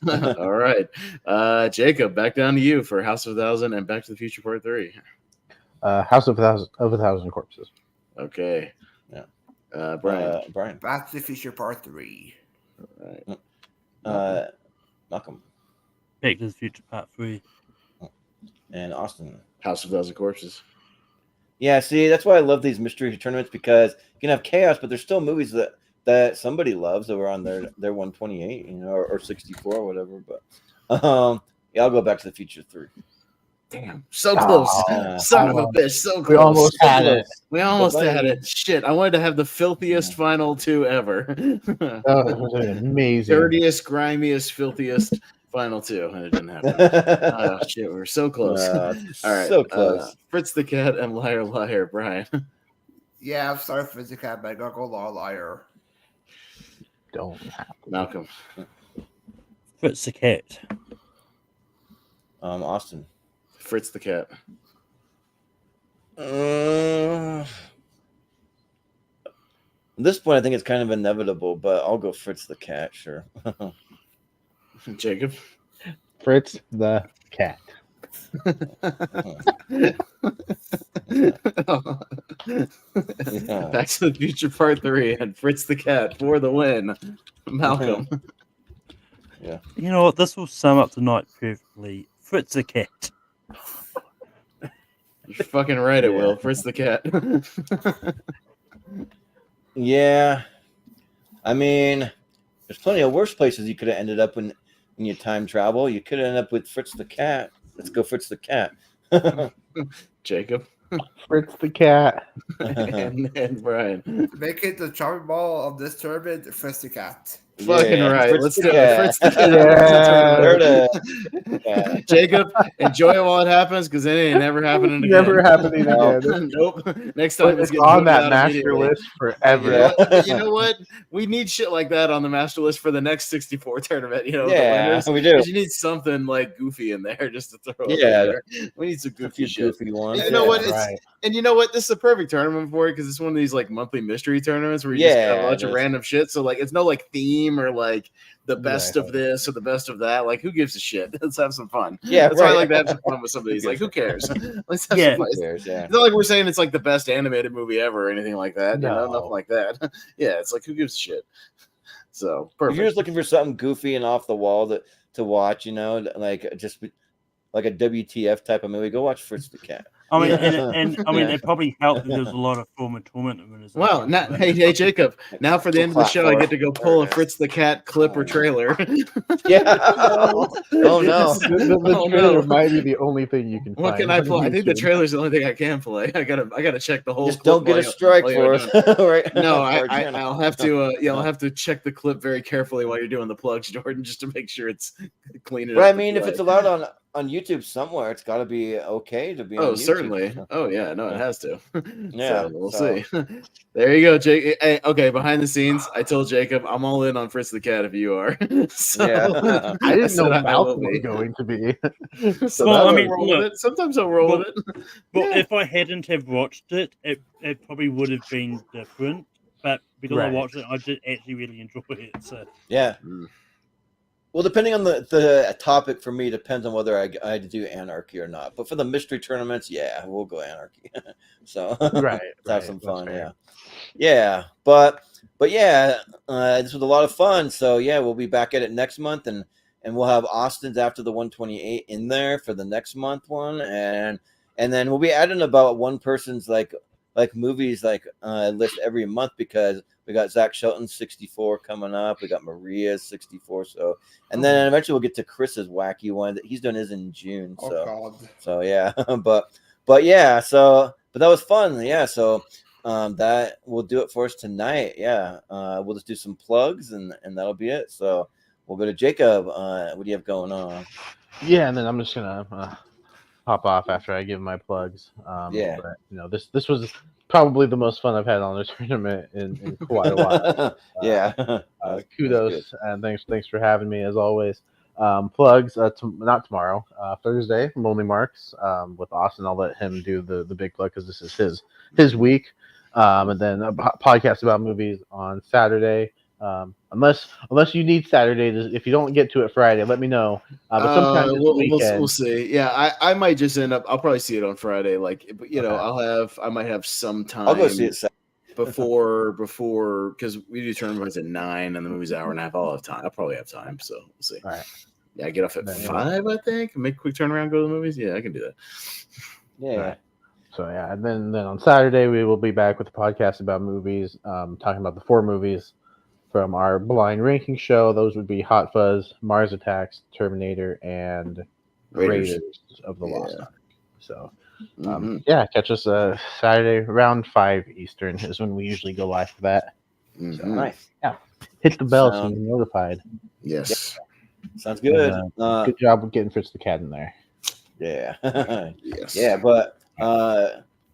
I know. All right. Jacob, back down to you for House of 1,000 and Back to the Future Part 3. House of a Thousand Corpses. Okay. Yeah. Brian. Back to the Future Part 3. All right. Malcolm. Back to the Future Part 3. And Austin. House of 1,000 Corpses. Yeah, see, that's why I love these mystery tournaments, because you can have chaos, but there's still movies that somebody loves that were on their 128, or 64 or whatever. But yeah, I'll go Back to the Future 3. Damn, so close. Son of a bitch, so close. We almost had it. We almost had it. Shit, I wanted to have the filthiest final two ever. Oh, it was amazing. Dirtiest, grimiest, filthiest final two, and it didn't happen. Oh, shit, we were so close. All right. So close. Fritz the Cat and Liar Liar, Brian. Yeah, I'm sorry, Fritz the Cat, but I gotta go Liar. Don't have to. Malcolm. Fritz the Cat. Austin. Fritz the Cat. At this point, I think it's kind of inevitable, but I'll go Fritz the Cat, sure. Jacob. Fritz the Cat. Back to the Future Part 3 and Fritz the Cat for the win. Malcolm. Yeah. You know what? This will sum up tonight perfectly. Fritz the Cat. You're fucking right, it will. Fritz the Cat. Yeah. I mean, there's plenty of worse places you could have ended up when you time travel. You could have ended up with Fritz the Cat. Let's go Fritz the Cat. Jacob. Fritz the Cat. and Brian. Make it the charming ball of this tournament, Fritz the Cat. Fucking right. Fritz Let's the do Cat. it. Fritz the Cat. Yeah. Jacob, enjoy it while it happens, because it ain't never happening again. Never happening again. Nope. Next time It's getting on voted that out master immediately. list forever. Yeah. You know what? We need shit like that on the master list for the next 64 tournament. The Yeah, winners. we do. 'Cause you need something like goofy in there just to throw. Up Yeah. there. We need some goofy shit. Goofy ones. And you know what? Right. And you know what? This is a perfect tournament for it, because it's one of these like monthly mystery tournaments where you just Yeah, got a bunch of it is. random shit. So like, it's no like theme theme or like the best of Exactly. this or the best of that. Like, who gives a shit? Let's have some fun. Yeah, That's why I right. like to have some fun with some of these. Like, who cares? Let's have Yeah. some fun. Who cares? Yeah. It's not like we're saying it's like the best animated movie ever or anything like that. You know, No. nothing like that. Yeah, it's like, who gives a shit? So If you're perfect. just looking for something goofy and off the wall to watch, like just like a WTF type of movie, go watch Fritz the Cat. I mean, Yeah. and I mean, Yeah. it probably helped that there's a lot of former torment winners. Wow. Hey, Jacob. Now for the end of the show, I get to go pull a Fritz the Cat clip or trailer. Yeah. Oh no. The trailer might be the only thing you can What find. can I on play? I think the YouTube. trailer's the only thing I can play. I gotta check the whole. Just clip don't get a while strike you're for us, doing- right? No, For our channel. I'll have to. I'll have to check the clip very carefully while you're doing the plugs, Jordan, just to make sure it's clean. But I mean, if it's allowed on YouTube somewhere, it's got to be okay to be on Oh, YouTube. certainly. Oh, yeah. No, it has to. Yeah, So we'll so- see. There you go, Jake. Hey, okay, behind the scenes, I told Jacob I'm all in on Fritz the Cat if you are. So, Yeah. I didn't said know I will Malcolm be. was going to be. So Well, I I mean, roll look, with it. Sometimes I'll roll with it. Well, Yeah. if I hadn't have watched it, it probably would have been different. But because I Right. watched it, I did actually really enjoy it. So Yeah. Mm. Well, depending on the topic for me, depends on whether I had to do anarchy or not. But for the mystery tournaments, yeah, we'll go anarchy. So Right. let's have right, some that's fun. fair. Yeah. But yeah, this was a lot of fun. So yeah, we'll be back at it next month, and we'll have Austin's after the 128 in there for the next month one, and then we'll be adding about one person's like movies list every month, because we got Zach Shelton's 64 coming up. We got Maria's 64. So, and then eventually we'll get to Chris's wacky one that he's doing his in June. Oh So, God. so yeah, but yeah, so, but that was fun. Yeah. So, that will do it for us tonight. Yeah. We'll just do some plugs and that'll be it. So we'll go to Jacob. What do you have going on? Yeah, and then I'm just gonna hop off after I give my plugs. Yeah. But this was probably the most fun I've had on a tournament in quite a while. Yeah. Kudos and thanks for having me as always. Plugs not tomorrow, Thursday. Lonely Marks with Austin. I'll let him do the big plug because this is his week. And then a podcast about movies on Saturday. Unless you need Saturday, if you don't get to it Friday, let me know. But sometime this weekend, we'll see. Yeah, I might just end up. I'll probably see it on Friday. Like, but Okay. I might have some time. I'll go see it Saturday. before because we do tournaments at 9 and the movie's an hour and a half. I'll have time. I'll probably have time. So we'll see. All right. Yeah, I get off at Then, 5. I think make a quick turnaround, go to the movies. Yeah, I can do that. Yeah. Right. So yeah, and then on Saturday we will be back with a podcast about movies, talking about the 4 movies from our blind ranking show. Those would be Hot Fuzz, Mars Attacks, Terminator, and Raiders of the Lost Ark. So yeah, catch us Saturday around 5 Eastern is when we usually go live for that. Mhm. So, Nice. yeah, hit the bell so you're notified. Yes. Sounds good. Good job with getting Fritz the Cat in there. Yeah. Yes. Yeah, but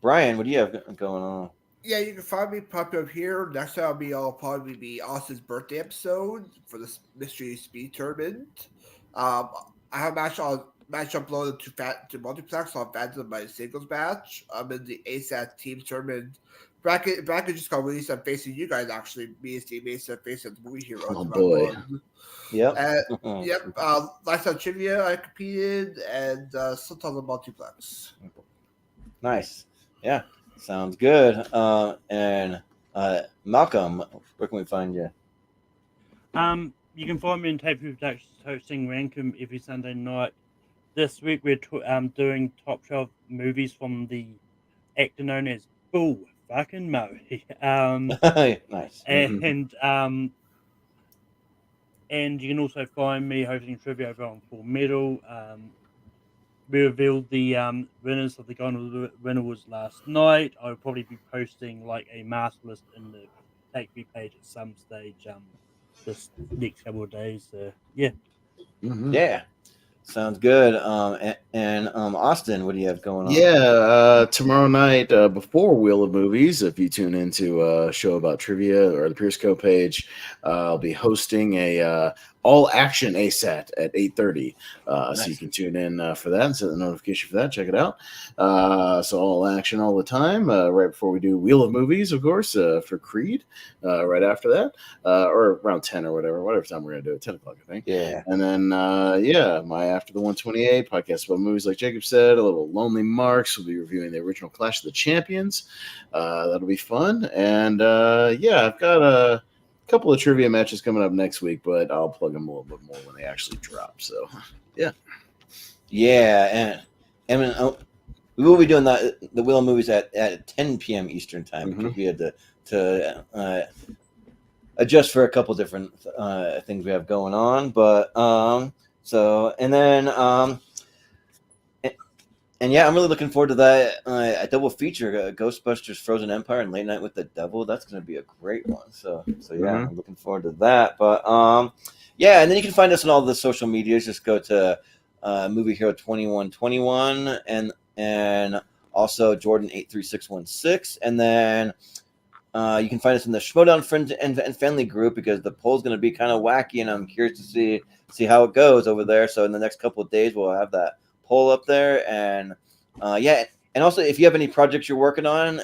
Brian, what do you have going on? Yeah, you can find me popping up here. Next time I'll probably be Austin's birthday episode for the mystery speed tournament. I have a match uploaded to multiplex on Phantom by singles match. I'm in the ASAT team tournament. Bracket just got released. I'm facing you guys actually. Me and teammates are facing the movie heroes. Oh, boy. Yep. Yep. Lifestyle trivia I competed and sometimes on multiplex. Nice. Yeah. Sounds good. And Malcolm, where can we find you? you can find me in Tape Productions hosting Rankum every Sunday night. This week we're doing top 12 movies from the actor known as Bull fucking Murray. Nice. And you can also find me hosting trivia over on Full Metal. We revealed the winners of the Gone winner was last night. I'll probably be posting like a master list in the Take Me page at some stage this next couple of days. Yeah. Yeah. Sounds good. Austin, what do you have going on? Yeah, tomorrow night before Wheel of Movies, if you tune into a show about trivia or the Peerscope page, I'll be hosting a all action ASAT at 8:30. So you can tune in for that and set the notification for that. Check it out. So all action all the time. Right before we do Wheel of Movies, of course, for Creed. Right after that, or around 10 or whatever time we're gonna do it, 10 o'clock, I think. Yeah. And then my After the 128 podcast about movies, like Jacob said, a little Lonely Marks. We'll be reviewing the original Clash of the Champions. That'll be fun. And I've got a couple of trivia matches coming up next week, but I'll plug them a little bit more when they actually drop. So and we will be doing the Wheel of Movies at 10 p.m. Eastern time because we had to adjust for a couple different things we have going on. But I'm really looking forward to that a double feature, Ghostbusters, Frozen Empire, and Late Night with the Devil. That's going to be a great one. So I'm looking forward to that. But and then you can find us on all the social medias. Just go to Movie Hero 2121 and also Jordan 83616, and then you can find us in the Schmodown Friends and Family group because the poll's going to be kind of wacky, and I'm curious to see how it goes over there. So in the next couple of days, we'll have that poll up there, and and also if you have any projects you're working on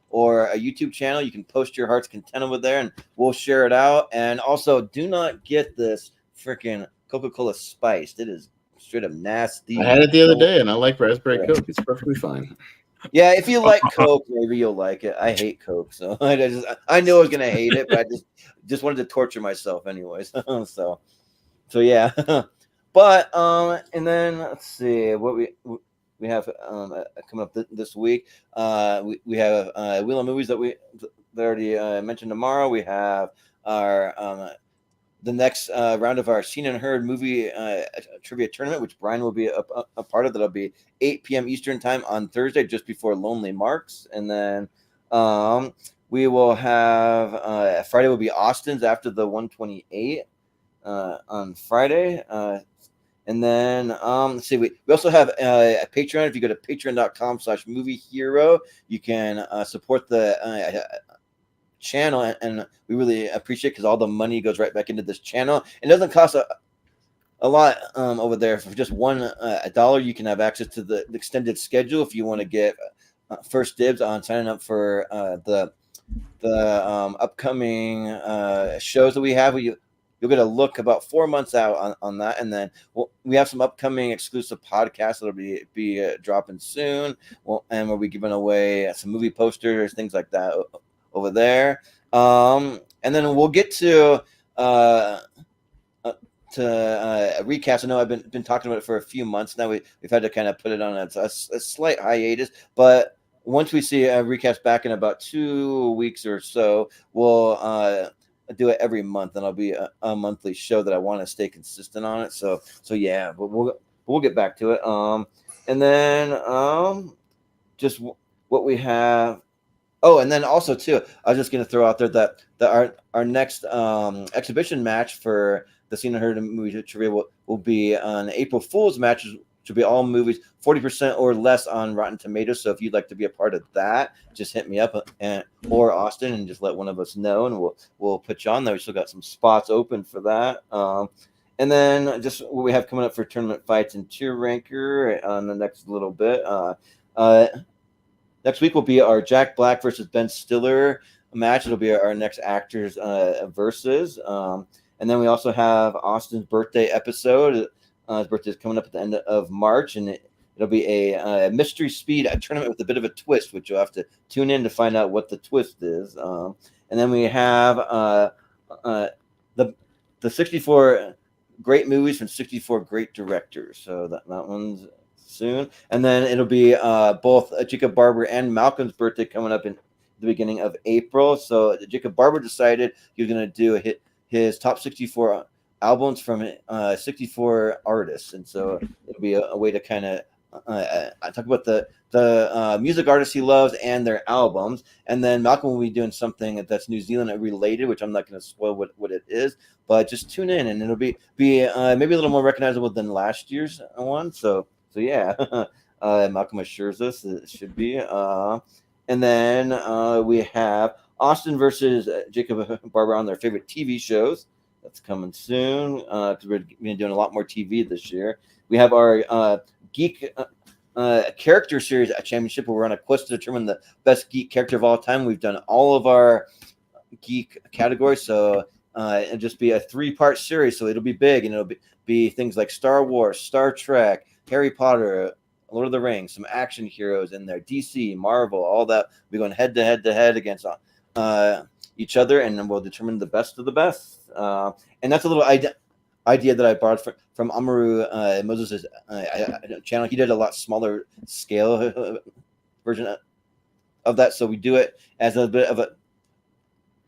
or a YouTube channel, you can post your heart's content over there, and we'll share it out. And also, do not get this freaking Coca-Cola spiced. It is straight up nasty. I had it the other day, and I like raspberry Coke. It's perfectly fine. Yeah, if you like Coke, maybe you'll like it. I hate Coke, so I knew I was gonna hate it, but I just wanted to torture myself anyways. so yeah. But and then let's see what we have coming up this week. We have Wheel of Movies that already mentioned tomorrow. We have our the next round of our Seen and Heard movie trivia tournament, which Brian will be a part of. That'll be 8 p.m. Eastern time on Thursday, just before Lonely Marks. And then we will have Friday will be Austin's After the 128 on Friday. And then let's see, we also have a Patreon. If you go to patreon.com/moviehero, you can support the channel, and we really appreciate it because all the money goes right back into this channel. It doesn't cost a lot over there. For just $1, you can have access to the extended schedule if you want to get first dibs on signing up for the upcoming shows that we have. You'll get a look about 4 months out on that, and then we have some upcoming exclusive podcasts that'll be dropping soon. And we'll be giving away some movie posters, things like that over there. And then we'll get to recaps. I know I've been talking about it for a few months now. We've had to kind of put it on a slight hiatus, but once we see recaps back in about 2 weeks or so, we'll do it every month, and it'll be a monthly show that I want to stay consistent on it. So yeah, but we'll get back to it. And then just what we have. Oh, and then also too, I was just going to throw out there that our next exhibition match for the Seen and Heard movie trivia will be an April Fool's match, which will be all movies 40% or less on Rotten Tomatoes. So if you'd like to be a part of that, just hit me up or Austin and just let one of us know, and we'll put you on there. We still got some spots open for that. And then just what we have coming up for tournament fights and tier ranker on the next little bit. Next week will be our Jack Black versus Ben Stiller match. It'll be our next actors versus. And then we also have Austin's birthday episode. His birthday is coming up at the end of March, and it'll be a mystery speed tournament with a bit of a twist, which you'll have to tune in to find out what the twist is. And then we have the 64 great movies from 64 great directors. So that one's soon. And then it'll be both Jacob Barber and Malcolm's birthday coming up in the beginning of April. So Jacob Barber decided he was going to do his top 64 albums from 64 artists, and so it'll be a way to kind of talk about the music artists he loves and their albums. And then Malcolm will be doing something that's New Zealand related, which I'm not going to spoil what it is, but just tune in, and it'll be maybe a little more recognizable than last year's one. So yeah, Malcolm assures us it should be. And then we have Austin versus Jacob Barber on their favorite TV shows. That's coming soon because we're going to be doing a lot more TV this year. We have our geek character series championship where we're on a quest to determine the best geek character of all time. We've done all of our geek categories, so it'll just be a 3-part series, so it'll be big, and it'll be things like Star Wars, Star Trek, Harry Potter, Lord of the Rings, some action heroes in there, DC, Marvel, all that. We're going head to head against each other, and then we'll determine the best of the best. And that's a little idea that I borrowed from Amaru Moses' channel. He did a lot smaller scale version of that, so we do it as a bit of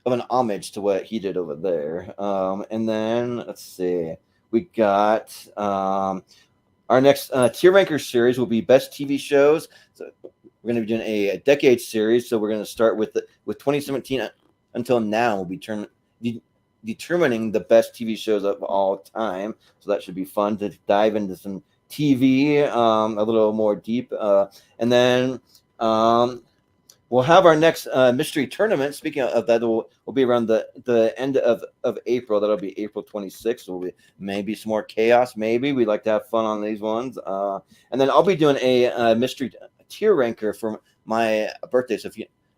an homage to what he did over there. And then let's see, we got our next tier ranker series will be best TV shows. So we're going to be doing a decade series. So we're going to start with 2017 until now. We'll be determining the best TV shows of all time. So that should be fun to dive into some TV a little more deep. And then we'll have our next mystery tournament. Speaking of that, will be around the end of April. That'll be April 26th. Will be maybe some more chaos. Maybe we like to have fun on these ones. And then I'll be doing a mystery tier ranker for my birthday. So if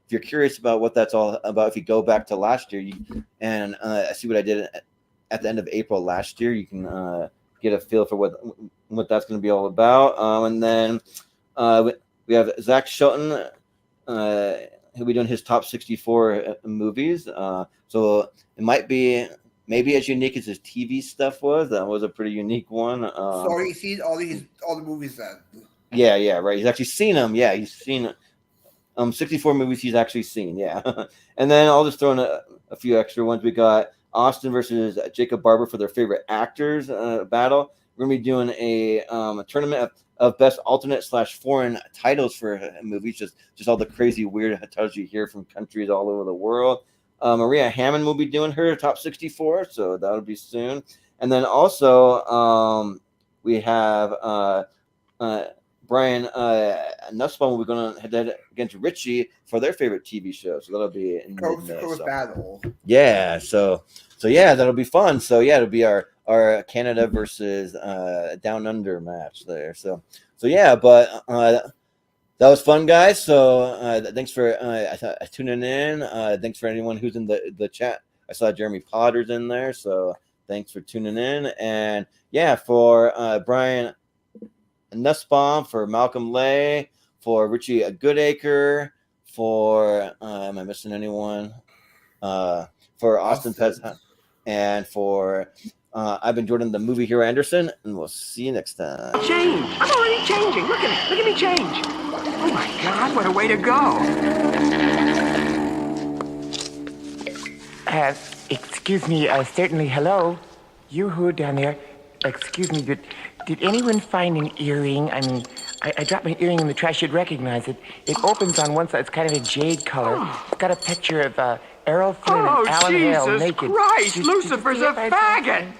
you're curious about what that's all about, if you go back to last year and see what I did at the end of April last year, you can get a feel for what that's going to be all about. And then we have Zach Shelton. He'll be doing his top 64 movies. So it might be maybe as unique as his TV stuff was. That was a pretty unique one. So he's seen all the movies then. Yeah, right. He's actually seen them. Yeah, he's seen 64 movies he's actually seen. Yeah. And then I'll just throw in a few extra ones. We got Austin versus Jacob Barber for their favorite actors battle. We're going to be doing a tournament of best alternate / foreign titles for movies, just all the crazy weird titles you hear from countries all over the world. Maria Hammond will be doing her top 64, so that'll be soon. And then also we have Brian Nussbaum will be going head against Richie for their favorite TV show, so that'll be in battle. Yeah, so yeah, that'll be fun. So yeah, it'll be our Canada versus Down Under match there. So yeah, but that was fun, guys. So thanks for tuning in. Thanks for anyone who's in the chat. I saw Jeremy Potter's in there, so thanks for tuning in. And yeah, for Brian Nussbaum, for Malcolm Lay, for Richie Goodacre, for am I missing anyone? For Austin Pez, and for I've been Jordan, the movie hero Anderson, and we'll see you next time. Change! I'm already changing. Look at me change. Oh my God, what a way to go! Excuse me, certainly. Hello, you who down there? Excuse me, did anyone find an earring? I mean, I dropped my earring in the trash. You'd recognize it. It opens on one side. It's kind of a jade color. It's got a picture of Errol Flynn and Alan Hale naked. Christ! Lucifer's a faggot!